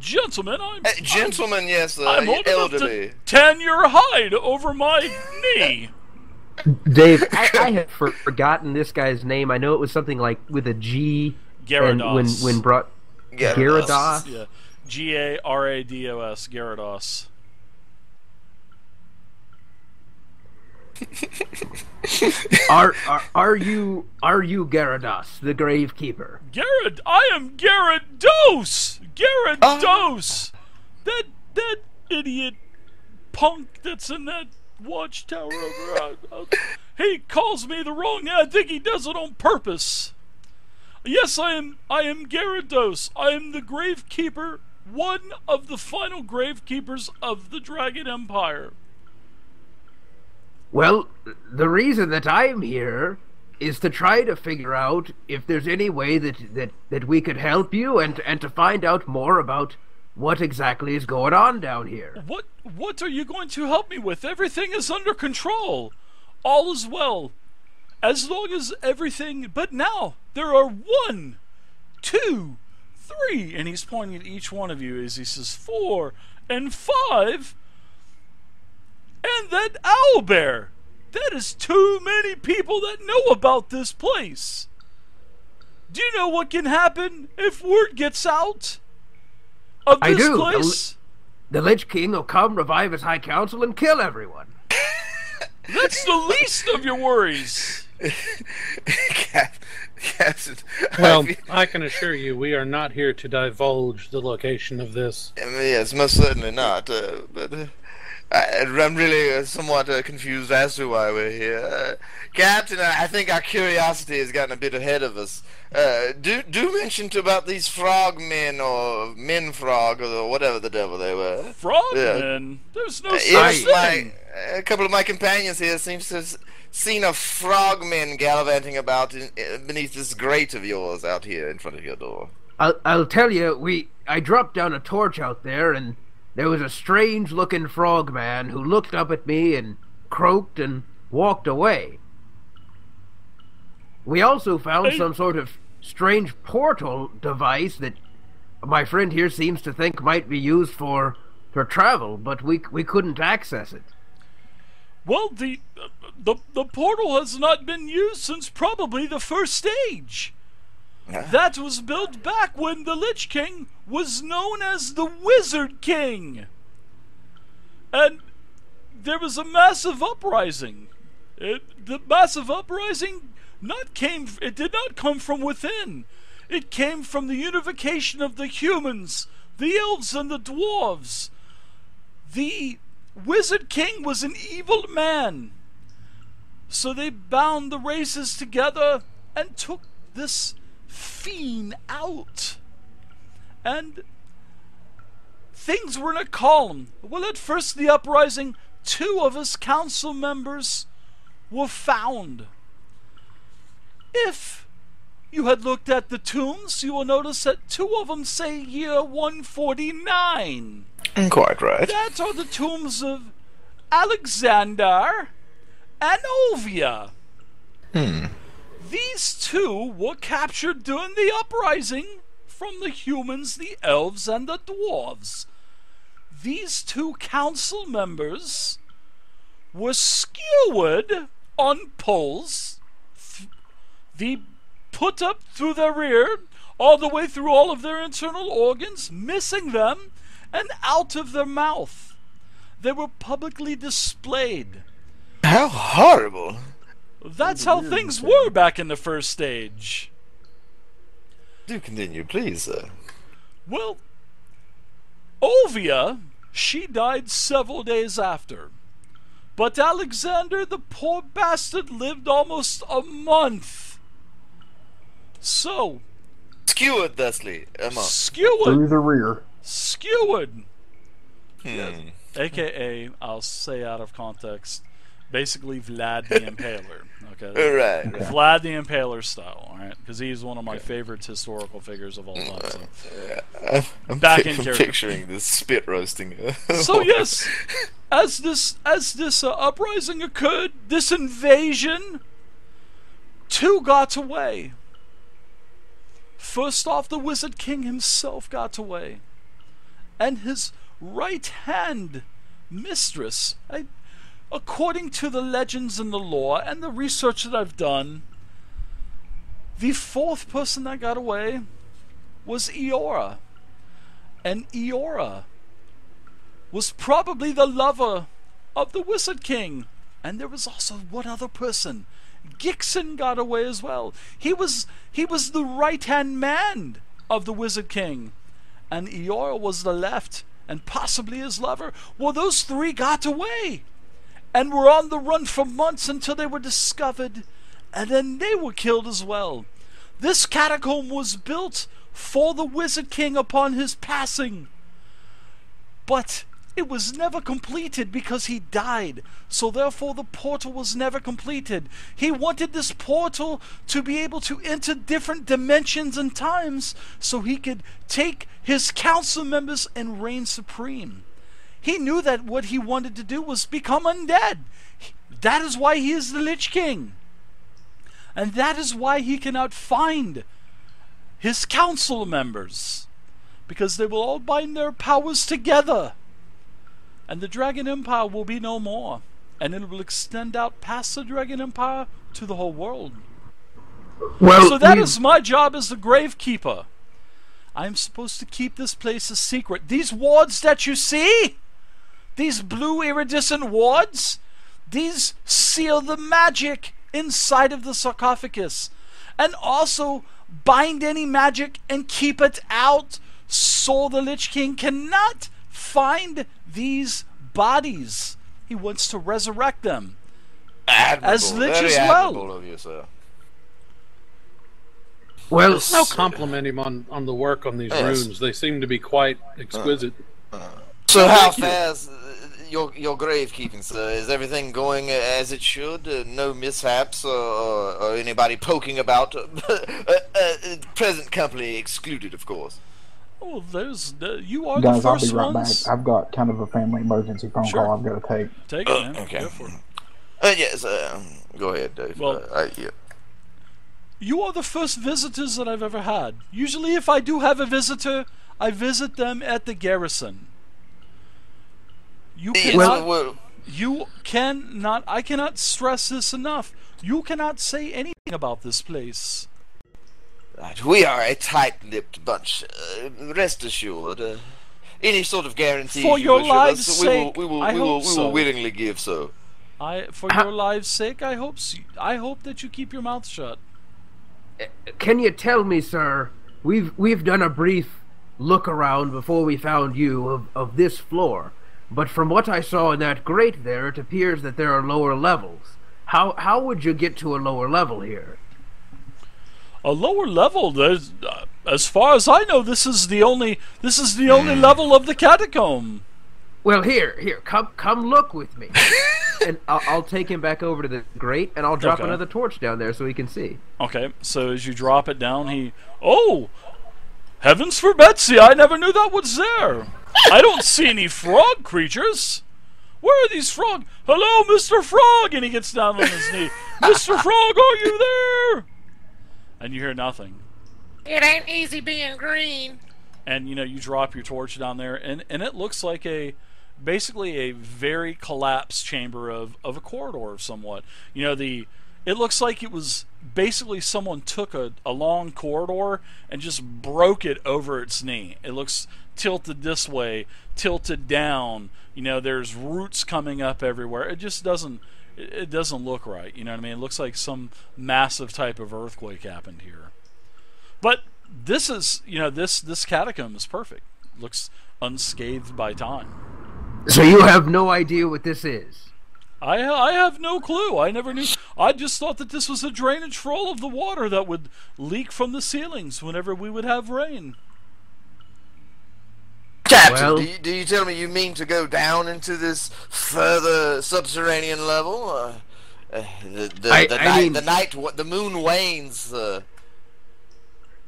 gentleman? Gentleman, yes, I'm old elderly. enough to tan your hide over my knee. Dave, I had forgotten this guy's name. I know it was something like with a G. Garados. And when brought Garados. Yeah, Garados. Garados. Are you Garados, the Gravekeeper? I am Garados. Garados. That idiot punk that's in that watchtower over. He calls me the wrong name. I think he does it on purpose. Yes, I am Garados. I am the Gravekeeper, one of the final Gravekeepers of the Dragon Empire. Well, the reason that I'm here is to try to figure out if there's any way that we could help you and to find out more about what exactly is going on down here. What are you going to help me with? Everything is under control. All is well. As long as everything... But now, there are 1, 2, 3, and he's pointing at each one of you as he says 4 and 5, and that owlbear. That is too many people that know about this place. Do you know what can happen if word gets out of this place? The Lich King will come, revive his High Council, and kill everyone. That's the least of your worries. Well, I can assure you, we are not here to divulge the location of this. Yes, most certainly not. But I'm really somewhat confused as to why we're here. Captain, I think our curiosity has gotten a bit ahead of us. Do mention about these frogmen, or men frog, or whatever the devil they were. Frogmen? There's no such thing. A couple of my companions here seems to have seen a frogman gallivanting about beneath this grate of yours out here in front of your door. I'll tell you, I dropped down a torch out there, and there was a strange-looking frogman who looked up at me and croaked and walked away. We also found some sort of strange portal device that my friend here seems to think might be used for travel, but we couldn't access it. Well, the portal has not been used since probably the first stage. That was built back when the Lich King was known as the Wizard King. And there was a massive uprising. The massive uprising did not come from within. It came from the unification of the humans, the elves and the dwarves. The Wizard King was an evil man. So they bound the races together and took this fiend out. And things were not calm. Well, at first the uprising, 2 of his council members were found. If you had looked at the tombs, you will notice that 2 of them say year 149. Quite right. That are the tombs of Alexander and Ovia. These 2 were captured during the uprising from the humans, the elves, and the dwarves. These 2 council members were skewered on poles, put up through their rear, all the way through all of their internal organs, missing them, and out of their mouth. They were publicly displayed. How horrible. That's how things were back in the first stage. Do continue, please, sir. Well, Ovia, she died several days after. But Alexander, the poor bastard, lived almost a month. So, Skewered thusly. skewered. Through the rear. Skewered. AKA, I'll say out of context, basically Vlad the Impaler. Okay. Right. Vlad the Impaler style, alright? Because he's one of my favorite historical figures of all time. So. I'm Back in character. picturing this spit roasting. So yes, as this uprising occurred, this invasion, 2 got away. First off, the Wizard King himself got away, and his right-hand mistress. According to the legends and the lore and the research that I've done, the 4th person that got away was Eora. And Eora was probably the lover of the Wizard King. And there was also one other person. Gixon got away as well. He was the right-hand man of the Wizard King. And Eora was the left, and possibly his lover. Well, those 3 got away. And were on the run for months until they were discovered, and then they were killed as well. This catacomb was built for the Wizard King upon his passing, but it was never completed because he died, so therefore the portal was never completed. He wanted this portal to be able to enter different dimensions and times so he could take his council members and reign supreme. He knew that what he wanted to do was become undead. That is why he is the Lich King. And that is why he cannot find his council members. Because they will all bind their powers together. And the Dragon Empire will be no more. And it will extend out past the Dragon Empire to the whole world. Well, so that is my job as the Gravekeeper. I'm supposed to keep this place a secret. These wards that you see, these blue iridescent wards, these seal the magic inside of the sarcophagus, and also bind any magic and keep it out so the Lich King cannot find these bodies. He wants to resurrect them. Admirable. As Lich Very as well. admirable of you, sir. Well, I'll compliment him on the work on these runes. They seem to be quite exquisite. So how fares your gravekeeping, sir? Is everything going as it should? No mishaps or anybody poking about? Present company excluded, of course. Oh, you are Guys, the I'll be first right ones. back. I've got kind of a family emergency phone Sure. call I've got to take. Take it, man. Okay. Go for it. Yes, go ahead, Dave. Well, yeah. You are the first visitors that I've ever had. Usually if I do have a visitor, I visit them at the garrison. You cannot, I cannot stress this enough. You cannot say anything about this place. Right, we are a tight-lipped bunch. Rest assured. Any sort of guarantee For you your wish of lives' us, sake, we I hope will so. willingly give so. For your lives' sake, I hope that you keep your mouth shut. can you tell me, sir? We've done a brief look around before we found you of this floor. but from what I saw in that grate there, it appears that there are lower levels. How would you get to a lower level here? A lower level? There's, as far as I know, this is the only level of the catacomb. Well, here, come look with me. And I'll take him back over to the grate, and I'll drop another torch down there so he can see. Okay, so as you drop it down, oh, heavens for Betsy, I never knew that was there. I don't see any frog creatures. Where are these frogs? Hello, Mr. Frog! And he gets down on his knee. Mr. Frog, are you there? And you hear nothing. It ain't easy being green. And, you drop your torch down there, and it looks like basically a very collapsed chamber of a corridor somewhat. It looks like it was basically someone took a long corridor and just broke it over its knee. It looks tilted this way, tilted down. There's roots coming up everywhere. It just doesn't look right. You know what I mean? It looks like some massive type of earthquake happened here. But this is, this catacomb is perfect. Looks unscathed by time. So you have no idea what this is? I have no clue. I never knew. I just thought that this was a drainage for all of the water that would leak from the ceilings whenever we would have rain. Captain, Well, do you tell me you mean to go down into this further subterranean level? The moon wanes.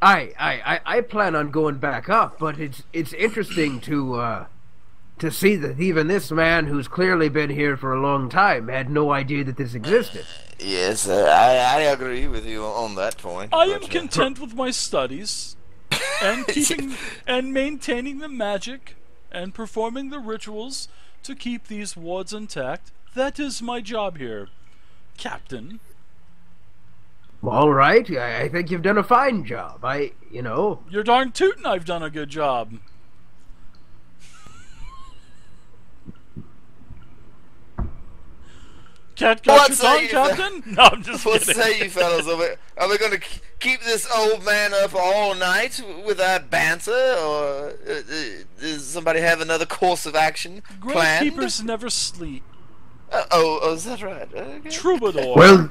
I plan on going back up, but it's interesting to see that even this man, who's clearly been here for a long time, had no idea that this existed. Yes, I agree with you on that point. I am content with my studies and keeping and maintaining the magic and performing the rituals to keep these wards intact. That is my job here, Captain. All right, I think you've done a fine job. You're darn tootin' I've done a good job. Cat got your tongue, Captain? No, I'm just What kidding. say you fellas? Are we going to keep this old man up all night without banter, or does somebody have another course of action planned? Gravekeepers never sleep. Is that right? Okay. Troubadour. Well,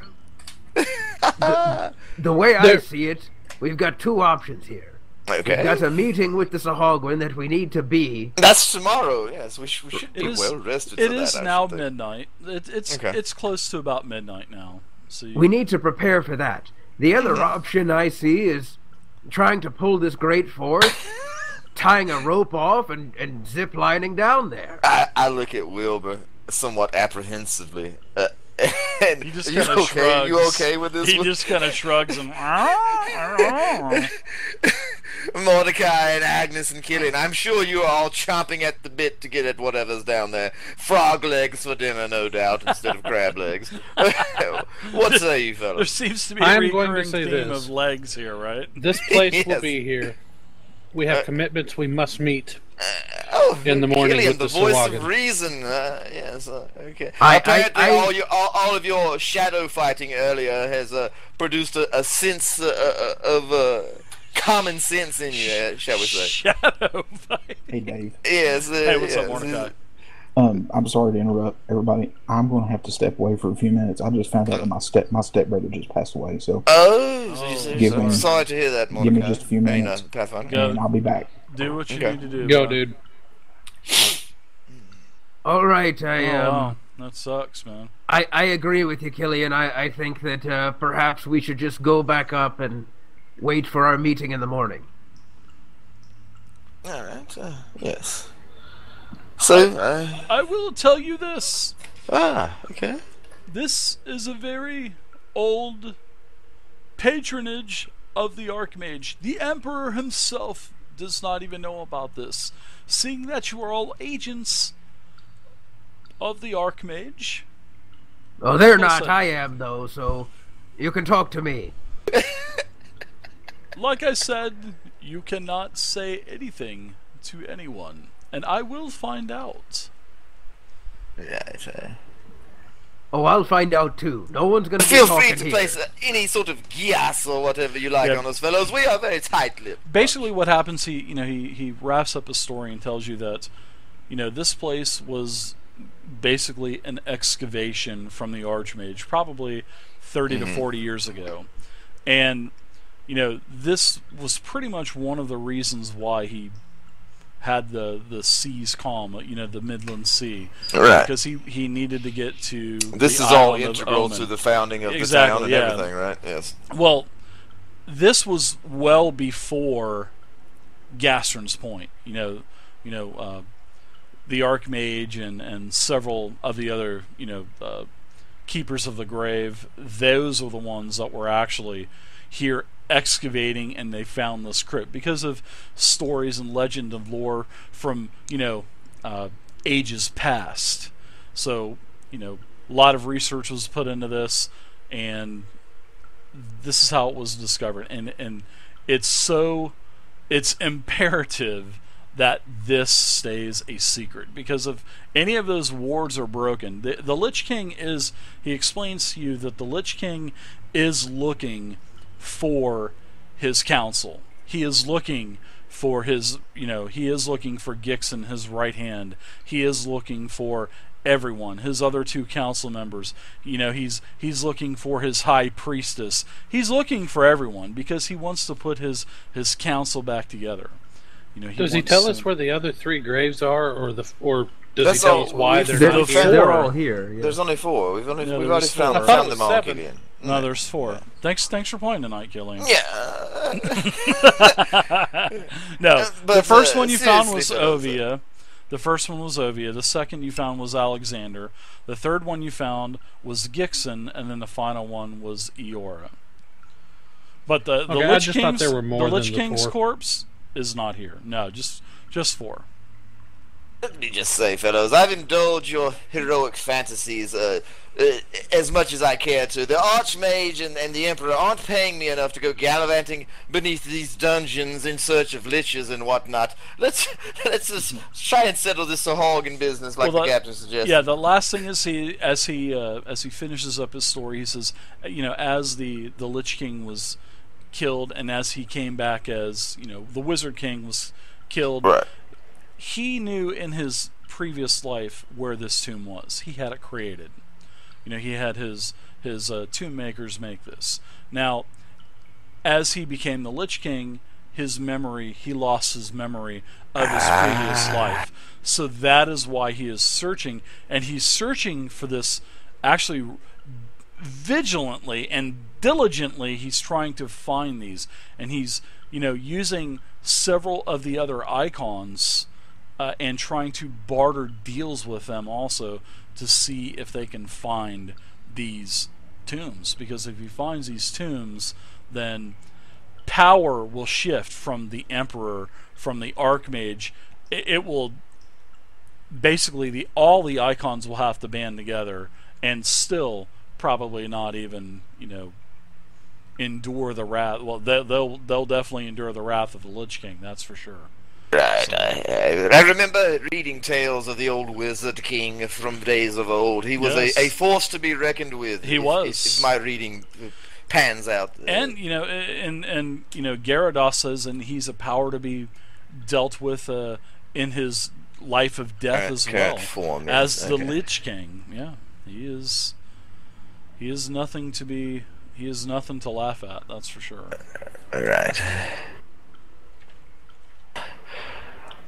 the way I see it, we've got two options here. Okay. We've got a meeting with the Sahagwin that we need to be. That's tomorrow. Yes, we should be It is- well rested. It for is that, I now should think. midnight. It's Okay. it's close to about midnight now. So We need to prepare for that. The other option I see is trying to pull this grate forth, tying a rope off, and zip lining down there. I look at Wilbur somewhat apprehensively. And he just you kind of okay? shrugs. You okay with this He one? just kind of shrugs and. Mordecai and Agnes and Killian, I'm sure you are all chomping at the bit to get at whatever's down there. Frog legs for dinner, no doubt, instead of crab legs. What say you, There fellas? seems to be a I'm going to recurring say theme this. of legs here, right? This place will Yes. be here. We have commitments we must meet. Oh, in the morning Killian, with the the voice Sawagan. of reason. Yes, okay. I- Apparently, all of your shadow fighting earlier has produced a sense of common sense in you, shall we say? Shadow fight. Hey, Dave. Yes. Hey, what's up, yes. Mordecai? I'm sorry to interrupt everybody. I'm going to have to step away for a few minutes. I just found out that my stepbrother just passed away, so Give I'm me- sorry to hear that, give Mordecai. me just a few minutes. Pathfinder. Go. and I'll be back. Do what you Okay. need to do. Go, bro. dude. All right, Oh, wow. That sucks, man. I agree with you, Killian. I think that perhaps we should just go back up and wait for our meeting in the morning. All right. Yes. So, I will tell you this. okay. This is a very old patronage of the Archmage. The Emperor himself does not even know about this. Seeing that you are all agents of the Archmage. Oh, they're Well not. said. I am, though, so you can talk to me. Like I said, you cannot say anything to anyone. And I will find out. Right. Oh, I'll find out, too. No one's going to be Feel talking free to here. place any sort of gias or whatever you like Yeah. on us, fellows. We are very tight-lipped. Basically what happens, he wraps up his story and tells you that this place was basically an excavation from the Archmage, probably 30 to 40 years ago. And, this was pretty much one of the reasons why he had the seas calm, the Midland Sea. Right. Because he needed to get to This the is all island of integral Omen. to the founding of Exactly, the town and yeah. everything, right? Yes. Well, this was well before Gastron's Point. The Archmage and several of the other, keepers of the grave, those are the ones that were actually here excavating, and they found this crypt because of stories and legend and lore from, ages past. So, a lot of research was put into this, and this is how it was discovered. And it's imperative that this stays a secret, because if any of those wards are broken, the Lich King he explains to you that the Lich King is looking for his council. He is looking for his, he is looking for Gixon, his right hand. He is looking for everyone, his other 2 council members. He's looking for his high priestess. He's looking for everyone because he wants to put his council back together. Does he tell us where the other 3 graves are, or does That's he tell all- us why we've- they're not they're- here? They're all here. Yeah. There's only 4. We've already there's found, four. I thought found it was them all, 7. Killian. No, there's 4. Thanks for playing tonight, Killian. Yeah. No, But, the first one you found seriously, was fellas, Ovia. The first one was Ovia. The second you found was Alexander. The third one you found was Gixon, and then the final one was Eora. But the Okay, I Lich just thought King's, there were more the Lich than the King's 4. corpse is not here. No, just 4. Let me just say, fellows, I've indulged your heroic fantasies as much as I care to. The Archmage and the Emperor aren't paying me enough to go gallivanting beneath these dungeons in search of liches and whatnot. Let's just try and settle this Sahagin business like the captain suggested. Yeah, the last thing is as he finishes up his story, he says, as the Lich King was killed, and as he came back as the Wizard King was killed. Right. He knew in his previous life where this tomb was. He had it created. He had his tomb makers make this. Now, as he became the Lich King, he lost his memory of his previous life. So that is why he is searching, and he's searching for this actually vigilantly and diligently. He's trying to find these, and he's using several of the other icons and trying to barter deals with them also to see if they can find these tombs. Because if he finds these tombs, then power will shift from the Emperor, from the Archmage. It will basically all the icons will have to band together, and still probably not even endure the wrath. Well, they'll definitely endure the wrath of the Lich King. That's for sure. Right, I remember reading tales of the old Wizard King from days of old. He was Yes. a force to be reckoned with. He if, was. If my reading pans out. And Garados says, and he's a power to be dealt with in his life of death as well form, as the okay. Lich King. Yeah, he is nothing to be. He is nothing to laugh at. That's for sure. All right.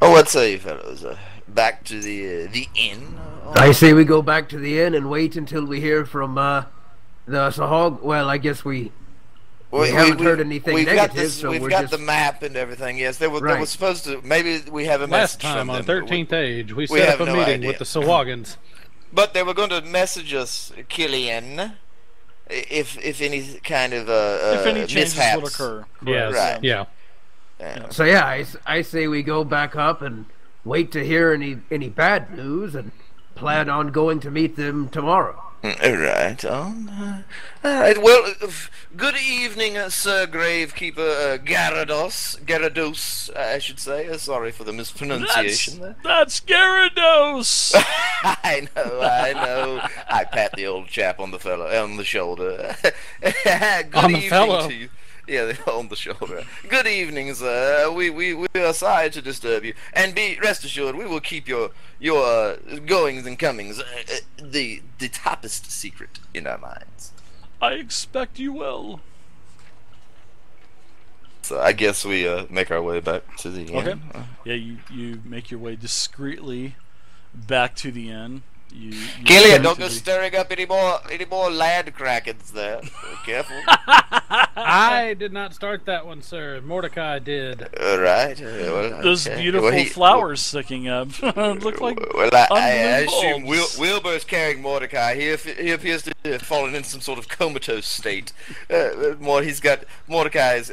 Oh, what say you, fellows? Back to the inn? I say we go back to the inn and wait until we hear from the Sahag. Well, I guess we haven't heard anything we've negative, got this, so we've we're got just... the map and everything. Yes, they were Right. supposed to. Maybe we have a Last message time from on them. 13th Age, we we set up have a no meeting idea. with the Sawagans. But they were going to message us, Killian, if any kind of if any changes mishaps would occur. Yes. Right. Yeah. So yeah, I say we go back up and wait to hear any bad news and plan on going to meet them tomorrow. Right. All right. Well, good evening, Sir Gravekeeper Garados, I should say. Sorry for the mispronunciation there. That's Garados. I know. I pat the old chap on the shoulder. Good On the evening fellow. to you. Yeah, on the shoulder. Good evening, sir. We are sorry to disturb you, and rest assured we will keep your goings and comings the toppest secret in our minds. I expect you will. So I guess we make our way back to the inn. Okay. Yeah, you make your way discreetly back to the inn. You Killian, don't go stirring up any more land krakens there. Careful. I did not start that one, sir. Mordecai did. All right. Well, those okay. beautiful flowers sticking up look like. Well, I unbelievable assume Wilbur's carrying Mordecai. He appears to have fallen into some sort of comatose state. Mordecai's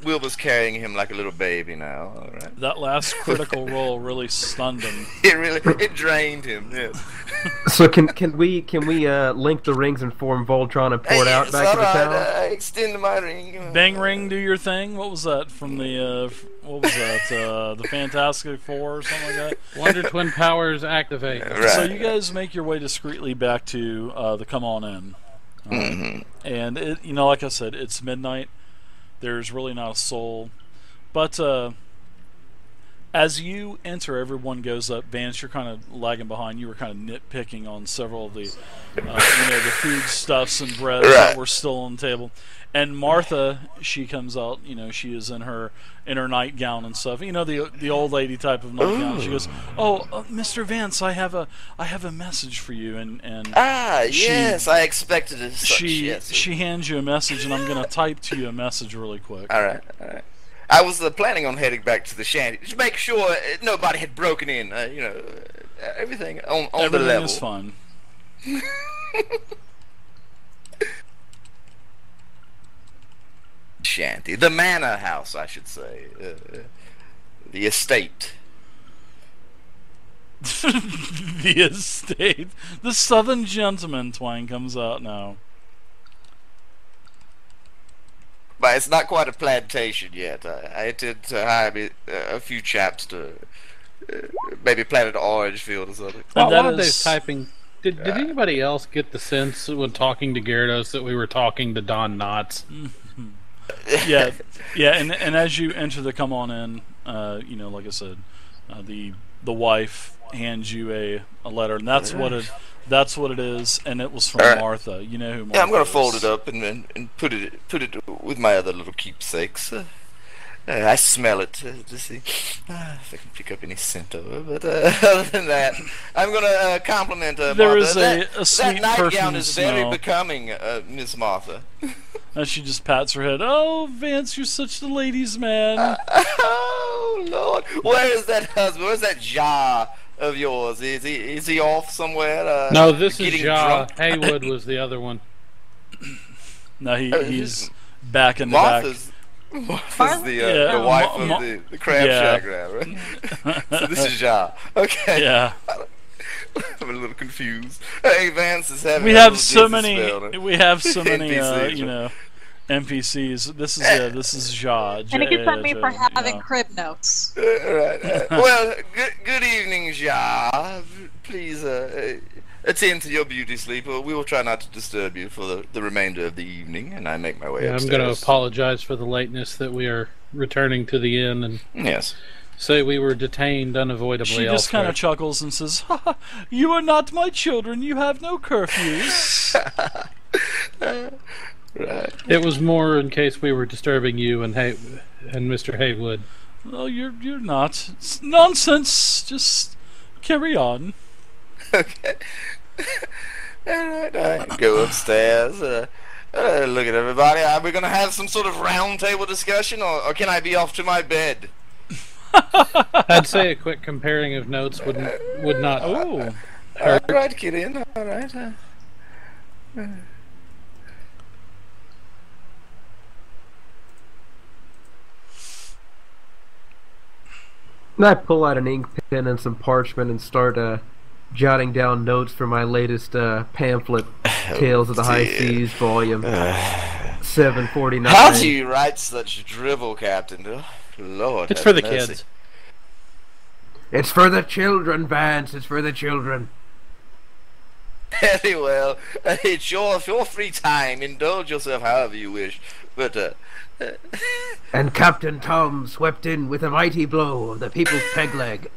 Wilbur's carrying him like a little baby now. All right. That last critical roll really stunned him. It drained him. Yes. So can we link the rings and form Voltron and pour it out back to the town? Extend my ring. Bang ring, do your thing. What was that from the? What was that? The Fantastic Four or something like that. Wonder Twin powers activate. Right. So you guys make your way discreetly back to the Come On In, and it, like I said, it's midnight. There's really not a soul, but as you enter, everyone goes up. Vance, you're kind of lagging behind. You were kind of nitpicking on several of the, the foodstuffs and breads that were still on the table. And Martha, she comes out. She is in her nightgown and stuff. The old lady type of nightgown. She goes, "Oh, Mr. Vance, I have a message for you." And yes, I expected it. She hands you a message, and I'm gonna type to you a message really quick. All right. I was planning on heading back to the shanty to make sure nobody had broken in. Everything on the level. Everything is fine. Shanty, the manor house, I should say, the estate. The estate. The Southern Gentleman twang comes out now. But it's not quite a plantation yet. I intend to hire a few chaps to maybe plant an orange field or something. While Dave's typing, did anybody else get the sense when talking to Garados that we were talking to Don Knotts? Yeah, and as you enter the Come On In, like I said, the wife hands you a letter, and that's what it is, and it was from Martha. You know who Martha is. I'm gonna fold it up and put it with my other little keepsakes. I smell it to see if I can pick up any scent of it. But other than that, I'm gonna compliment Martha. There is a sweet that nightgown perfume is smell. very becoming, Miss Martha. And she just pats her head. "Oh, Vance, you're such the ladies' man." Oh Lord, where is that husband? Where's that jar of yours? Is he off somewhere? No, this is Ja. Drunk? Haywood was the other one. No, he's back in the Martha's the wife of the crab shack guy, right? So this is Ja. Okay. Yeah. I'm a little confused. Hey, Vance is having. We have so many NPCs, NPCs. This is Ja. And he gets on me for having crib notes. Right. Well, good evening, Ja. Please attend to your beauty sleep. We will try not to disturb you for the remainder of the evening, and I make my way upstairs. I'm going to apologize for the lateness that we are returning to the inn, and say we were detained unavoidably. She just kind of chuckles and says, "Ha, you are not my children. You have no curfews." Right. It was more in case we were disturbing you and Mr. Haywood. "Oh, you're not. It's nonsense. Just carry on." Okay. Alright, I go upstairs, look at everybody. Are we going to have some sort of round table discussion, or can I be off to my bed? I'd say a quick comparing of notes would not hurt. Alright, Killian, alright. And I pull out an ink pen and some parchment and start jotting down notes for my latest pamphlet, Tales of the High Seas, volume 749. How do you write such drivel, Captain? Oh, Lord, It's for the mercy. kids. It's for the children, Vance. It's for the children. Very well. It's your free time. Indulge yourself however you wish. But, And Captain Tom swept in with a mighty blow of the people's peg leg.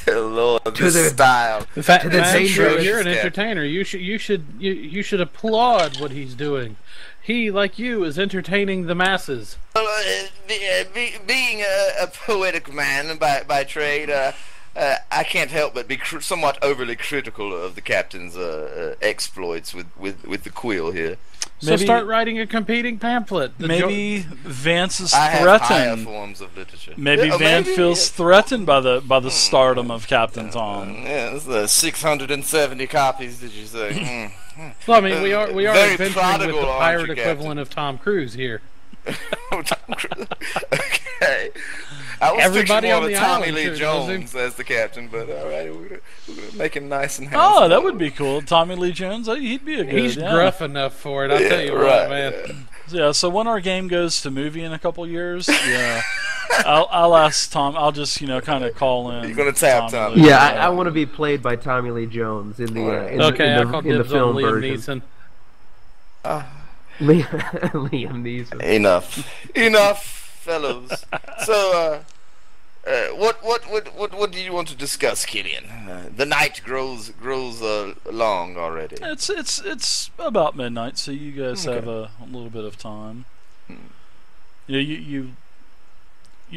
Lord, To the- style. In fact, To the dangerous you're an step. entertainer. You should applaud what he's doing. He, like you, is entertaining the masses. Well, being a poetic man by trade, I can't help but be somewhat overly critical of the captain's exploits with the quill here. So Maybe- start writing a competing pamphlet. Maybe Vance is I have higher threatened. forms of literature. Maybe Yeah, Van maybe, feels yes. threatened by the stardom of Captain Tom. Yes, 670 copies. Did you say? Well, I mean, we are Very adventuring with prodigal, the aren't pirate you, equivalent of Tom Cruise here. Okay. I was Everybody picturing more on of the a Tommy island Lee sure knows him. Jones as the captain, but all right, we're gonna make him nice and handsome. Oh, that would be cool. Tommy Lee Jones, he'd be a good. He's yeah. gruff enough for it. I'll tell you right, what, man. Yeah, so when our game goes to movie in a couple years, yeah, I'll ask Tom. I'll just kind of call in. You're gonna tap Tommy. Lee. Yeah, I want to be played by Tommy Lee Jones in the Okay, I call in the dibs on film Liam version. Neeson. Liam Neeson. Enough, fellows. So, what do you want to discuss, Killian? The night grows long already. It's about midnight, so you guys have a little bit of time. You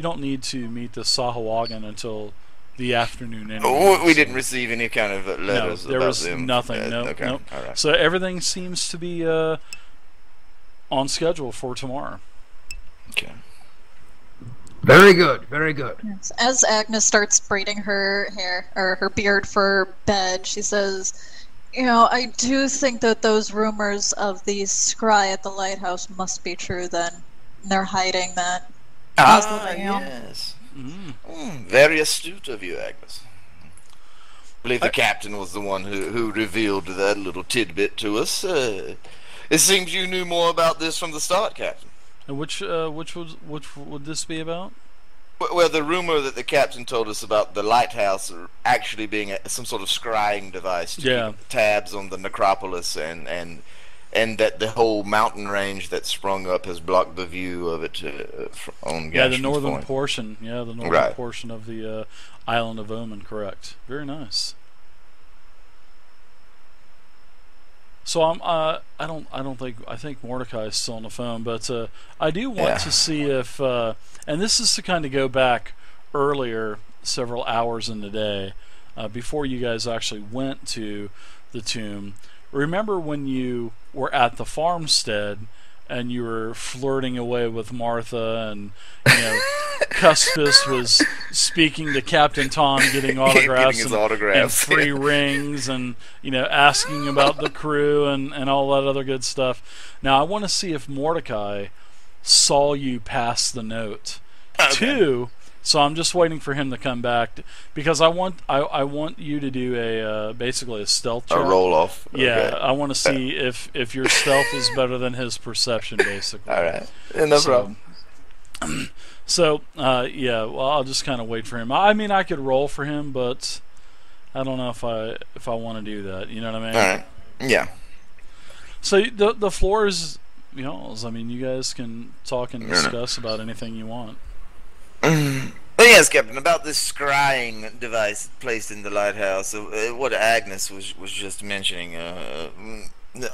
don't need to meet the Sahuagin until the afternoon anyway. Oh, we so- didn't receive any kind of letters. No, there about was them. nothing. No, okay. no. All right. So everything seems to be on schedule for tomorrow. Okay. Very good, very good. Yes. As Agnes starts braiding her hair or her beard for bed, she says, I do think that those rumors of the scry at the lighthouse must be true then. They're hiding that. Yes. Mm. Very astute of you, Agnes. I believe the captain was the one who revealed that little tidbit to us. It seems you knew more about this from the start, Captain. And which would this be about? Well, the rumor that the captain told us about the lighthouse actually being some sort of scrying device to keep tabs on the necropolis and that the whole mountain range that sprung up has blocked the view of it on Yeah, the Gashman's northern Point. portion. Yeah, the northern Right. portion of the island of Oman. Correct. Very nice. So I think Mordecai is still on the phone, but I do want to see if and this is to kind of go back earlier, several hours in the day, before you guys actually went to the tomb. Remember when you were at the farmstead and you were flirting away with Martha, and Cuspis was speaking to Captain Tom, getting autographs, Getting his autographs. and free rings, and asking about the crew and all that other good stuff. Now I want to see if Mordecai saw you pass the note. Okay. 2, so I'm just waiting for him to come back because I want you to do a basically a stealth check. A roll off. Yeah, Okay. I want to see if your stealth is better than his perception, basically. All right. No problem. So, well, I'll just kind of wait for him. I mean, I could roll for him, but I don't know if I want to do that. You know what I mean? All right. Yeah. So the floor is yours. I mean, you guys can talk and discuss about anything you want. But yes, Captain, about this scrying device placed in the lighthouse, what Agnes was just mentioning,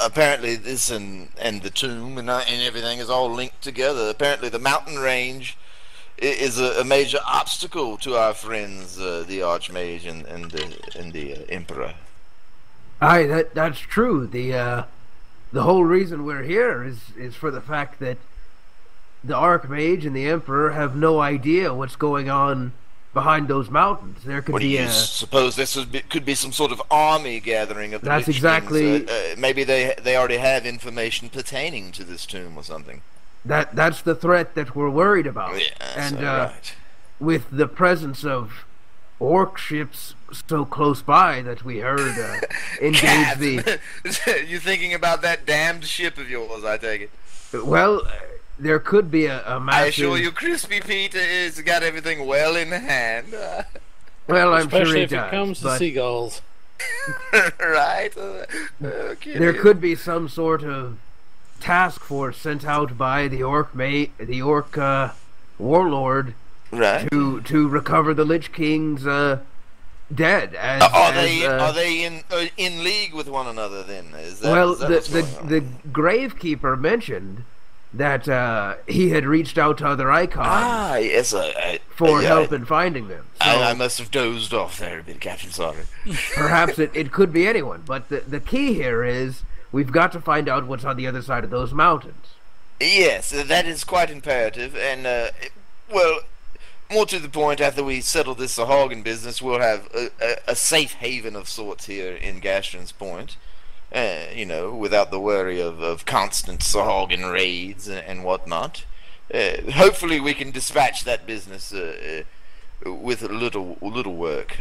apparently this and the tomb and everything is all linked together. Apparently the mountain range is a major obstacle to our friends, the Archmage and the Emperor. Aye, that's true. The whole reason we're here is for the fact that the Archmage and the Emperor have no idea what's going on behind those mountains. There could What do be you suppose this could be some sort of army gathering of the That's Lich exactly- Kings? Maybe they already have information pertaining to this tomb or something. that's the threat that we're worried about. Yes, and all right. with the presence of orc ships so close by that we heard engage the You thinking about that damned ship of yours, I take it. well. There could be a massive. I assure you, Crispy Pete has got everything well in hand. Well, I'm sure Especially he if does. it comes to but seagulls. Right? There could be some sort of task force sent out by the orc warlord, right, to recover the Lich King's dead. Are they in league with one another then? The Gravekeeper mentioned that he had reached out to other icons yes, for help in finding them. So I must have dozed off there a bit, Captain. Sorry. Perhaps it could be anyone, but the key here is we've got to find out what's on the other side of those mountains. Yes, that is quite imperative, and well, more to the point, after we settle this Sahagin business, we'll have a safe haven of sorts here in Gastron's Point. Without the worry of constant Sahagin raids and whatnot. Hopefully we can dispatch that business with little work.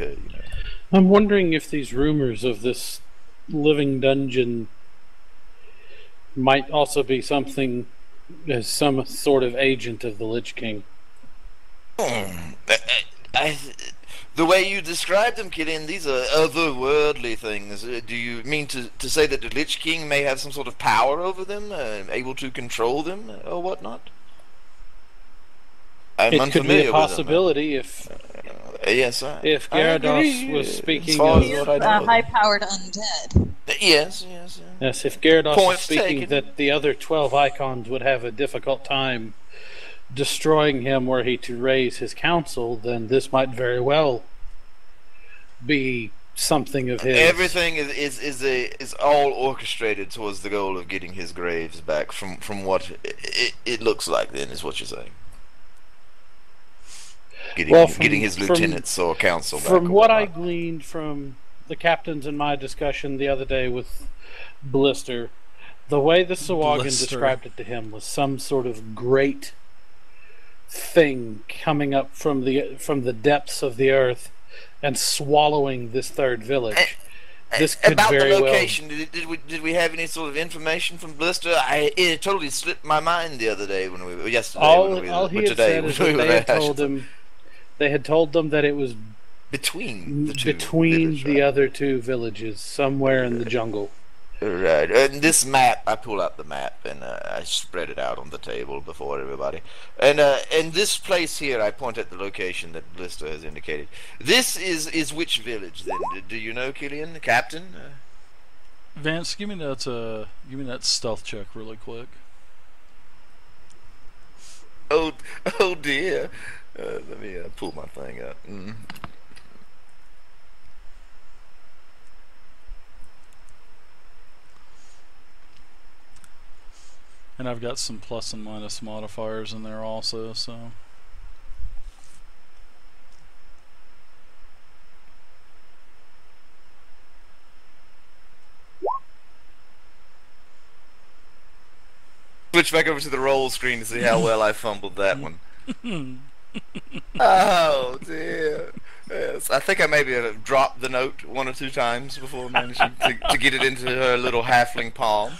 I'm wondering if these rumors of this living dungeon might also be something as some sort of agent of the Lich King. The way you describe them, Killian, these are otherworldly things. Do you mean to say that the Lich King may have some sort of power over them, able to control them, or whatnot? It could be a possibility if Garados was speaking of... He's a high-powered undead. Yes, if Garados was speaking that the other 12 icons would have a difficult time destroying him were he to raise his council, then this might very well be something of his. Everything is all orchestrated towards the goal of getting his graves back from what it looks like. Then is what you're saying. Getting his lieutenants or council back. From what I gleaned from the captains in my discussion the other day with Blister, the way the Sahagin described it to him was some sort of great thing coming up from the depths of the earth and swallowing this third village. This could about very the location, well... did we have any sort of information from Blister? It totally slipped my mind the other day yesterday. All he had said is that they had told them that it was between the other two villages, somewhere in the jungle. Right. And this map, I pull out the map and I spread it out on the table before everybody. And this place here, I point at the location that Blister has indicated. This is which village then? Do you know, Killian, the captain? Vance, give me that stealth check really quick. Oh dear. Let me pull my thing up. And I've got some plus and minus modifiers in there also, so... Switch back over to the roll screen to see how well I fumbled that one. Oh dear. Yes, I think I maybe have dropped the note one or two times before managing to get it into her little halfling palm.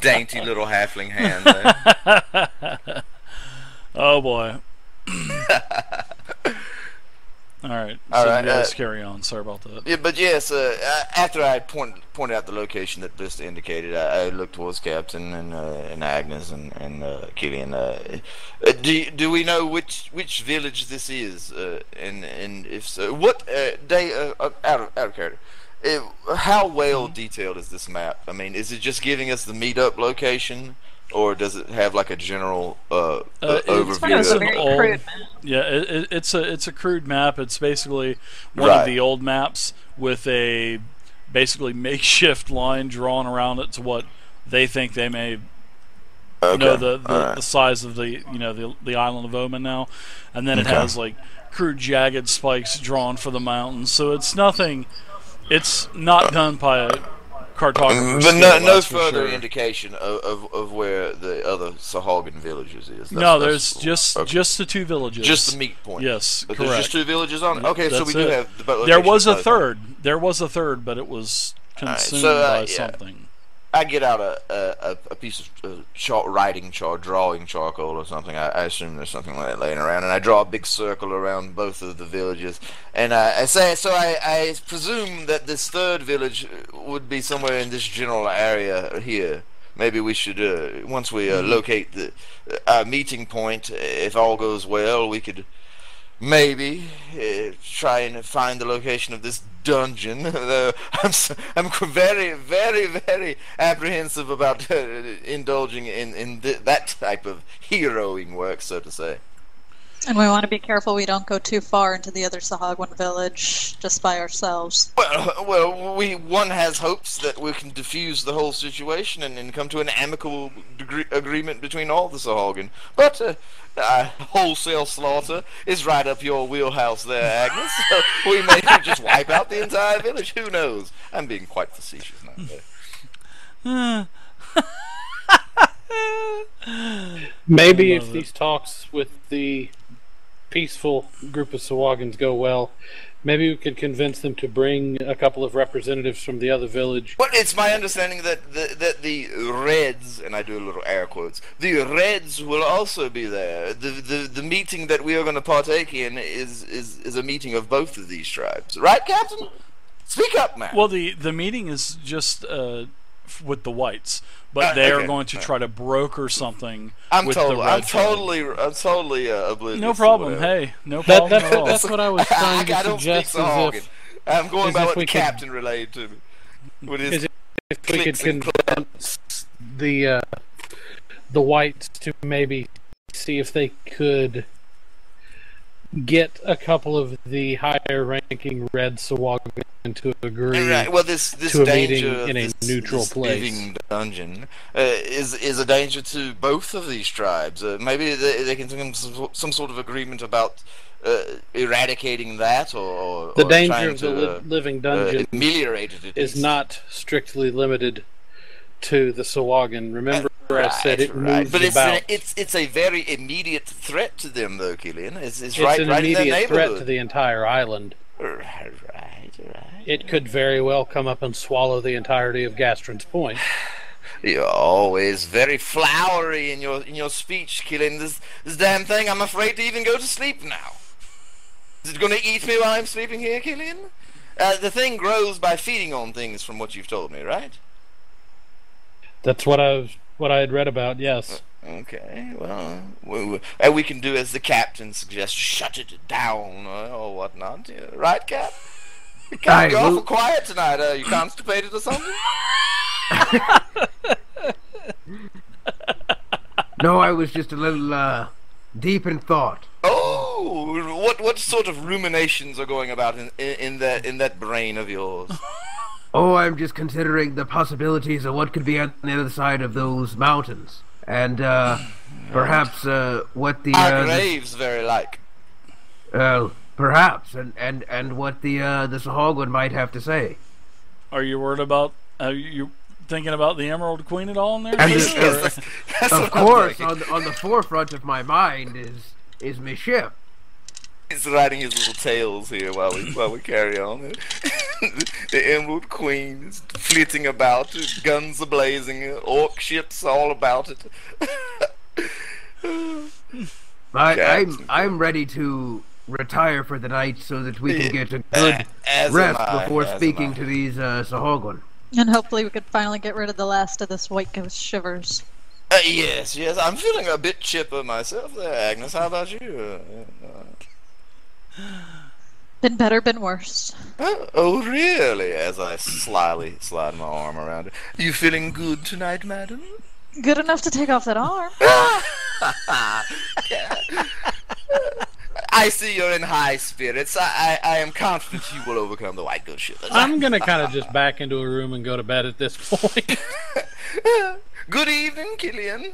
Dainty little halfling hand there. Oh boy. Alright, let's carry on. Sorry about that. Yeah, but yes, after I pointed out the location that Blister indicated, I looked towards Captain and Agnes and Killian. Do we know which village this is? And if so, what day? Out of character. How well detailed is this map? I mean, is it just giving us the meetup location? Or does it have like a general overview? It's a very crude map. Yeah, it's a crude map. It's basically one of the old maps with a basically makeshift line drawn around it to what they think they may know the size of the island of Omen now, and then it has like crude jagged spikes drawn for the mountains. So it's nothing. It's not done by a cartographer. But no further indication of where the other Sahagin villages is. There's just the two villages. Just the meat point. Yes, but correct. There's just two villages on it. Okay, so we do have. There was a third. There was a third, but it was consumed by something. I get out a piece of writing drawing charcoal or something. I assume there's something like that laying around, and I draw a big circle around both of the villages. And I say, so I presume that this third village would be somewhere in this general area here. Maybe we should, once we locate the meeting point, if all goes well, we could maybe try and find the location of this dungeon. I'm very, very, very apprehensive about indulging in that type of heroing work, so to say. And we want to be careful we don't go too far into the other Sahagwan village just by ourselves. Well, one has hopes that we can defuse the whole situation and come to an amicable agreement between all the Sahagwan. But wholesale slaughter is right up your wheelhouse there, Agnes. So we may just wipe out the entire village. Who knows? I'm being quite facetious now. Maybe if these talks with the peaceful group of Sawagans go well, maybe we could convince them to bring a couple of representatives from the other village. Well, it's my understanding that the Reds, and I do a little air quotes, the Reds will also be there. The meeting that we are going to partake in is a meeting of both of these tribes. Right, Captain? Speak up, man. Well, the meeting is just with the whites, but they are going to try to broker something with the red I'm totally oblivious. No problem. Hey, no problem at all. That's what I was trying to suggest. I'm going by what the captain relayed to me. If we could convince the whites to maybe see if they could get a couple of the higher-ranking red Sawagan to agree. Right. Well, this to a danger meeting in a neutral place. Living dungeon is a danger to both of these tribes. Maybe they can come to some sort of agreement about eradicating that, or the danger trying of the living dungeon is not strictly limited to the Sawagan. Remember, I said it moves but about. It's a very immediate threat to them, though, Killian. It's right in an their immediate neighborhood. threat to the entire island. Right. It could very well come up and swallow the entirety of Gastron's Point. You're always very flowery in your speech, Killian. This damn thing, I'm afraid to even go to sleep now. Is it going to eat me while I'm sleeping here, Killian? The thing grows by feeding on things, from what you've told me, right? That's what I had read about. Yes. Okay. Well, we can do as the captain suggests, shut it down or whatnot. Right, Cap? Cap, you're awful quiet tonight. Are you constipated or something? No, I was just a little deep in thought. Oh, what sort of ruminations are going about in that brain of yours? Oh, I'm just considering the possibilities of what could be on the other side of those mountains, and perhaps what the our graves very like. Perhaps, and what the Sahagwan might have to say. Are you worried about? Are you thinking about the Emerald Queen at all in there? And of course, on the forefront of my mind is my ship. He's riding his little tails here while we carry on. The Emerald Queen is flitting about, guns are blazing, orc ships all about it. I'm ready to retire for the night so that we can get a good rest before speaking to these Sahagwan. And hopefully we could finally get rid of the last of this white ghost shivers. Yes, I'm feeling a bit chipper myself there, Agnes. How about you? Been better, been worse. Oh, really? As I slyly slide my arm around her. You feeling good tonight, madam? Good enough to take off that arm. I see you're in high spirits. I am confident you will overcome the white ghost shivers. I'm going to kind of just back into a room and go to bed at this point. Good evening, Killian.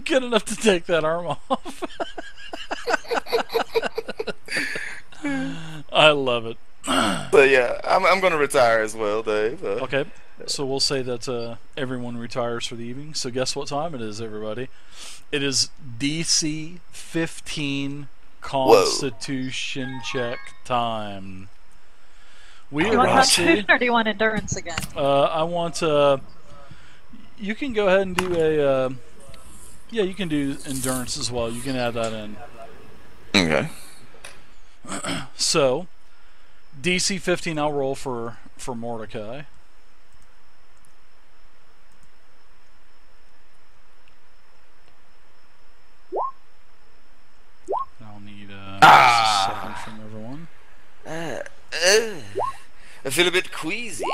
Good enough to take that arm off. I love it. But yeah, I'm going to retire as well, Dave. Okay, so we'll say that everyone retires for the evening. So guess what time it is, everybody? It is DC 15 Constitution check time. Do you want Constitution or do you want Endurance again? I want you can go ahead and do a. Yeah, you can do endurance as well. You can add that in. Okay. So, DC 15. I'll roll for Mordecai. I'll need a second from everyone. I feel a bit queasy.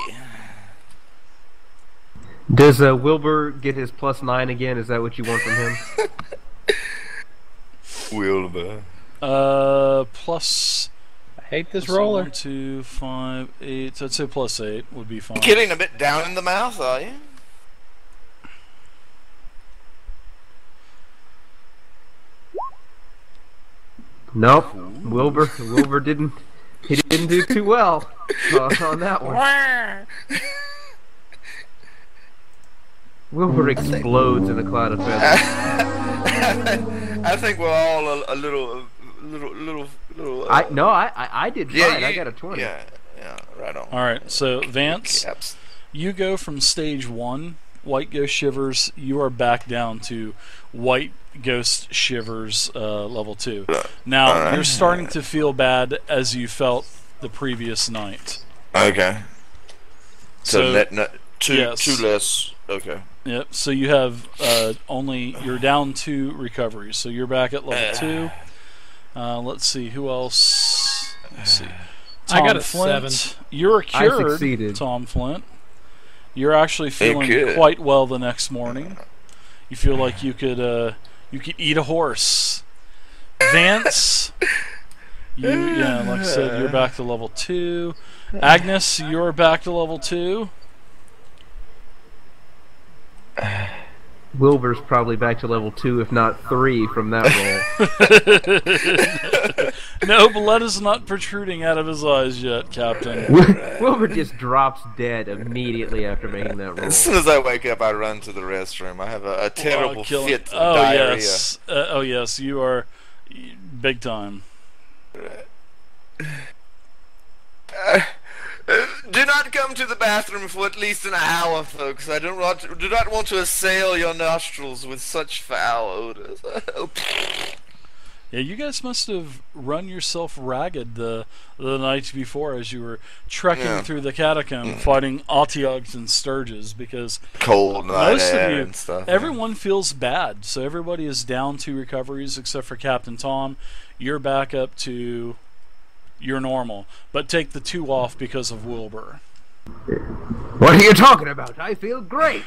Does Wilbur get his +9 again? Is that what you want from him? Wilbur. Plus. I hate this roller. 1, 2, 5, 8. I'd say +8 would be fine. Getting a bit down in the mouth, are you? Nope. Wilbur didn't. He didn't do too well on that one. Wilbur explodes in a cloud of feathers. I think we're all a little. I did fine. I got a 20. Yeah, right on. All right, so Vance, Caps. you go from stage 1, White Ghost Shivers. You are back down to White Ghost Shivers level 2. Now you're starting to feel bad as you felt the previous night. Okay. So two yes. less. Okay. Yep. So you have you're down 2 recoveries. So you're back at level 2. Let's see who else. Let's see. Tom I got a Flint. 7. You're I cured, succeeded. Tom Flint. You're actually feeling good. quite well the next morning. You feel like you could eat a horse. Vance, like I said, you're back to level 2. Agnes, you're back to level 2. Wilbur's probably back to level 2, if not 3, from that roll. No, blood is not protruding out of his eyes yet, Captain. Wilbur just drops dead immediately after making that roll. As soon as I wake up, I run to the restroom. I have a terrible fit of diarrhea. Yes, you are big time. Do not come to the bathroom for at least an hour, folks. I do not want to assail your nostrils with such foul odors. Yeah, you guys must have run yourself ragged the night before as you were trekking through the catacomb fighting Otiogs and Sturges, because cold night most of you, and stuff. everyone feels bad. So everybody is down 2 recoveries except for Captain Tom. You're back up to your normal, but take the 2 off because of Wilbur. What are you talking about? I feel great.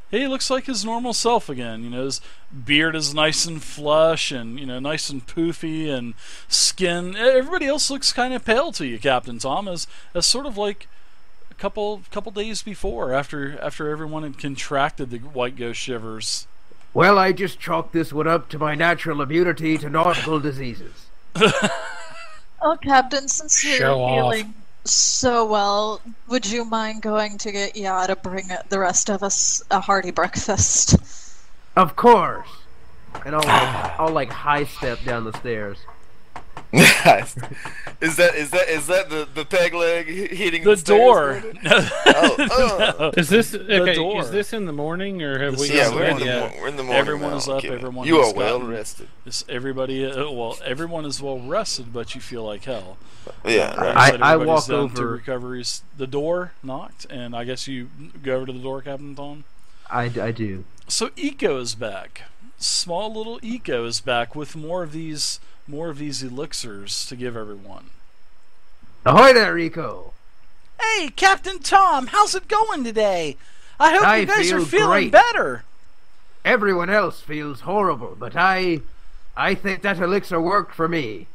He looks like his normal self again. His beard is nice and flush and, nice and poofy, and skin. Everybody else looks kind of pale to you, Captain Tom, as sort of like a couple days before, after everyone had contracted the White Ghost Shivers. Well, I just chalked this one up to my natural immunity to nautical diseases. Oh, Captain, since you're Show off. feeling so well, would you mind going to get Ya to bring the rest of us a hearty breakfast? Of course. And I'll high step down the stairs. Nice. Is that the peg leg hitting the door? No. Is this okay? door. Is this in the morning or have we? Yeah, gone we're to in the bed yet? we're in the morning. Everyone now, is up. kid. Everyone You has are well gotten- rested. Everybody, everyone is well rested, but you feel like hell. Yeah, right. Like said, I everybody's walk done 2 over. recoveries. The door knocked, and I guess you go over to the door, Captain Tom. I do. So Eco is back. Small little Eco is back with more of these elixirs to give everyone. Ahoy there, Rico. Hey, Captain Tom, how's it going today? I hope I you guys are feel feeling great. better. Everyone else feels horrible, but I think that elixir worked for me.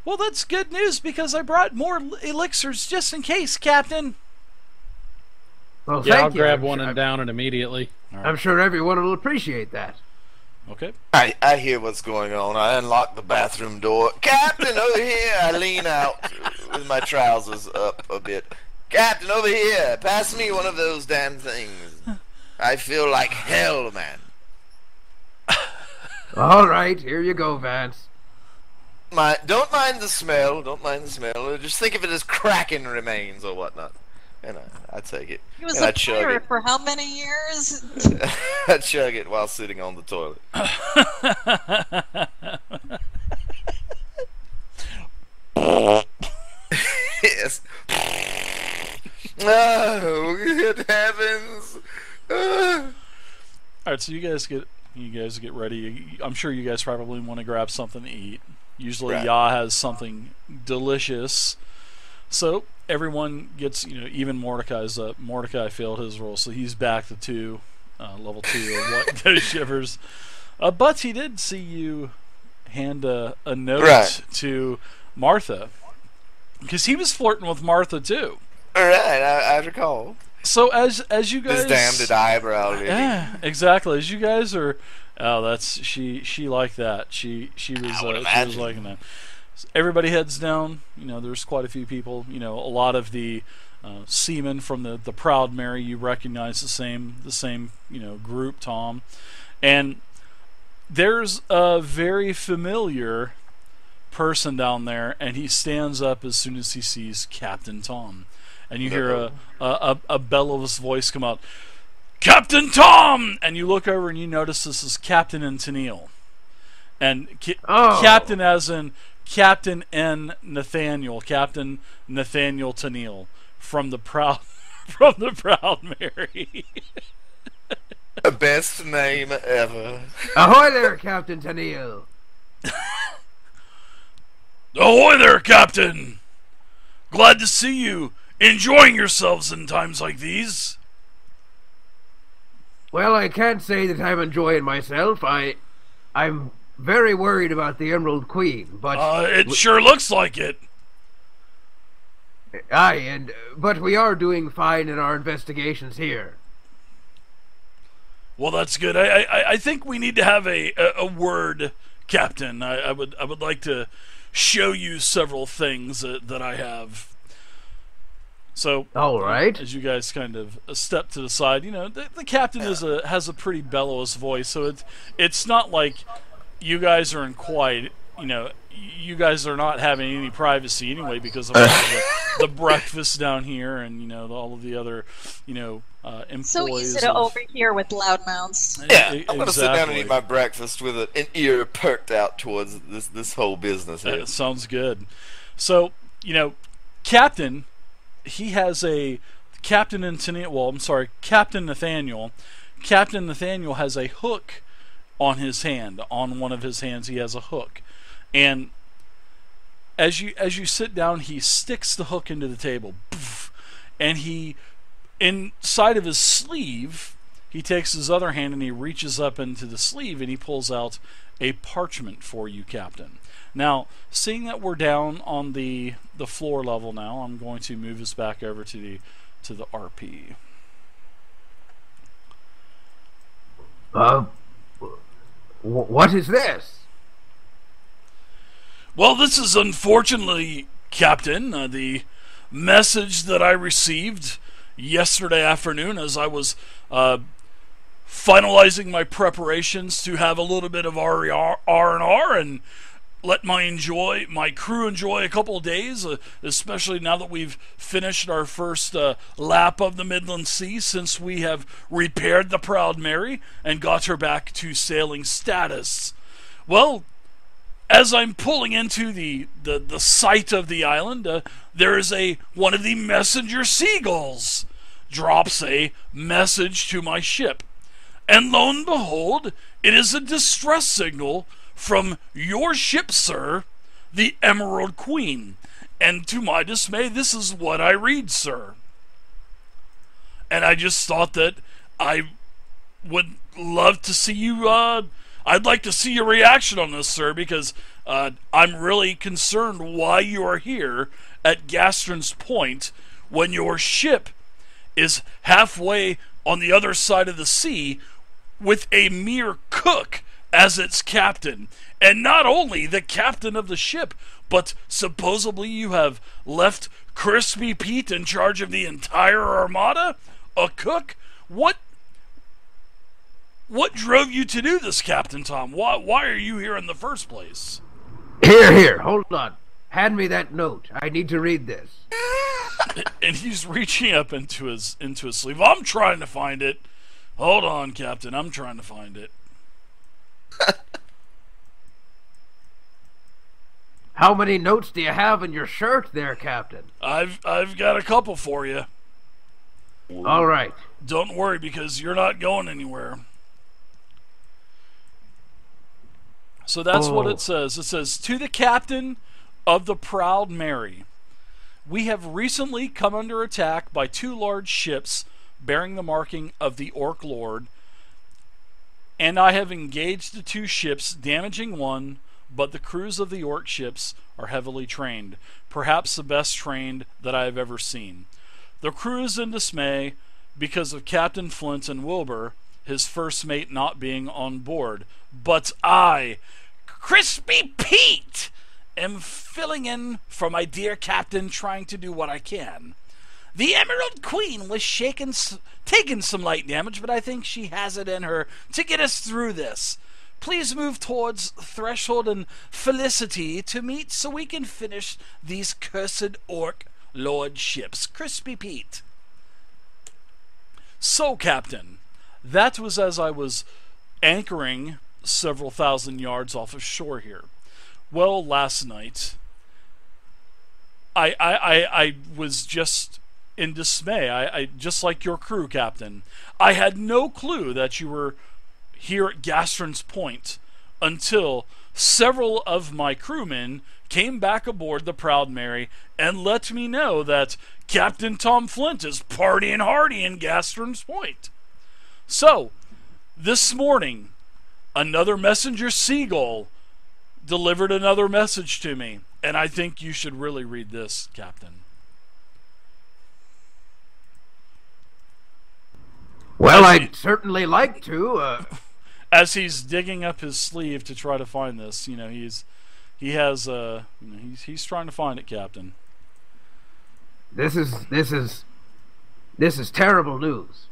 Well, that's good news because I brought more elixirs just in case, Captain. Well, Yeah, I'll thank you. grab one and down it immediately. I'm sure everyone will appreciate that. Okay. I hear what's going on. I unlock the bathroom door. Captain, over here! I lean out with my trousers up a bit. Captain, over here! Pass me one of those damn things. I feel like hell, man. All right, here you go, Vance. Don't mind the smell. Don't mind the smell. Just think of it as Kraken remains or whatnot. I take it. He was and a I chug pirate it. for how many years? I chug it while sitting on the toilet. Yes. Oh, good heavens! All right, so you guys get ready. I'm sure you guys probably want to grab something to eat. Usually, Right. Ya has something delicious. So everyone gets, even Mordecai's up. Mordecai failed his roll, so he's back to 2, level 2 of what those shivers. But he did see you hand a note Right. to Martha, because he was flirting with Martha too. All right, I recall. So as you guys, This damned eyebrow lady. yeah, exactly. As you guys are, that's she liked that. She was imagine. liking that. So everybody heads down. There's quite a few people. A lot of the seamen from the Proud Mary. You recognize the same group, Tom, and there's a very familiar person down there, and he stands up as soon as he sees Captain Tom. And you hear a bellows voice come out, Captain Tom! And you look over and you notice this is Captain and Tennille. And Captain as in Captain N. Nathaniel, Captain Nathaniel Tennille from the Proud Mary. The best name ever. Ahoy there, Captain Tennille. Ahoy there, Captain! Glad to see you enjoying yourselves in times like these. Well, I can't say that I'm enjoying myself. I'm very worried about the Emerald Queen, but It sure looks like it. but we are doing fine in our investigations here. Well, that's good. I think we need to have a word, Captain. I would like to show you several things that I have. So, All right. as you guys kind of step to the side, the captain has a pretty bellows voice, so it's not like you guys are in quiet. You guys are not having any privacy anyway because of all the breakfast down here and all of the other employees. So easy to overhear with loud mouths. Yeah, I'm going to sit down and Exactly. eat my breakfast with an ear perked out towards this whole business here. That sounds good. So, Captain, he has a Captain Nathaniel. Well, I'm sorry, Captain Nathaniel. Captain Nathaniel has a hook on his hand. On one of his hands, he has a hook, and as you sit down, he sticks the hook into the table, and he inside of his sleeve, he takes his other hand and he reaches up into the sleeve and he pulls out a parchment for you, Captain. Now, seeing that we're down on the floor level now, I'm going to move us back over to the RP. What is this? Well, this is unfortunately, Captain, the message that I received yesterday afternoon as I was finalizing my preparations to have a little bit of R&R and let my crew enjoy a couple of days, especially now that we've finished our first lap of the Midland Sea since we have repaired the Proud Mary and got her back to sailing status. Well, as I'm pulling into the site of the island, there is one of the messenger seagulls drops a message to my ship. And lo and behold, it is a distress signal from your ship, sir, the Emerald Queen. And to my dismay, this is what I read, sir. And I just thought that I would love to see you, I'd like to see your reaction on this, sir, because I'm really concerned why you are here at Gastron's Point when your ship is halfway on the other side of the sea with a mere cook as its captain. And not only the captain of the ship, but supposedly you have left Crispy Pete in charge of the entire armada? A cook? What drove you to do this, Captain Tom? Why are you here in the first place? Here, hold on. Hand me that note. I need to read this. And he's reaching up into his sleeve. I'm trying to find it. Hold on, Captain. I'm trying to find it. How many notes do you have in your shirt there, Captain? I've got a couple for you. All right. Don't worry, because you're not going anywhere. So that's what it says. It says, to the captain of the Proud Mary, we have recently come under attack by 2 large ships bearing the marking of the Orc Lord, and I have engaged the 2 ships, damaging one, but the crews of the Orc ships are heavily trained, perhaps the best trained that I have ever seen. The crew is in dismay because of Captain Flint and Wilbur, his first mate, not being on board. But I, Crispy Pete, am filling in for my dear captain, trying to do what I can. The Emerald Queen was taken some light damage, but I think she has it in her to get us through this. Please move towards Threshold and Felicity to meet so we can finish these cursed Orc Lord ships. Crispy Pete. So, Captain, that was as I was anchoring several thousand yards off of shore here. Well, last night, I was just in dismay. I just like your crew, Captain. I had no clue that you were here at Gastron's Point until several of my crewmen came back aboard the Proud Mary and let me know that Captain Tom Flint is partying hardy in Gastron's Point. So, this morning, another messenger seagull delivered another message to me, and I think you should really read this, Captain. Well, I'd certainly like to. As he's digging up his sleeve to try to find this, he's trying to find it, Captain. This is terrible news.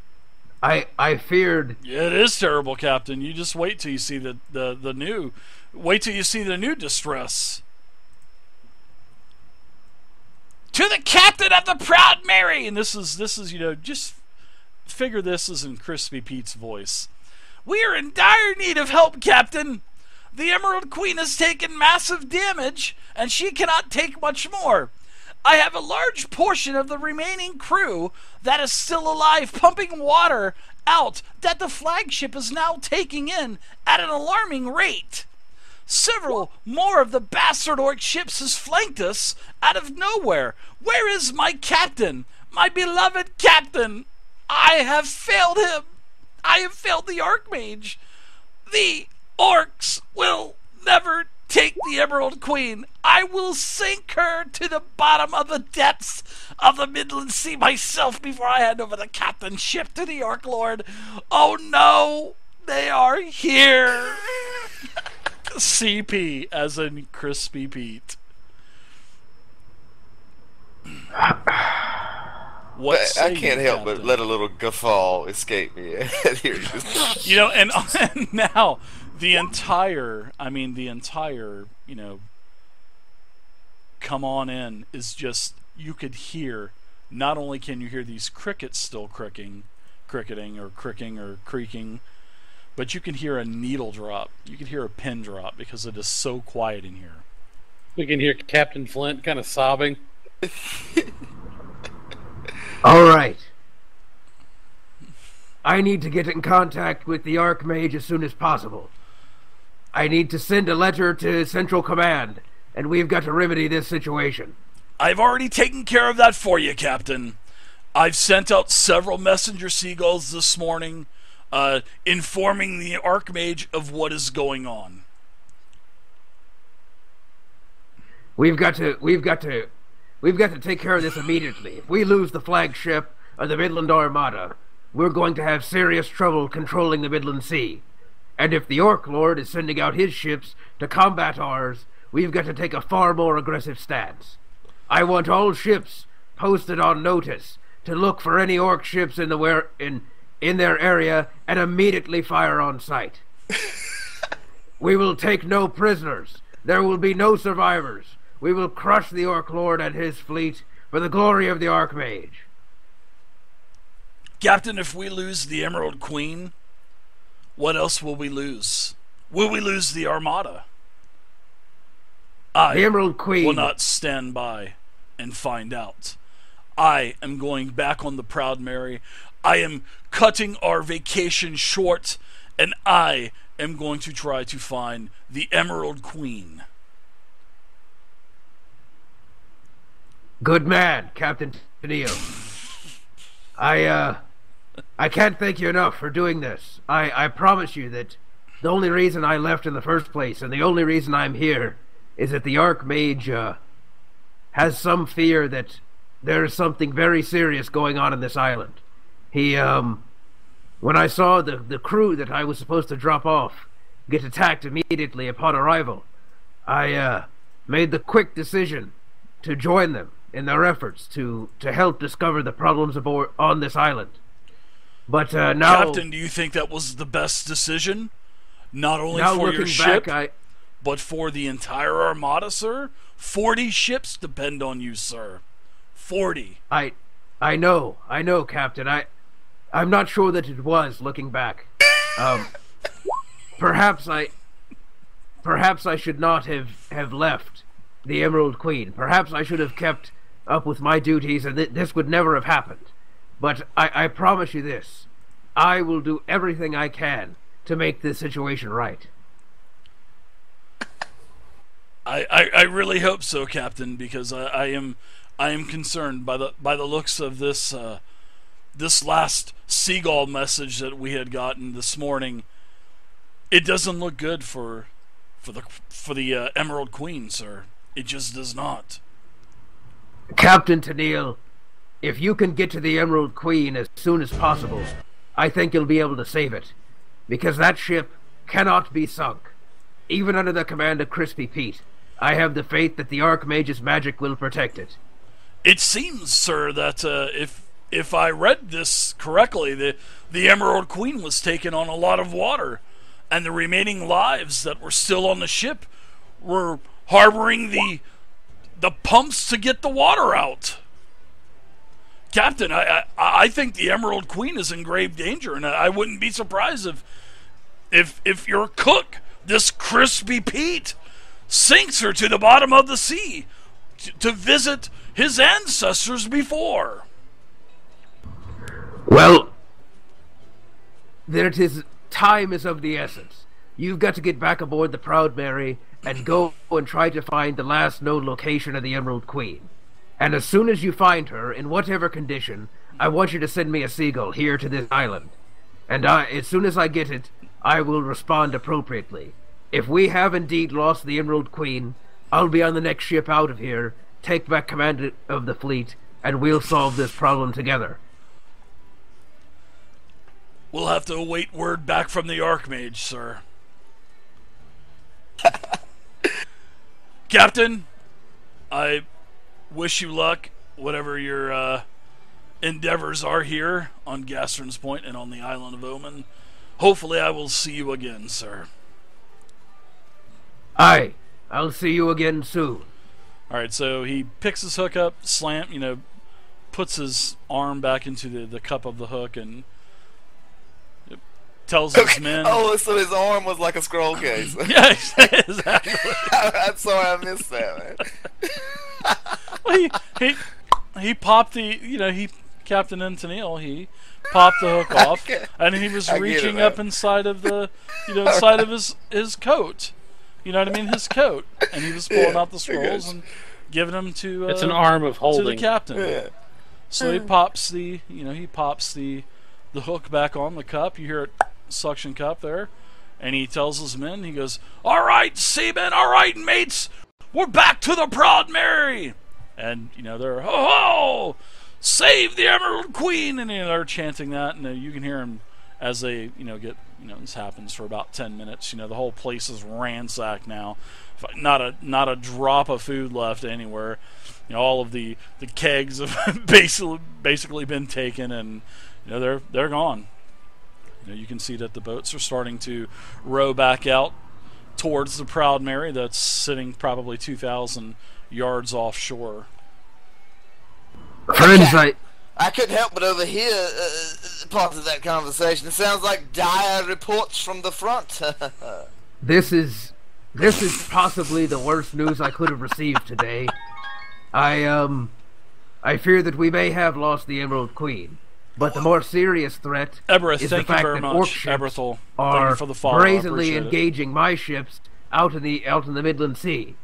I feared. Yeah, it is terrible, Captain. You just wait till you see the new. Wait till you see the new distress. To the captain of the Proud Mary, and this is just figure this is in Crispy Pete's voice. We are in dire need of help, Captain. The Emerald Queen has taken massive damage, and she cannot take much more. I have a large portion of the remaining crew that is still alive, pumping water out that the flagship is now taking in at an alarming rate. Several more of the bastard Orc ships has flanked us out of nowhere. Where is my captain? My beloved captain? I have failed him. I have failed the Archmage. The Orcs will never take the Emerald Queen. I will sink her to the bottom of the depths of the Midland Sea myself before I hand over the captain's ship to the Orc Lord. Oh no, they are here. CP, as in Crispy Pete. I can't help but let a little guffaw escape me. And now the entire, come on in is just, you could hear, not only can you hear these crickets still cricketing or creaking, but you can hear a needle drop. You can hear a pin drop because it is so quiet in here. We can hear Captain Flint kind of sobbing. All right. I need to get in contact with the Archmage as soon as possible. I need to send a letter to Central Command, and we've got to remedy this situation. I've already taken care of that for you, Captain. I've sent out several messenger seagulls this morning, informing the Archmage of what is going on. We've got to take care of this immediately. If we lose the flagship of the Midland Armada, we're going to have serious trouble controlling the Midland Sea. And if the Orc Lord is sending out his ships to combat ours, we've got to take a far more aggressive stance. I want all ships posted on notice to look for any Orc ships in their area and immediately fire on sight. We will take no prisoners. There will be no survivors. We will crush the Orc Lord and his fleet for the glory of the Archmage. Captain, if we lose the Emerald Queen, what else will we lose? Will we lose the Armada? I The Emerald Queen will not stand by and find out. I am going back on the Proud Mary. I am cutting our vacation short, and I am going to try to find the Emerald Queen. Good man, Captain Tennille. I can't thank you enough for doing this. I promise you that the only reason I left in the first place, and the only reason I'm here, is that the Archmage has some fear that there's something very serious going on in this island. He, when I saw the crew that I was supposed to drop off get attacked immediately upon arrival, I made the quick decision to join them in their efforts to help discover the problems aboard on this island. But now, Captain, do you think that was the best decision? Not only now for your looking ship, back, but for the entire Armada, sir? 40 ships depend on you, sir. 40. I know, Captain. I'm not sure that it was, looking back. Perhaps I should not have left the Emerald Queen. Perhaps I should have kept up with my duties, and this would never have happened. But I promise you this: I will do everything I can to make this situation right. I really hope so, Captain, because I am concerned by the looks of this this last seagull message that we had gotten this morning. It doesn't look good for the Emerald Queen, sir. It just does not. Captain Tennille, if you can get to the Emerald Queen as soon as possible, I think you'll be able to save it, because that ship cannot be sunk, even under the command of Crispy Pete. I have the faith that the Archmage's magic will protect it. It seems, sir, that if I read this correctly, the Emerald Queen was taking on a lot of water, and the remaining lives that were still on the ship were harboring the pumps to get the water out. Captain, I think the Emerald Queen is in grave danger, and I wouldn't be surprised if your cook, this Crispy Pete, sinks her to the bottom of the sea to visit his ancestors before. Well, time is of the essence. You've got to get back aboard the Proud Mary and go and try to find the last known location of the Emerald Queen. And as soon as you find her, in whatever condition, I want you to send me a seagull here to this island. And as soon as I get it, I will respond appropriately. If we have indeed lost the Emerald Queen, I'll be on the next ship out of here, take back command of the fleet, and we'll solve this problem together. We'll have to await word back from the Archmage, sir. Captain, I wish you luck, whatever your endeavors are here on Gastron's Point and on the island of Omen. Hopefully I will see you again, sir. Aye, I'll see you again soon. Alright, so he picks his hook up, puts his arm back into the cup of the hook, and tells his men... Oh, so his arm was like a scroll case. Yeah, exactly. I'm sorry I missed that, man. Well, he popped the, Captain Tennille, he popped the hook off, and he was reaching up inside of the, inside of his coat. You know what I mean? His coat. And he was pulling out the scrolls and giving them to... it's an arm of holding. To the captain. Yeah. So he pops the hook back on the cup. You hear it suction cup there. And he tells his men, he goes, "All right, seamen, all right, mates, we're back to the Proud Mary." And, they're, "Ho, ho! Save the Emerald Queen!" And they're chanting that, and you can hear them as they, get, this happens for about 10 minutes. The whole place is ransacked now. Not a drop of food left anywhere. All of the kegs have basically been taken, and they're gone. You can see that the boats are starting to row back out towards the Proud Mary that's sitting probably 2,000 yards offshore. Friends, I couldn't help but overhear parts of that conversation. It sounds like dire reports from the front. this is possibly the worst news I could have received today. I fear that we may have lost the Emerald Queen, but the more serious threat Ebereth, is the thank you fact very that orc much. ships Eberethel, thank are you for the follow. brazenly engaging my ships out in the Midland Sea,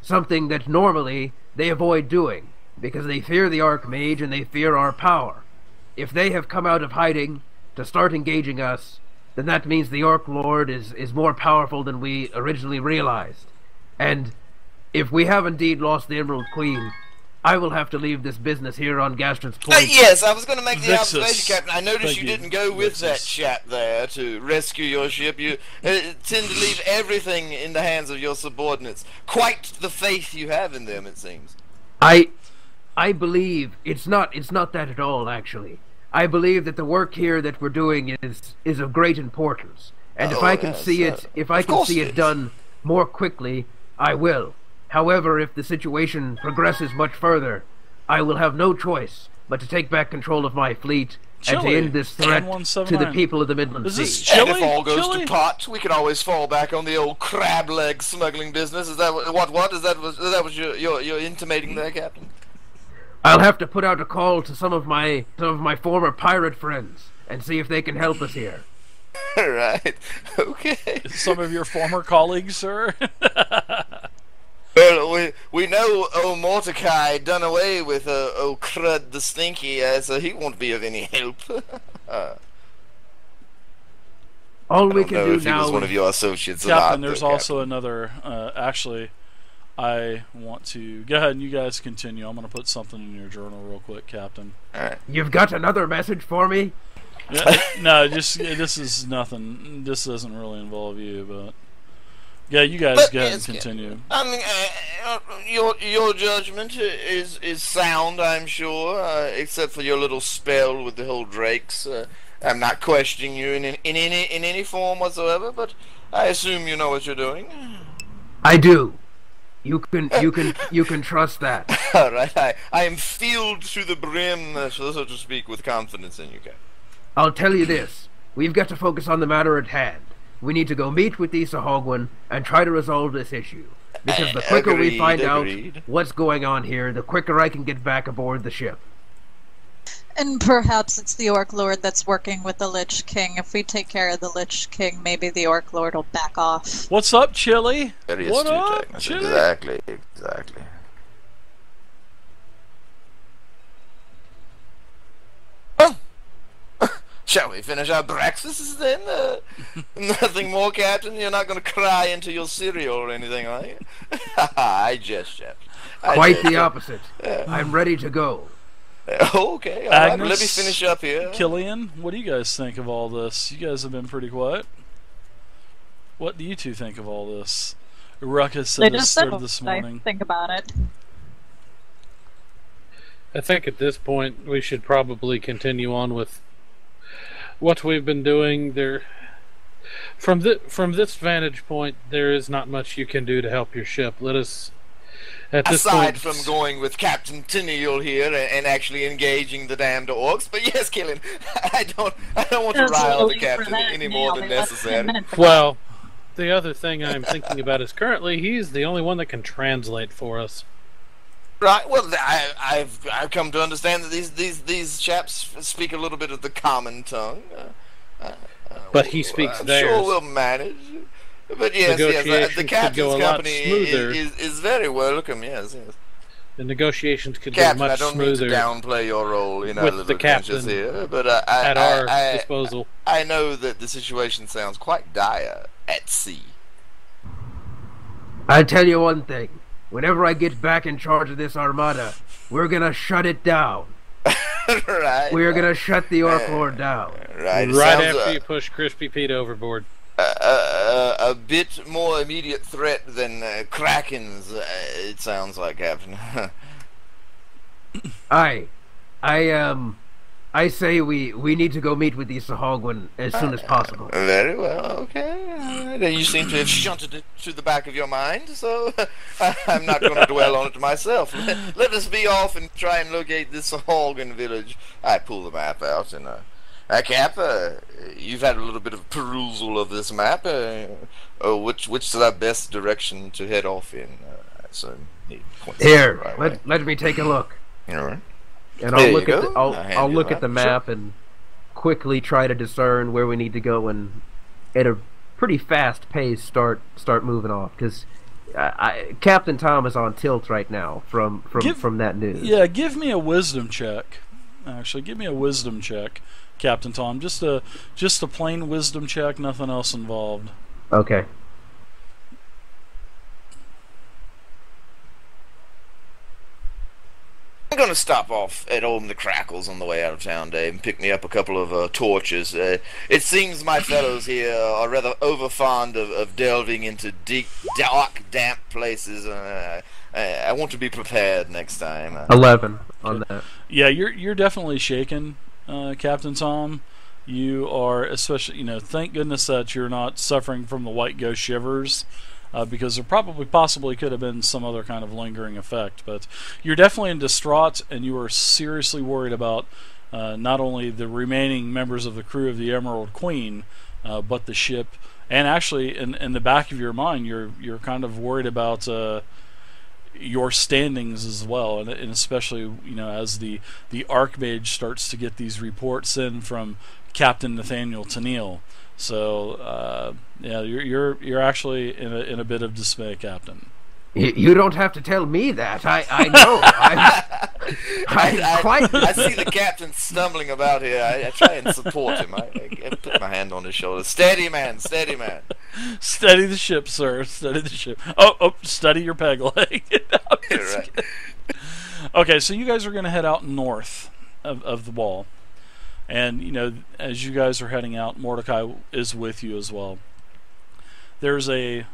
something that normally they avoid doing because they fear the Archmage and they fear our power. If they have come out of hiding to start engaging us, then that means the Orc Lord is more powerful than we originally realized. And if we have indeed lost the Emerald Queen, I will have to leave this business here on Gastron's Point. Yes, I was going to make the Vixus. observation, Captain. I noticed Thank you you. didn't go with Vixus. that chap there to rescue your ship. You tend to leave everything in the hands of your subordinates. Quite the faith you have in them, it seems. I believe it's not that at all, actually. I believe that the work here that we're doing is of great importance. And if I can see it done more quickly, I will. However, if the situation progresses much further, I will have no choice but to take back control of my fleet and to end this threat to the people of the Midland Is Sea. this Chile? And if all goes Chile? to pot, we can always fall back on the old crab leg smuggling business. Is that what? Is that what you're intimating there, Captain? I'll have to put out a call to some of my former pirate friends and see if they can help us here. Right. Okay. Some of your former colleagues, sir? Well, we know old Mordecai done away with old Crud the Stinky, so he won't be of any help. All I we don't can know do if he was now one of is your associates or Captain, not. there's though, also Captain. another. Actually, I want to go ahead and you guys continue. I'm going to put something in your journal real quick, Captain. All right. You've got another message for me? No, just this is nothing. This doesn't really involve you, but yeah, you guys go ahead and continue. I mean, your judgment is sound, I'm sure, except for your little spell with the whole drakes. I'm not questioning you in any form whatsoever, but I assume you know what you're doing. I do. You can trust that. All right, I am filled to the brim, so to speak, with confidence in you, Captain. I'll tell you this. We've got to focus on the matter at hand. We need to go meet with the Sahagwan and try to resolve this issue. Because the quicker we find out what's going on here, the quicker I can get back aboard the ship. And perhaps it's the Orc Lord that's working with the Lich King. If we take care of the Lich King, maybe the Orc Lord will back off. What's up, Chili? Very What astute, up, Agnes. Chili? Exactly. Well, shall we finish our breakfasts then? Nothing more, Captain? You're not going to cry into your cereal or anything, are you? I jest, Captain. Quite the opposite. I'm ready to go. Okay, all right. Agnes, Let me finish up here. Killian, what do you guys think of all this? You guys have been pretty quiet. What do you two think of all this ruckus that has started this morning? Think about it. I think at this point we should probably continue on with what we've been doing. From this vantage point, there is not much you can do to help your ship. Let us, at this Aside point, from going with Captain Tiniel here and actually engaging the damned orcs, but yes, Killian, I don't want to rile the captain any more than necessary. well, the other thing I'm thinking about is currently he's the only one that can translate for us. Right. Well, I've come to understand that these chaps speak a little bit of the common tongue. But he speaks I'm theirs. sure we'll manage. But yes, the Negotiations could captain's go a lot company smoother. is very welcome. Yes. The negotiations could Captain, go I much don't mean to smoother downplay your role in our with little the adventures captain here, but at our disposal. I know that the situation sounds quite dire at sea. I'll tell you one thing. Whenever I get back in charge of this armada, we're gonna shut it down. Right. We're gonna shut the Orc Lord down. Right. It Right sounds, after you push Crispy Pete overboard. a bit more immediate threat than Krakens, it sounds like, Captain. I say we need to go meet with the Sahagwan as soon as possible. Very well, okay. You seem to have shunted it to the back of your mind, so I'm not going to dwell on it myself. Let us be off and try and locate this Sahagwan village. I pull the map out and Cap, you've had a little bit of perusal of this map. Which is the best direction to head off in? Here, let me take a look. All right. And I'll look at the map and quickly try to discern where we need to go, and at a pretty fast pace start moving off, because Captain Tom is on tilt right now from that news. Yeah, give me a wisdom check. Actually, give me a wisdom check, Captain Tom. Just a plain wisdom check, nothing else involved. Okay. I'm going to stop off at Old the Crackles on the way out of town, Dave, and pick me up a couple of torches. It seems my fellows here are rather overfond of delving into deep, dark, damp places. I want to be prepared next time. 11 on that. Yeah, you're definitely shaken, Captain Tom. You are, especially, thank goodness that you're not suffering from the white ghost shivers. Because there possibly could have been some other kind of lingering effect, but you're definitely in distraught, and you are seriously worried about not only the remaining members of the crew of the Emerald Queen, but the ship. And actually, in the back of your mind, you're kind of worried about your standings as well, and especially as the Archmage starts to get these reports in from Captain Nathaniel Tennille. So yeah, you're actually in a bit of dismay, Captain. You don't have to tell me that. I know. I see the captain stumbling about here. I try and support him. I put my hand on his shoulder. Steady, man. Steady, man. Steady the ship, sir. Steady the ship. Oh, steady your peg leg. Right. Okay, so you guys are going to head out north of the wall. And, as you guys are heading out, Mordecai is with you as well. There's a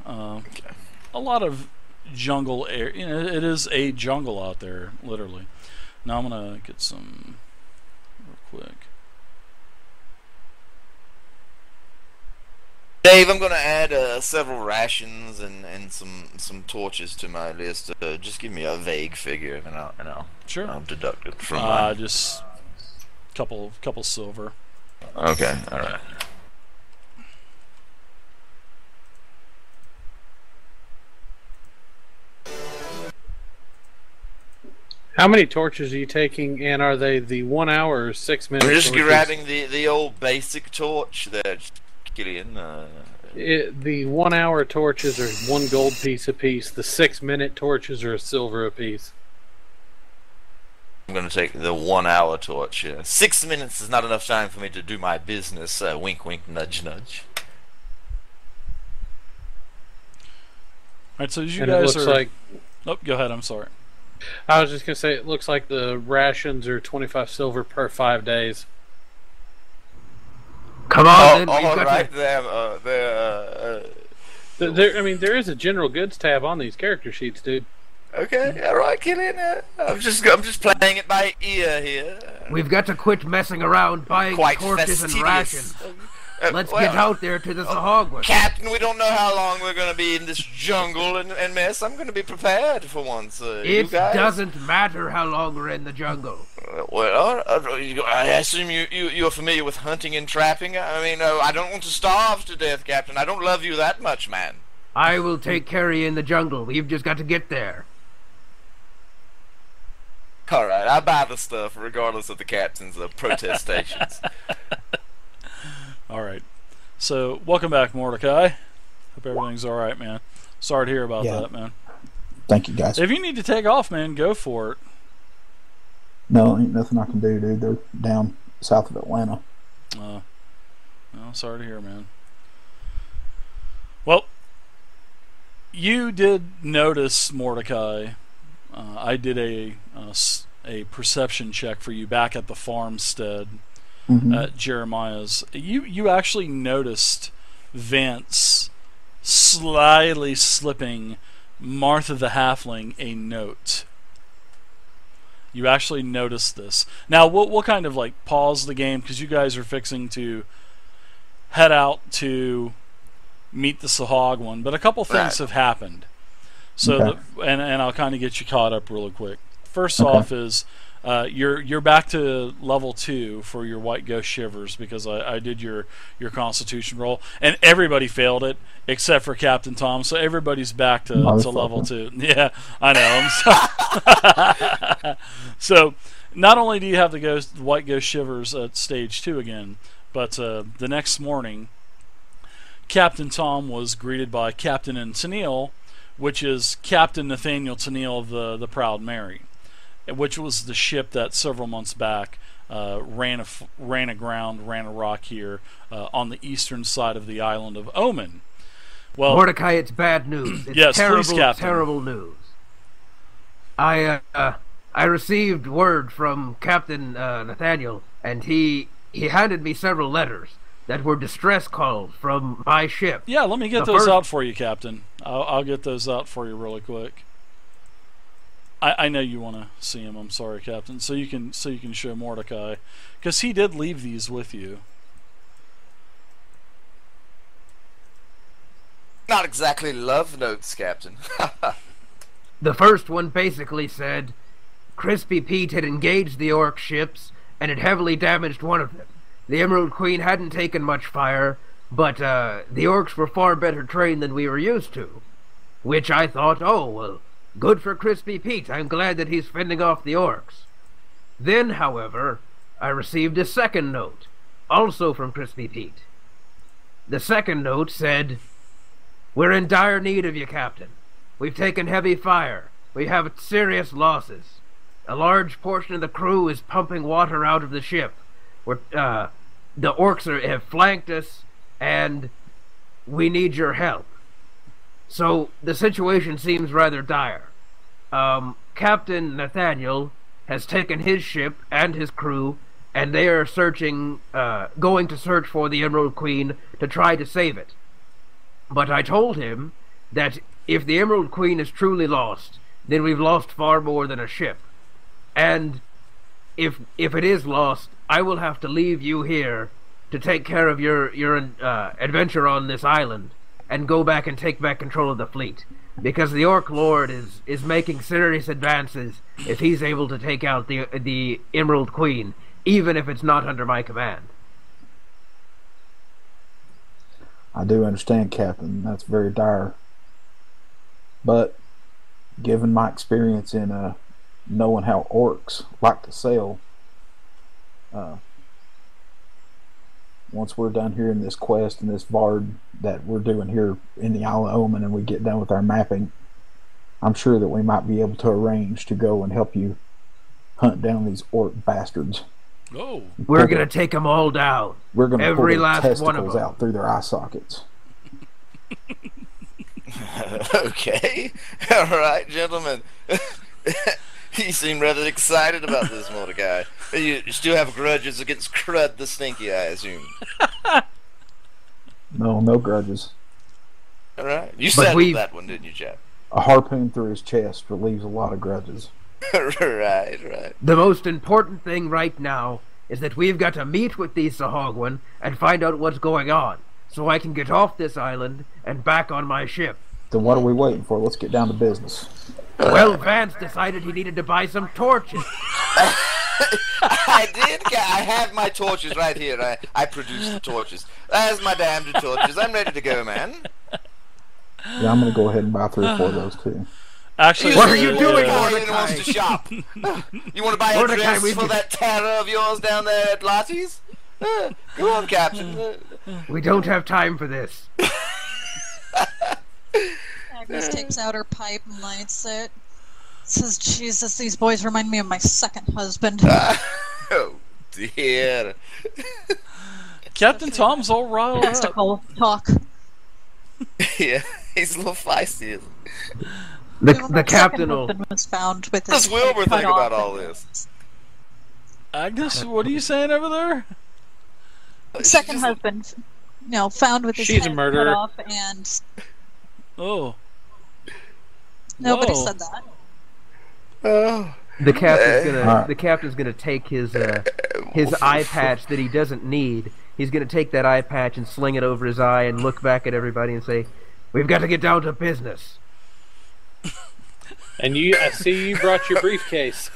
lot of jungle air. It is a jungle out there, literally. Now I'm going to get some real quick. Dave, I'm going to add several rations and some torches to my list. Just give me a vague figure, and I'll deduct it from mine. Just couple silver. Okay, all right. How many torches are you taking, and are they the 1 hour or 6 minute? We're just torches? grabbing the old basic torch there, Killian. The 1 hour torches are 1 gold piece apiece. The 6 minute torches are a silver apiece. I'm going to take the 1 hour torch. 6 minutes is not enough time for me to do my business. Wink, wink, nudge, nudge. Alright, so as you and guys it looks are... like... Oh, go ahead, I'm sorry. I was just going to say, it looks like the rations are 25 silver per 5 days. Come on, then. All right, there is a general goods tab on these character sheets, dude. Okay, all right, Killian. I'm just playing it by ear here. We've got to quit messing around buying torches and rations. Let's get out there to the Sahagwan. Captain, we don't know how long we're going to be in this jungle and mess. I'm going to be prepared for once. It doesn't matter how long we're in the jungle. I assume you're familiar with hunting and trapping. I mean, I don't want to starve to death, Captain. I don't love you that much, man. I will take care of you in the jungle. We've just got to get there. Alright, I'll buy the stuff regardless of the captain's protestations. Alright. So, welcome back, Mordecai. Hope everything's alright, man. Sorry to hear about that, man. Thank you, guys. If you need to take off, man, go for it. No, ain't nothing I can do, dude. They're down south of Atlanta. Well, sorry to hear, man. Well, you did notice, Mordecai. I did a perception check for you back at the farmstead at Jeremiah's. You actually noticed Vance slyly slipping Martha the Halfling a note. You actually notice this. Now, we'll kind of like pause the game because you guys are fixing to head out to meet the Sahagwan, but a couple things have happened. So, Okay. and I'll kind of get you caught up really quick. First off is you're back to level 2 for your White Ghost Shivers because I did your Constitution roll, and everybody failed it except for Captain Tom. So everybody's back to level 2. Yeah, I know. So not only do you have the White Ghost Shivers at stage 2 again, but the next morning, Captain Tom was greeted by Captain Tennille, which is Captain Nathaniel Tennille of the Proud Mary, which was the ship that several months back ran a rock here on the eastern side of the island of Omen. Well, Mordecai, it's bad news. It's yes, terrible, please, Captain. terrible news. I received word from Captain Nathaniel, and he handed me several letters that were distress calls from my ship. Yeah, let me get those out for you, Captain. I'll get those out for you really quick. I know you want to see him. I'm sorry, Captain. So you can show Mordecai, because he did leave these with you. Not exactly love notes, Captain. The first one basically said, Crispy Pete had engaged the orc ships and had heavily damaged one of them. The Emerald Queen hadn't taken much fire, but the orcs were far better trained than we were used to. Which I thought, oh, well, good for Crispy Pete. I'm glad that he's fending off the orcs. Then, however, I received a second note, also from Crispy Pete. The second note said, we're in dire need of you, Captain. We've taken heavy fire. We have serious losses. A large portion of the crew is pumping water out of the ship. The orcs have flanked us, and we need your help. So the situation seems rather dire. Captain Nathaniel has taken his ship and his crew, and they are going to search for the Emerald Queen to try to save it. But I told him that if the Emerald Queen is truly lost, then we've lost far more than a ship. And if it is lost, I will have to leave you here to take care of your adventure on this island and go back and take back control of the fleet. Because the Orc Lord is making serious advances if he's able to take out the Emerald Queen, even if it's not under my command. I do understand, Captain. That's very dire. But given my experience in knowing how orcs like to sail, once we're done here in this quest and this Vard that we're doing here in the Isle of Omen and we get done with our mapping, I'm sure that we might be able to arrange to go and help you hunt down these orc bastards. Oh, We're going to take them all down. We're going to pull Every their last one of testicles them out through their eye sockets. Okay. All right, gentlemen. You seem rather excited about this, Mordecai. You still have grudges against Crud the Stinky, I assume. No grudges. All right. You But settled that one, didn't you, chap? A harpoon through his chest relieves a lot of grudges. Right. The most important thing right now is that we've got to meet with these Sahagwan and find out what's going on, so I can get off this island and back on my ship. Then what are we waiting for? Let's get down to business. Well, Vance decided he needed to buy some torches. I did. I have my torches right here. I produced the torches. There's my damned torches. I'm ready to go, man. Yeah, I'm going to go ahead and buy 3 or 4 of those too. actually, What are you doing, Mordecai Mordecai? wants to shop. You want to buy a Mordecai, dress we for just- that terror of yours down there at Lottie's? Go on, Captain. We don't have time for this. Agnes takes out her pipe and lights it. Says, Jesus, these boys remind me of my second husband. Oh, dear. Captain Tom's all riled up. Testicle talk. Yeah, he's a little feisty, isn't he? The captain second will... husband was found with What does his head Wilbur cut think about off all and- this? Agnes, what are you saying over there? Second husband, found with his She's a head murderer. cut off, and Oh, nobody Whoa. said that. Oh, The captain's gonna take his eye patch that he doesn't need. He's gonna take that eye patch and sling it over his eye and look back at everybody and say, "We've got to get down to business." And I see you brought your briefcase.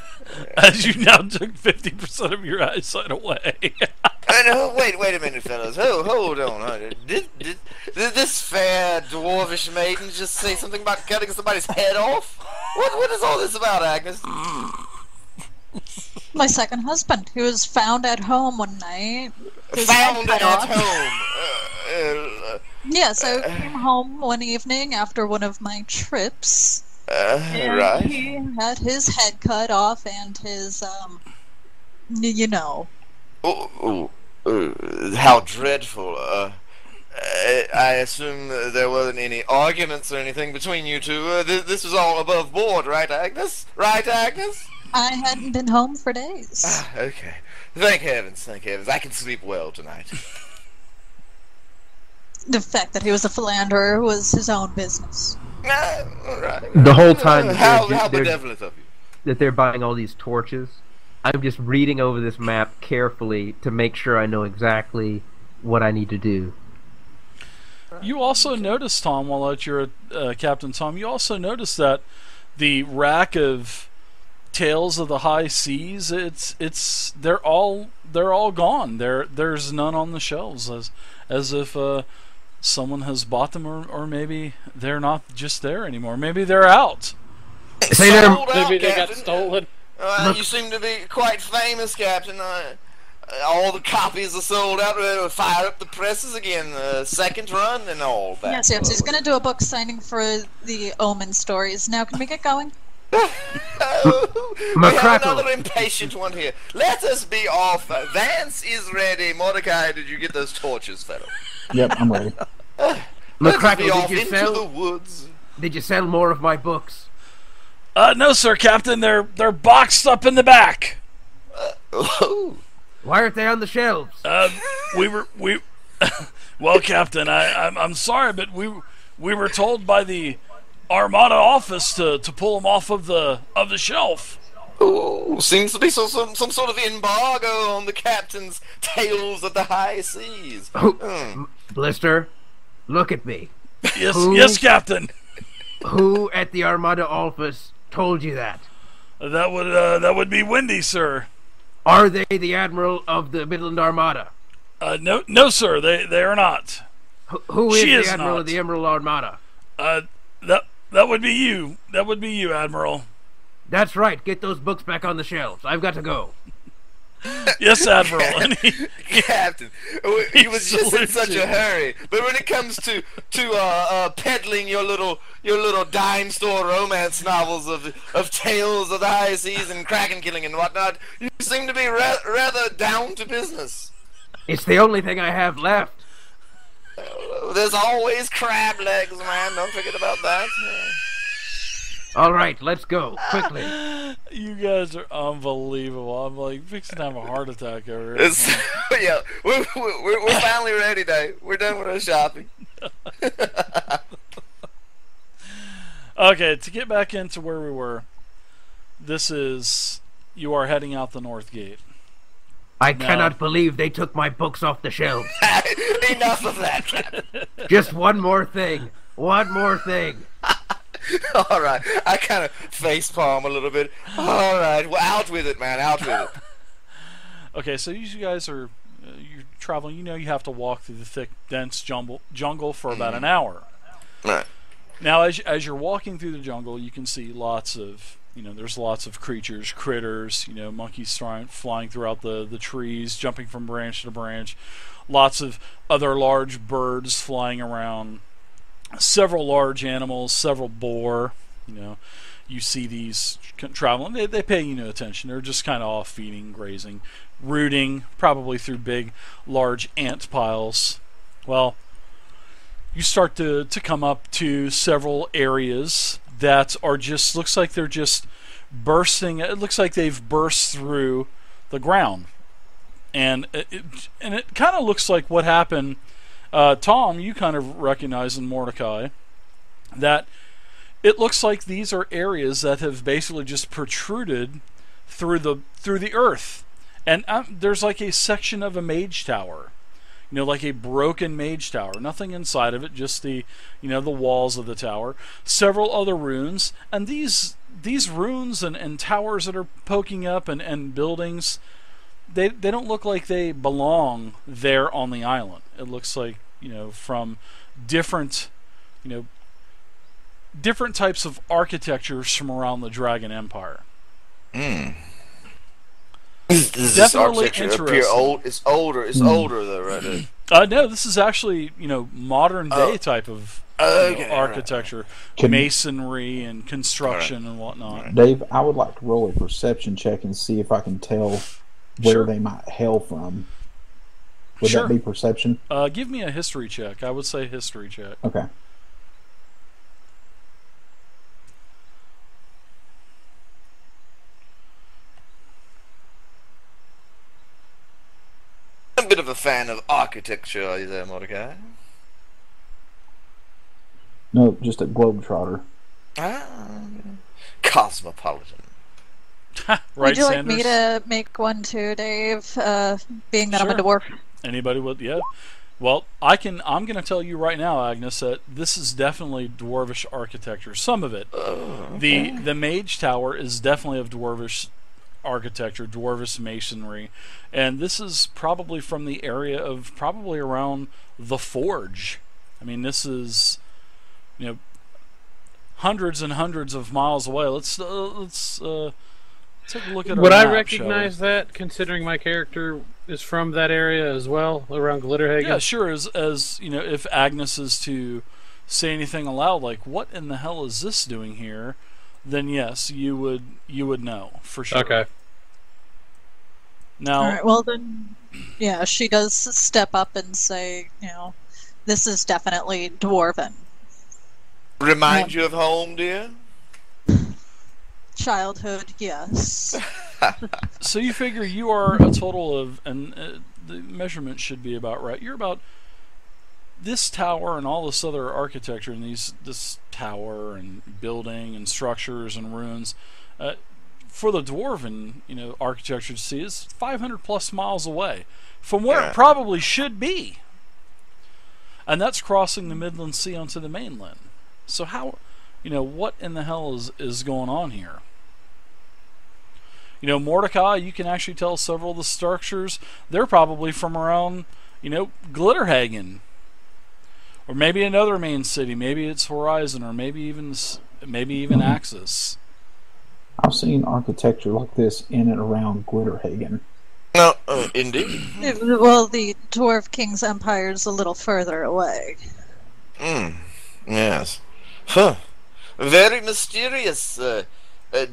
As you now took 50% of your eyesight away. No, wait a minute, fellas. Hold on. Did this fair dwarvish maiden just say something about cutting somebody's head off? What is all this about, Agnes? My second husband, who was found at home one night. Found at home? Yeah, so I came home one evening after one of my trips. And right. he had his head cut off and his, you know. How dreadful. I assume there wasn't any arguments or anything between you two. This was all above board, right, Agnes? Right, Agnes? I hadn't been home for days. Okay. Thank heavens. I can sleep well tonight. The fact that he was a philanderer was his own business. Right. The whole time How benevolent of you. that they're buying all these torches, I'm just reading over this map carefully to make sure I know exactly what I need to do. You also noticed, Tom, while at your Captain Tom, you also noticed that the rack of Tales of the High Seas, they're all gone. There's none on the shelves, as if someone has bought them, or maybe they're not just there anymore. Maybe they're out. Maybe they got stolen. You seem to be quite famous, Captain. All the copies are sold out. We'll fire up the presses again. Second run and all that. Yes. He's going to do a book signing for the Omen stories. Now, can we get going? We have another impatient one here. Let us be off. Vance is ready. Mordecai, did you get those torches, fellow? Yep, I'm ready. McCrackle, Did you sell more of my books? No, sir, Captain. They're boxed up in the back. Why aren't they on the shelves? Well, Captain, I'm sorry, but we were told by the Armada office to pull them off of the shelf. Oh, seems to be some sort of embargo on the captain's Tales of the High Seas. Blister, look at me. Yes, Captain. Who at the Armada office told you that? That would be Wendy, sir. Are they the Admiral of the Midland Armada? No, sir. They are not. Who is She the is Admiral not. of the Emerald Armada? That would be you. That would be you, Admiral. That's right. Get those books back on the shelves. I've got to go. Yes, Admiral. And Captain, he was just in such a hurry. But when it comes to peddling your little dime store romance novels of Tales of the High Seas and Kraken killing and whatnot, you seem to be rather down to business. It's the only thing I have left. There's always crab legs, man. Don't forget about that. All right, let's go quickly. You guys are unbelievable. I'm like fixing to have a heart attack over here. Yeah, we're finally ready, Dave. We're done with our shopping. Okay, to get back into where we were, you are heading out the north gate. I cannot believe they took my books off the shelves. Enough of that, Captain. Just one more thing. One more thing. All right, I kind of facepalm a little bit. All right, well, out with it, man. Out with it. Okay, so you guys are you're traveling. You know you have to walk through the thick, dense jungle for about an hour. Right. Now, as you're walking through the jungle, you can see there's lots of creatures, critters, monkeys flying throughout the trees, jumping from branch to branch. Lots of other large birds flying around. Several large animals, several boar. You see these traveling. They pay no attention. They're just kind of off feeding, grazing, rooting, probably through big, large ant piles. Well, you start to come up to several areas that looks like they're just bursting. It looks like they've burst through the ground, and it kind of looks like what happened. Tom, you kind of recognize in Mordecai that it looks like these are areas that have basically just protruded through the earth, and there's like a section of a mage tower, like a broken mage tower. Nothing inside of it, just the walls of the tower. Several other runes, and these runes and towers that are poking up and buildings, they don't look like they belong there on the island. It looks like from different different types of architectures from around the Dragon Empire. Does this architecture appear old? It's older. It's older though, right? No, this is actually modern day type of architecture, masonry and construction and whatnot. Dave, I would like to roll a perception check and see if I can tell where they might hail from. Would that be perception? Give me a history check. I would say history check. Okay. A bit of a fan of architecture, are you there, Mordecai? No, just a globetrotter. Cosmopolitan. Right, would you like Sanders? me to make one too, Dave? Being that I'm a dwarf. Anybody would? Yeah. Well, I'm going to tell you right now, Agnes, that this is definitely dwarvish architecture. Some of it. Okay. The mage tower is definitely of dwarvish architecture, dwarvish masonry, and this is probably from the area of probably around the Forge. I mean, this is hundreds and hundreds of miles away. Let's take a look at our Would I map, recognize that, considering my character is from that area as well, around Glitterhagen? Yeah, sure. As if Agnes is to say anything aloud, like "What in the hell is this doing here?" then yes, you would know for sure. Okay. Now, All right, well then, yeah, she does step up and say, this is definitely dwarven. Remind you of home, dear? Childhood, yes. so you figure you are a total of, and the measurement should be about right. You're about this tower and all this other architecture and this tower and building and structures and ruins. For the dwarven, architecture to see is 500 plus miles away from where it probably should be, and that's crossing the Midland Sea onto the mainland. So how, what in the hell is going on here? Mordecai, you can actually tell several of the structures, they're probably from around, Glitterhagen, or maybe another main city. Maybe it's Horizon, or maybe even Axis. I've seen architecture like this in and around Glitterhagen. No, indeed. Well, the Dwarf King's Empire is a little further away. Yes. Huh. Very mysterious.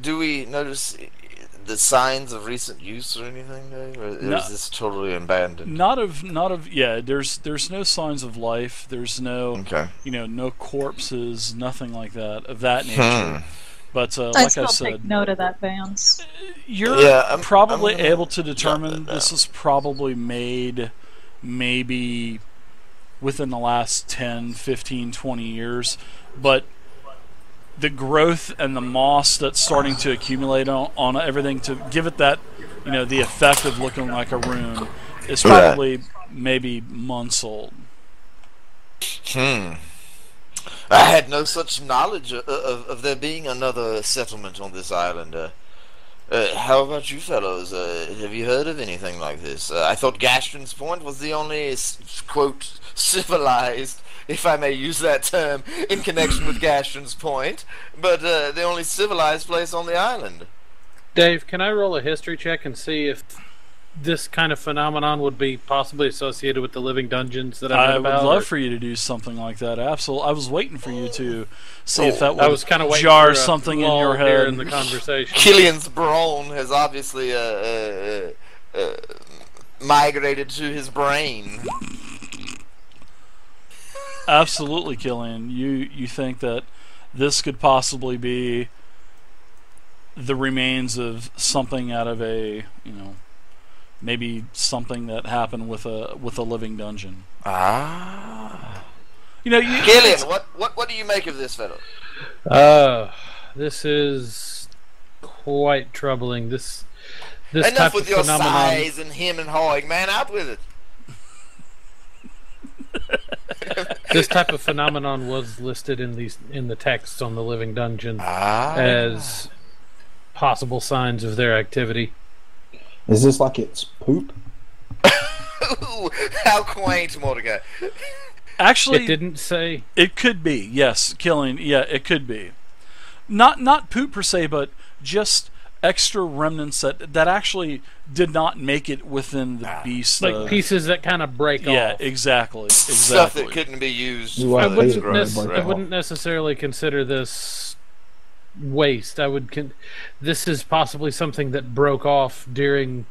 Do we notice the signs of recent use or anything, Dave? Or is this totally abandoned? Not of. Yeah. There's no signs of life. There's no. Okay. No corpses. Nothing like that of that nature. But like I still said, take note of that, Vance. You're probably able to determine this is probably made maybe within the last 10, 15, 20 years. But the growth and the moss that's starting to accumulate on everything to give it that, the effect of looking like a rune is probably maybe months old. I had no such knowledge of there being another settlement on this island. How about you fellows? Have you heard of anything like this? I thought Gastron's Point was the only, quote, civilized, if I may use that term, in connection with Gastron's Point, but the only civilized place on the island. Dave, can I roll a history check and see if this kind of phenomenon would be possibly associated with the living dungeons that I read about? I would love for you to do something like that. Absolutely. I was waiting for you to see if that would I was kind of jar something in your head in the conversation. Killian's brawn has obviously migrated to his brain. Absolutely, Killian. You think that this could possibly be the remains of something out of a, maybe something that happened with a living dungeon. Ah. Killian, what do you make of this, fellow? This is quite troubling. This Enough type with of your phenomenon. sighs and him and hawing, man. Out with it. This type of phenomenon was listed in the texts on the Living Dungeon as possible signs of their activity. Is this like it's poop? Ooh, how quaint, Mordecai. Actually, It didn't say. it could be. Yes, killing. Yeah, it could be. Not poop per se, but just extra remnants that actually did not make it within the beast. Like pieces that kind of break Yeah, off. exactly. Stuff that couldn't be used. You I want wouldn't, to I wouldn't necessarily consider this waste. This is possibly something that broke off during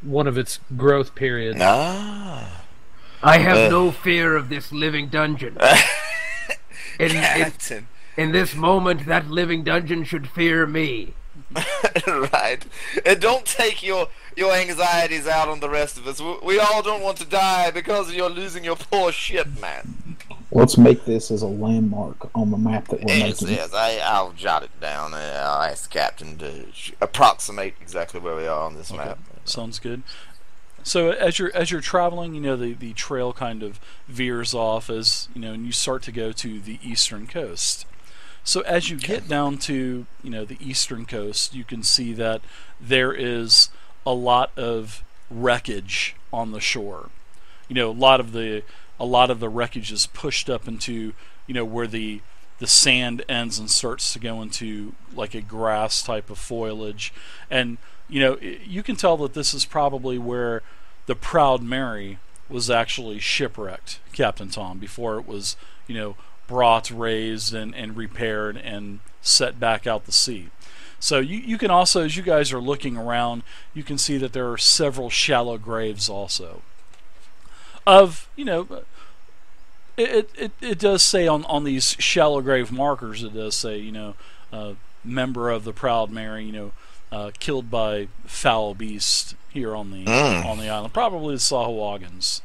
one of its growth periods. Ah. I have no fear of this living dungeon. Captain. In this moment, that living dungeon should fear me. Right. And don't take your anxieties out on the rest of us. We all don't want to die because you're losing your poor ship, man. Let's make this as a landmark on the map that we're Yes, making. yes. I'll jot it down. I'll ask Captain to approximate exactly where we are on this map. Sounds good. So as you're traveling, the trail kind of veers off as and you start to go to the eastern coast. So as you get down to the eastern coast, you can see that there is a lot of wreckage on the shore. A lot of the wreckage is pushed up into where the sand ends and starts to go into like a grass type of foliage, and you can tell that this is probably where the Proud Mary was actually shipwrecked, Captain Tom, before it was brought, raised, and repaired and set back out to sea. So you can also, as you guys are looking around, you can see that there are several shallow graves also. It does say on these shallow grave markers, it does say member of the Proud Mary, killed by foul beast here on the island, probably the Sahawagans.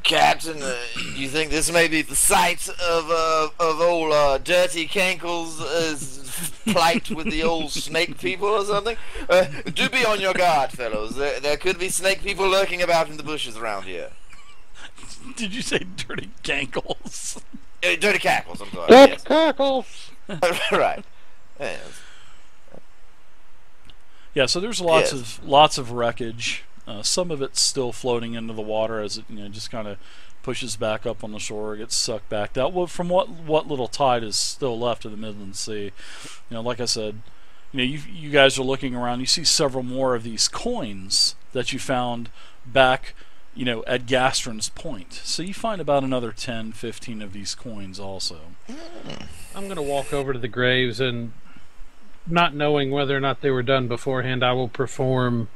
Captain, you think this may be the site of old Dirty Cankle's plight with the old snake people or something? Do be on your guard, fellows. There could be snake people lurking about in the bushes around here. Did you say Dirty Cankles? Dirty Cackles, I'm sorry. Dirty Yes. Cackles. Right. Yes. Yeah, so there's lots of wreckage. Some of it's still floating into the water as it just kind of pushes back up on the shore, gets sucked back down. Well, from what little tide is still left of the Midland Sea, like I said, you guys are looking around. You see several more of these coins that you found back, at Gastron's Point. So you find about another 10, 15 of these coins also. I'm going to walk over to the graves and, not knowing whether or not they were done beforehand, I will perform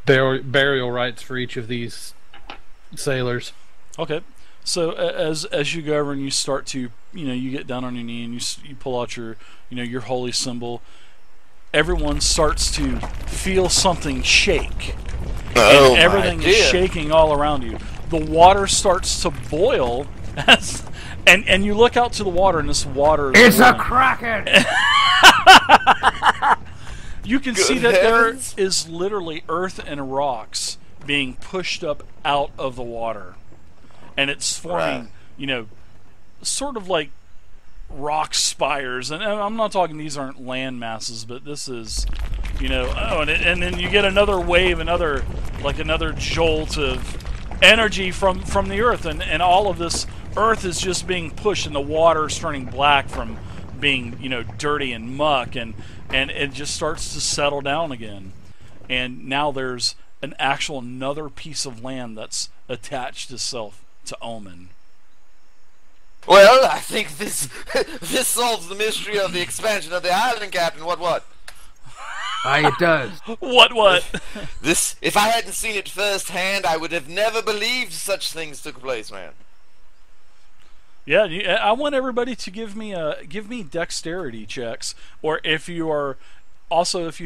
burial rites for each of these sailors. Okay. So as you go over and you start to, you get down on your knee and you pull out your, your holy symbol, everyone starts to feel something shake. And everything is shaking all around you. The water starts to boil and you look out to the water and this water is It's a kraken! You can see that there is literally earth and rocks being pushed up out of the water. And it's forming, sort of like rock spires. And I'm not talking these aren't land masses, but this is, and then you get another wave, another jolt of energy from the earth. And all of this earth is just being pushed and the water is turning black from being, dirty and muck. And it just starts to settle down again. And now there's another piece of land that's attached itself to Omen. Well, I think this solves the mystery of the expansion of the island, Captain. What? It does. What? This, if I hadn't seen it firsthand, I would have never believed such things took place, man. Yeah, I want everybody to give me dexterity checks, or if you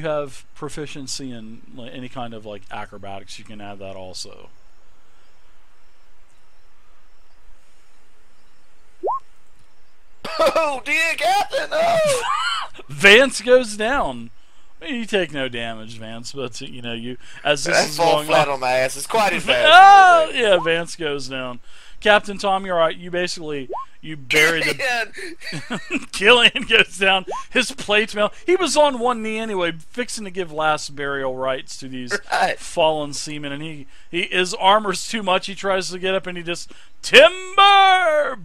have proficiency in any kind of like acrobatics, you can add that also. Oh, dear Captain! Oh! Vance goes down. You take no damage, Vance, but you as this is fall going flat on my ass. It's quite embarrassing. Oh, yeah, Vance goes down. Captain Tom, you're right. You basically bury the Killian goes down. His plates melt. He was on one knee anyway, fixing to give last burial rites to these fallen seamen, and his armor's too much. He tries to get up and he just timber.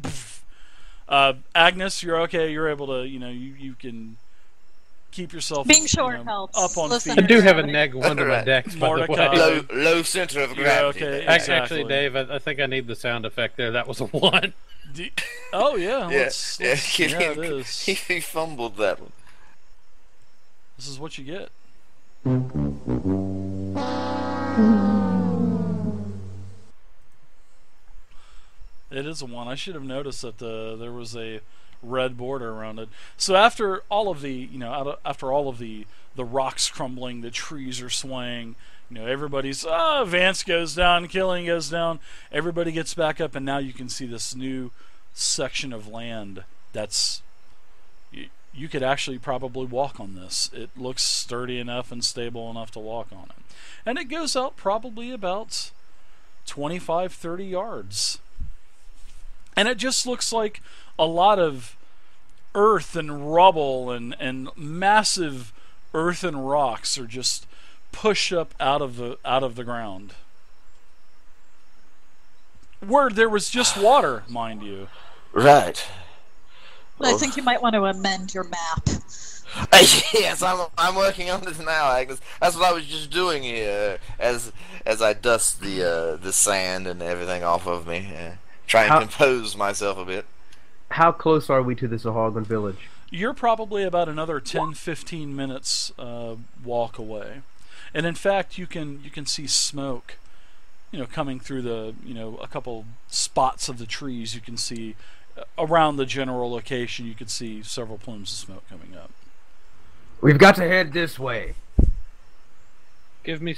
Agnes, you're okay. You're able to you can keep yourself being short helps. Up on feet. I do have a -1 to my dex, by the way. Low center of gravity. Okay, Actually, exactly. Dave, I think I need the sound effect there. That was a 1. Oh yeah, yeah, it is. He fumbled that one. This is what you get. It is a 1. I should have noticed that there was a red border around it. So after all of the after all of the rocks crumbling, the trees are swaying, everybody's Vance goes down, Killian goes down, everybody gets back up, and now you can see this new section of land that's you could actually probably walk on this. It looks sturdy enough and stable enough to walk on it, and it goes out probably about 25-30 yards, and it just looks like a lot of earth and rubble and massive earthen rocks are just pushed up out of the ground, where there was just water, mind you. Right. Well, I think you might want to amend your map. Yes, I'm working on this now, Agnes. That's what I was just doing here, as I dust the sand and everything off of me, try and compose myself a bit. How close are we to the Sahagin village? You're probably about another 10-15 minutes walk away, and in fact, you can see smoke, coming through the a couple spots of the trees. You can see around the general location. You can see several plumes of smoke coming up. We've got to head this way. Give me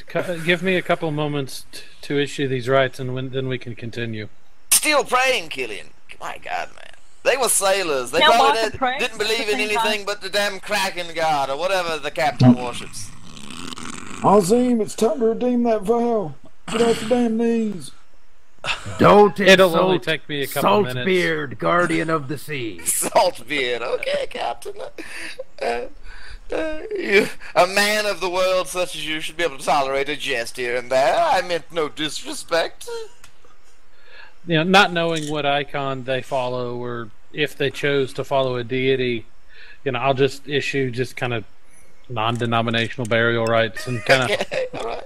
a couple moments to issue these rights, and then we can continue. Still praying, Killian. My God, man. They were sailors. They Yeah, probably pray didn't at believe the in same anything time. but the damn Kraken God or whatever the captain worships. Azim, it's time to redeem that vow. Get off your damn knees. Don't It'll only insult take me a couple minutes. Saltbeard, guardian of the sea. Saltbeard. Okay, Captain. A man of the world such as you should be able to tolerate a jest here and there. I meant no disrespect. Not knowing what icon they follow, or if they chose to follow a deity, I'll just issue just kind of non-denominational burial rites and kind of, Okay, all right.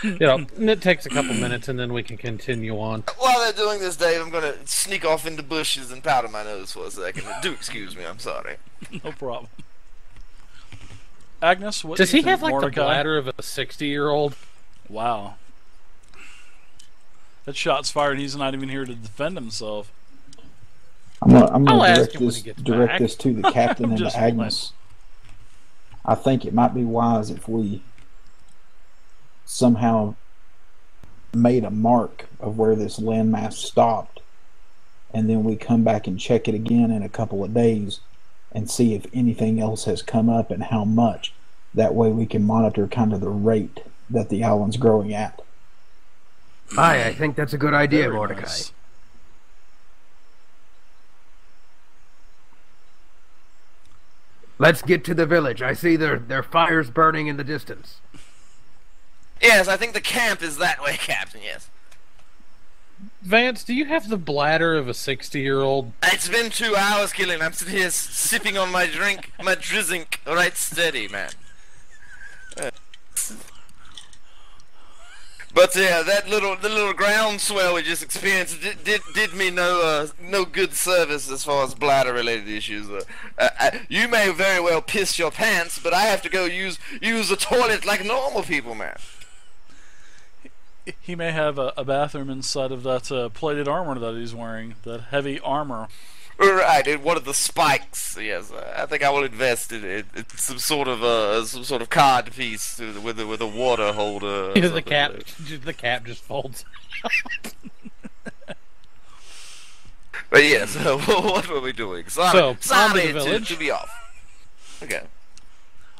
and it takes a couple minutes and then we can continue on. While they're doing this, Dave, I'm going to sneak off into bushes and powder my nose for a second. Do excuse me, I'm sorry. No problem. Agnes, what Does do you he think, have like Mordecai? the bladder of a 60-year-old? Wow. That shot's fired. He's not even here to defend himself. I'm gonna I'll ask direct him when this he gets direct back. this to the captain and Just to Agnes. I think it might be wise if we somehow made a mark of where this landmass stopped, and then we come back and check it again in a couple of days and see if anything else has come up and how much. That way we can monitor kind of the rate that the island's growing at. Aye, I think that's a good idea, Very Mordecai. nice. Let's get to the village. I see their fires burning in the distance. Yes, I think the camp is that way, Captain, yes. Vance, do you have the bladder of a 60-year-old? It's been 2 hours, Killian. I'm sitting here sipping on my drink, my drizzink, right steady, man. But yeah, the little groundswell we just experienced did me no good service as far as bladder related issues. You may very well piss your pants, but I have to go use the toilet like normal people, man. He may have a bathroom inside of that plated armor that he's wearing, that heavy armor. Right, in one of the spikes. Yes, I think I will invest in some sort of card piece with a water holder. or The cap something. just folds. But yeah, so what were we doing? So, on to the sorry village. to be off. Okay.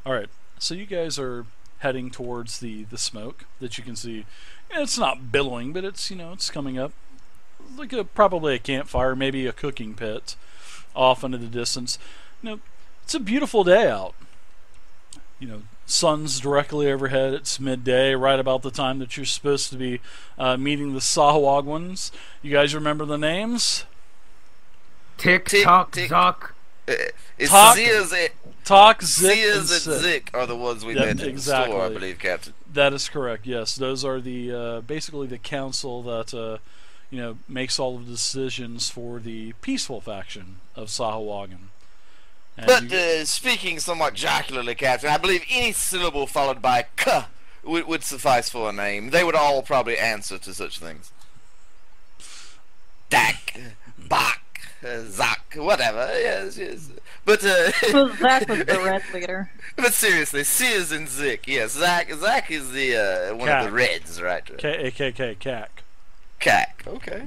All right. So you guys are heading towards the smoke that you can see. It's not billowing, but it's it's coming up like probably a campfire, maybe a cooking pit off into the distance. It's a beautiful day out. Sun's directly overhead. It's midday, right about the time that you're supposed to be meeting the Sahawagwans. You guys remember the names? Tick, Tick, tock, tick. zock. It's Talk- Sears, Talk, Zik, and Sears and Sit. Zik are the ones we Yep, met in the exactly. store, I believe, Captain. That is correct. Yes, those are the basically the council that makes all of the decisions for the peaceful faction of Sahawagan. And But speaking somewhat jocularly, Captain, I believe any syllable followed by "k" would suffice for a name. They would all probably answer to such things. Dak, Bak, Zak, whatever. Yes. But Well, Zach was the red leader. but seriously, Sears and Zik. Yes, Zach is the one Cat. of the Reds, right? KAKK, CAC. Cack. Okay.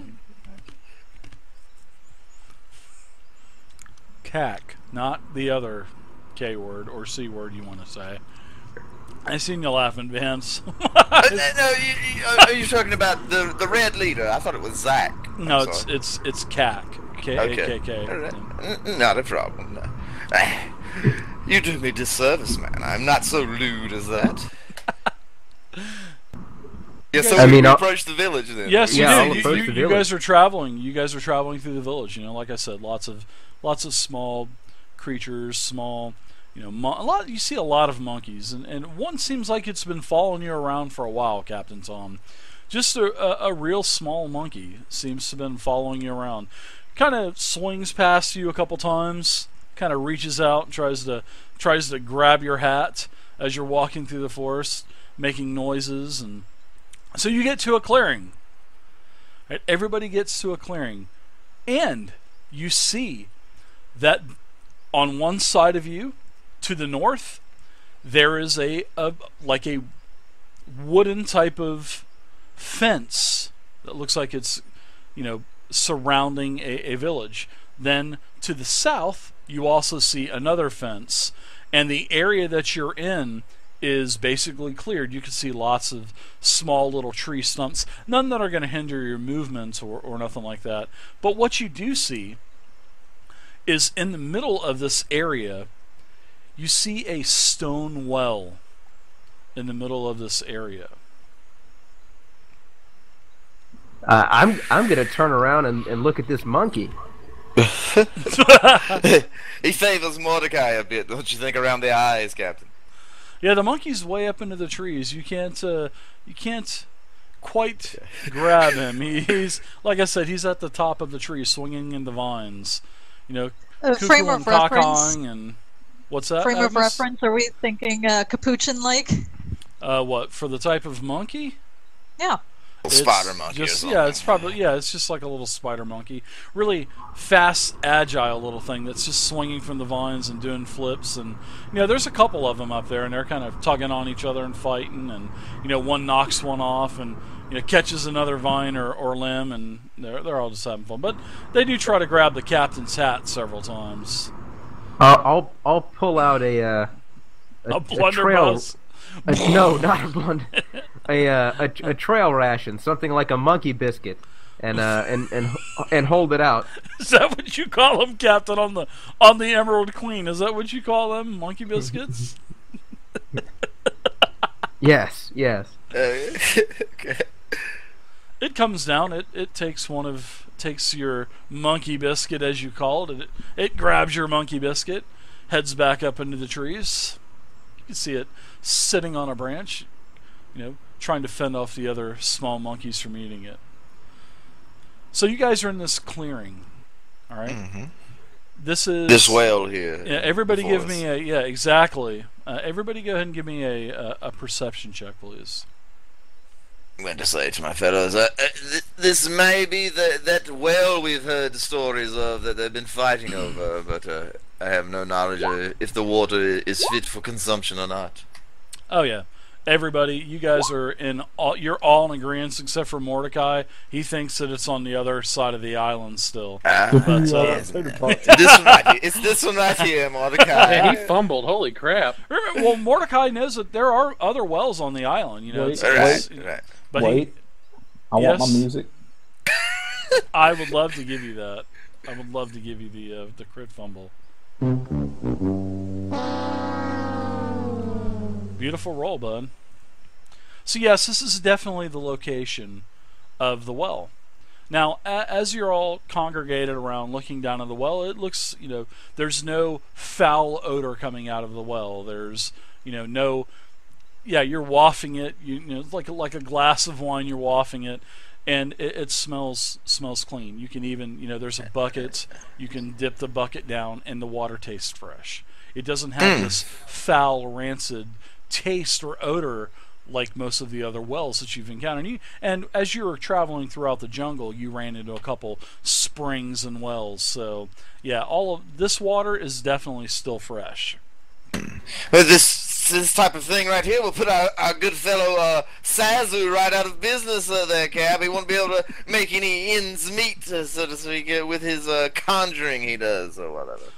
CAC, not the other K word or C word you want to say. I seen you laughing, Vance. No, are you talking about the Red leader? I thought it was Zach. No, I'm sorry. it's CAC. KAKK. All right. Not a problem. No. You do me disservice, man. I'm not so lewd as that. Yeah, so I we mean, approach the village then. Yes, you Yeah, I'll do. approach You the guys village. are traveling. You guys are traveling through the village. Like I said, lots of small creatures, small. You see a lot of monkeys, and one seems like it's been following you around for a while, Captain Tom. Just a real small monkey seems to have been following you around. Kind of swings past you a couple times. Kind of reaches out and tries to grab your hat as you're walking through the forest, making noises, and so you get to a clearing. Right? Everybody gets to a clearing, and you see that on one side of you, to the north, there is a wooden type of fence that looks like it's surrounding a village. Then to the south, you also see another fence, and the area that you're in is basically cleared. You can see lots of small little tree stumps, none that are going to hinder your movement or nothing like that. But what you do see is in the middle of this area, you see a stone well in the middle of this area. I'm gonna turn around and look at this monkey. He favors Mordecai a bit, don't you think, around the eyes, Captain? Yeah, the monkey's way up into the trees. You can't quite grab him. He's like I said, he's at the top of the tree, swinging in the vines. Cuckoo Frame and of reference. Cockong and what's that? Frame of Agnes? reference. Are we thinking capuchin-like? What for the type of monkey? Yeah. Spider monkey. Just, or something. it's just like a little spider monkey. Really fast, agile little thing that's just swinging from the vines and doing flips. And there's a couple of them up there, and they're kind of tugging on each other and fighting. And one knocks one off and catches another vine or limb, and they're all just having fun. But they do try to grab the captain's hat several times. I'll pull out a blunderbuss. No, not a blunder. A trail ration, something like a monkey biscuit, and hold it out. Is that what you call them, Captain, on the Emerald Queen? Is that what you call them, monkey biscuits? Yes. Okay. It comes down. It takes takes your monkey biscuit, as you call it. It grabs your monkey biscuit, heads back up into the trees. You can see it sitting on a branch, trying to fend off the other small monkeys from eating it. So you guys are in this clearing, all right? Mm-hmm. This is This whale here. Yeah, everybody before give us. me exactly. Everybody go ahead and give me a perception check, please. I'm going to say to my fellows, this may be that whale we've heard stories of that they've been fighting over, but I have no knowledge of if the water is fit for consumption or not. Oh yeah, everybody, you guys are you're all in agreement except for Mordecai. He thinks that it's on the other side of the island still. Yes, it's this one right here, Mordecai. Man, he fumbled. Holy crap! Well, Mordecai knows that there are other wells on the island. You know, Right. But Wait, I want my music. I would love to give you that. I would love to give you the crit fumble. Beautiful roll, bud. So yes, this is definitely the location of the well. Now, as you're all congregated around looking down at the well, it looks, there's no foul odor coming out of the well. There's, no, you're wafting it. It's like a glass of wine. You're wafting it, and it smells clean. You can even, there's a bucket. You can dip the bucket down, and the water tastes fresh. It doesn't have this foul, rancid taste or odor like most of the other wells that you've encountered. And as you were traveling throughout the jungle, you ran into a couple springs and wells. So, yeah, all of this water is definitely still fresh. Well, this type of thing right here will put our good fellow Sazu right out of business there, Cap. He won't be able to make any ends meet, so to speak, with his conjuring he does or whatever.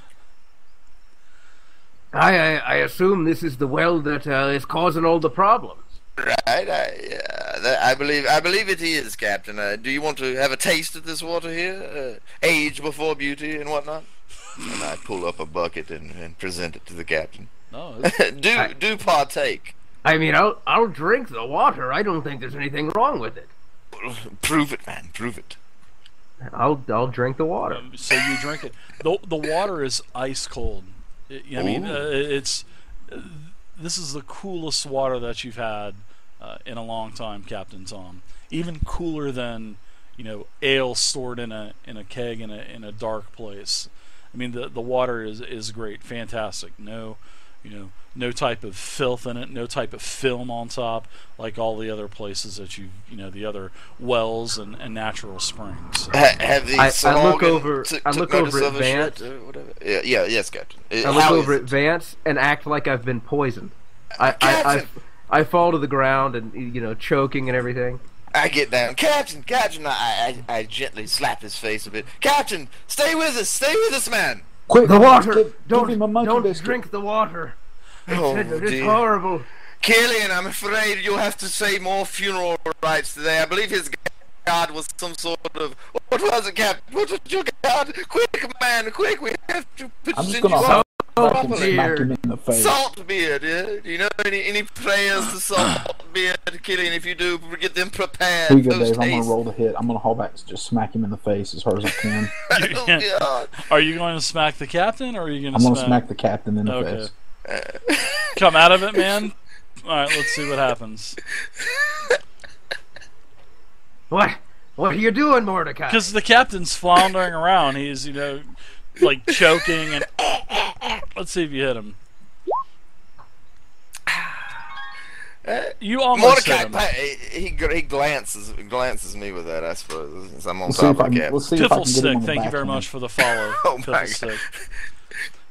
I assume this is the well that is causing all the problems. Right, I believe it is, Captain. Do you want to have a taste of this water here? Age before beauty and whatnot? And I pull up a bucket and present it to the captain. No, do partake. I mean, I'll drink the water. I don't think there's anything wrong with it. Prove it, man. Prove it. I'll drink the water. So you drink it. The water is ice cold. This is the coolest water that you've had in a long time, Captain Tom. Even cooler than ale stored in a keg in a dark place. I mean, the water is great, fantastic. No type of filth in it, no type of film on top, like all the other places that the other wells and natural springs. Have these I look over at Vance. Yes, Captain. I look over at Vance and act like I've been poisoned. I fall to the ground and choking and everything. I get down. Captain, I gently slap his face a bit. Captain, stay with us, man. Quick, the water! Give him a monkey Don't biscuit. drink the water. It's dear. horrible. Killian, I'm afraid you'll have to say more funeral rites today. I believe his god was some sort of... What was it, Captain? What was your god? Quick, man, quick! We have to put I'm just you gonna on fucking smack him in the face. Saltbeard, yeah? Do you know any prayers to Saltbeard, Killian? If you do, get them prepared. Here you go, Dave. I'm gonna roll the hit. I'm gonna haul back, just smack him in the face as hard as I can. Oh, God. Are you going to smack the captain, or are you going to I'm gonna smack the captain in the face. Come out of it, man. Alright, let's see what happens. What are you doing, Mordecai? Because the captain's floundering around. He's, like choking and... Let's see if you hit him. You almost hit him. Mordecai, he glances me with that, I suppose, since I'm on We'll see top if I of can- Captain. we'll see if I Piffle can get him stick, on the thank you very backhand. much for the follow. Oh, my Piffle God. stick.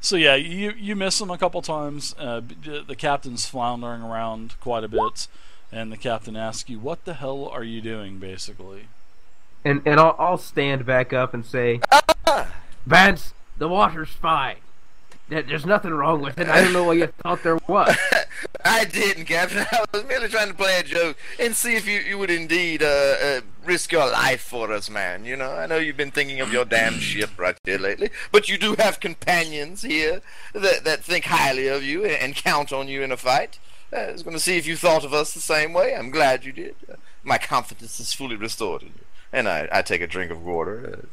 So yeah, you miss him a couple times. The captain's floundering around quite a bit, and the captain asks you, "What the hell are you doing?" Basically. And I'll stand back up and say, Vance, the water's fine. There's nothing wrong with it. I don't know what you thought there was. I didn't, Captain. I was merely trying to play a joke and see if you would indeed risk your life for us, man. I know you've been thinking of your damn ship right here lately, but you do have companions here that think highly of you and count on you in a fight. I was going to see if you thought of us the same way. I'm glad you did. My confidence is fully restored in you. And I take a drink of water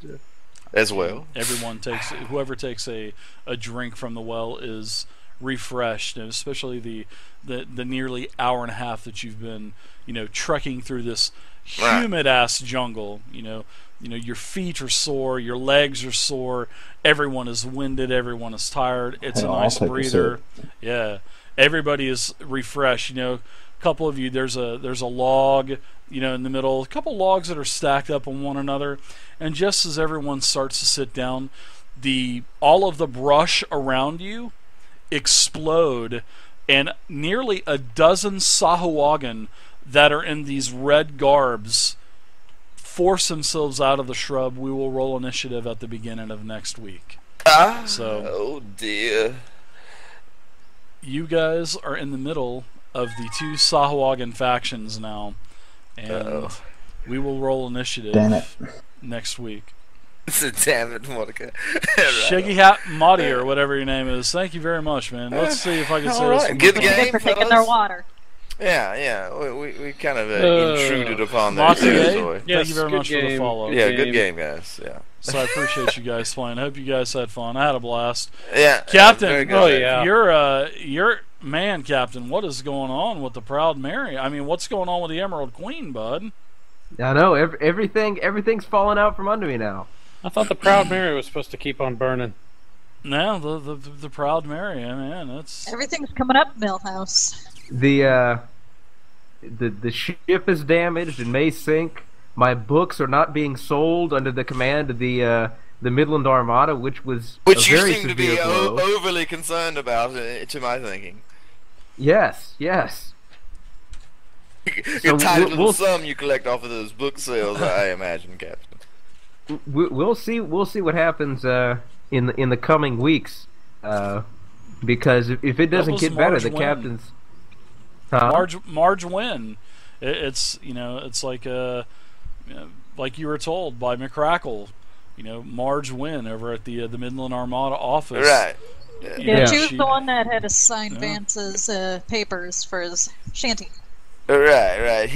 as well. Whoever takes a drink from the well is refreshed, and especially the nearly hour and a half that you've been trekking through this humid ass jungle. Your feet are sore, your legs are sore, everyone is winded, everyone is tired. It's a nice breather. Yeah, everybody is refreshed. A couple of you, there's a log in the middle, a couple logs that are stacked up on one another, and just as everyone starts to sit down, all of the brush around you explode and nearly a dozen Sahuagin that are in these red garbs force themselves out of the shrub, we will roll initiative at the beginning of next week. Oh dear. You guys are in the middle of the two Sahuagin factions now, and we will roll initiative next week. Damn it, Mordecai. Shaggy Hat Mahdi, or whatever your name is. Thank you very much, man. Let's see if I can say this. Good game, for taking their water. Yeah. We kind of intruded upon that territory. Yes, thank you very much for the follow. Yeah, good game, guys. Yeah. So I appreciate you guys playing. I hope you guys had fun. I had a blast. Yeah, Captain. yeah. You're man, Captain. What is going on with the Proud Mary? I mean, what's going on with the Emerald Queen, bud? I know everything's falling out from under me now. I thought the Proud Mary was supposed to keep on burning. No, the Proud Mary, man. That's Everything's coming up, Millhouse. The ship is damaged and may sink. My books are not being sold under the command of the Midland Armada, which was a you very seem to severe be blow. overly concerned about, to my thinking. Yes. Your tiny little sum you collect off of those book sales, I imagine, Captain. We'll see what happens in the coming weeks, because if it doesn't get better, the captain's Marge win. It's like you were told by McCrackle, Marge win over at the Midland Armada office. Right. Yeah, she was the one that had to sign Vance's papers for his shanty. Right.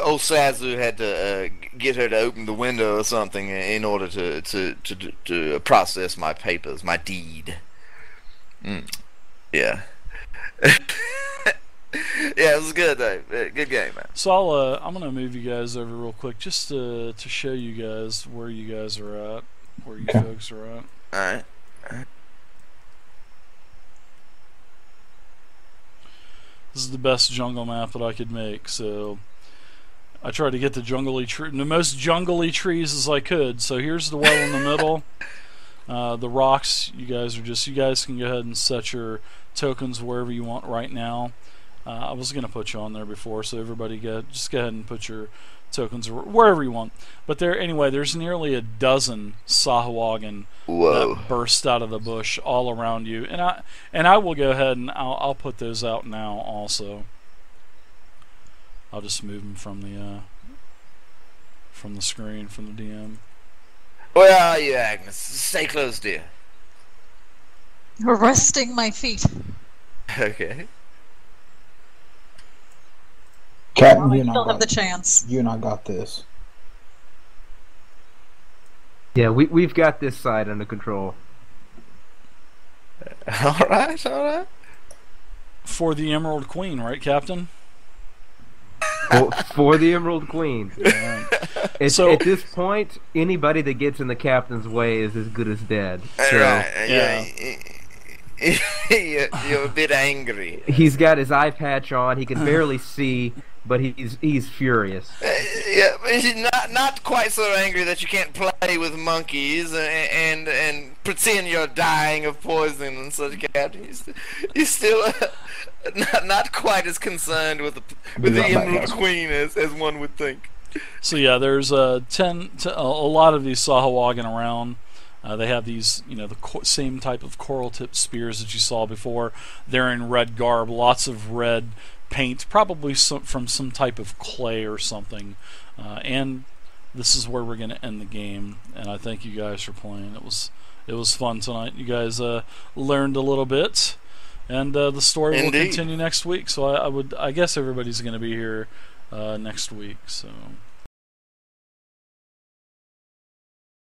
Old Sazu had to get her to open the window or something in order to process my papers, my deed. Yeah. Yeah, it was good though. Good game, man. So I'm gonna move you guys over real quick just to show you guys where you guys are at, where you folks are at. All right. This is the best jungle map that I could make, so I tried to get the most jungly trees as I could. So here's the well in the middle. The rocks, you guys can go ahead and set your tokens wherever you want right now. I was gonna put you on there before, so everybody just go ahead and put your tokens wherever you want. But there's nearly a dozen Sahuagin that burst out of the bush all around you, and I will go ahead and I'll put those out now also. I'll just move them from the screen, from the DM. Where are you, Agnes? Stay close, dear. Resting my feet. Okay. Captain, I still have the chance. You and I got this. Yeah, we've got this side under control. All right. For the Emerald Queen, right, Captain? For the Emerald Queen. So at this point, anybody that gets in the captain's way is as good as dead. So, yeah. You're a bit angry. He's got his eye patch on. He can barely see, but he's furious. Yeah, but he's not quite so angry that you can't play with monkeys and pretend you're dying of poison and such. Captain, he's still not quite as concerned with the Emerald Queen as one would think. So yeah, there's a lot of these Sahuagin around. They have these, the same type of coral-tipped spears that you saw before. They're in red garb, lots of red paint, probably from some type of clay or something. And this is where we're going to end the game. And I thank you guys for playing. It was fun tonight. You guys learned a little bit, and the story will continue next week. So I guess everybody's going to be here next week. So.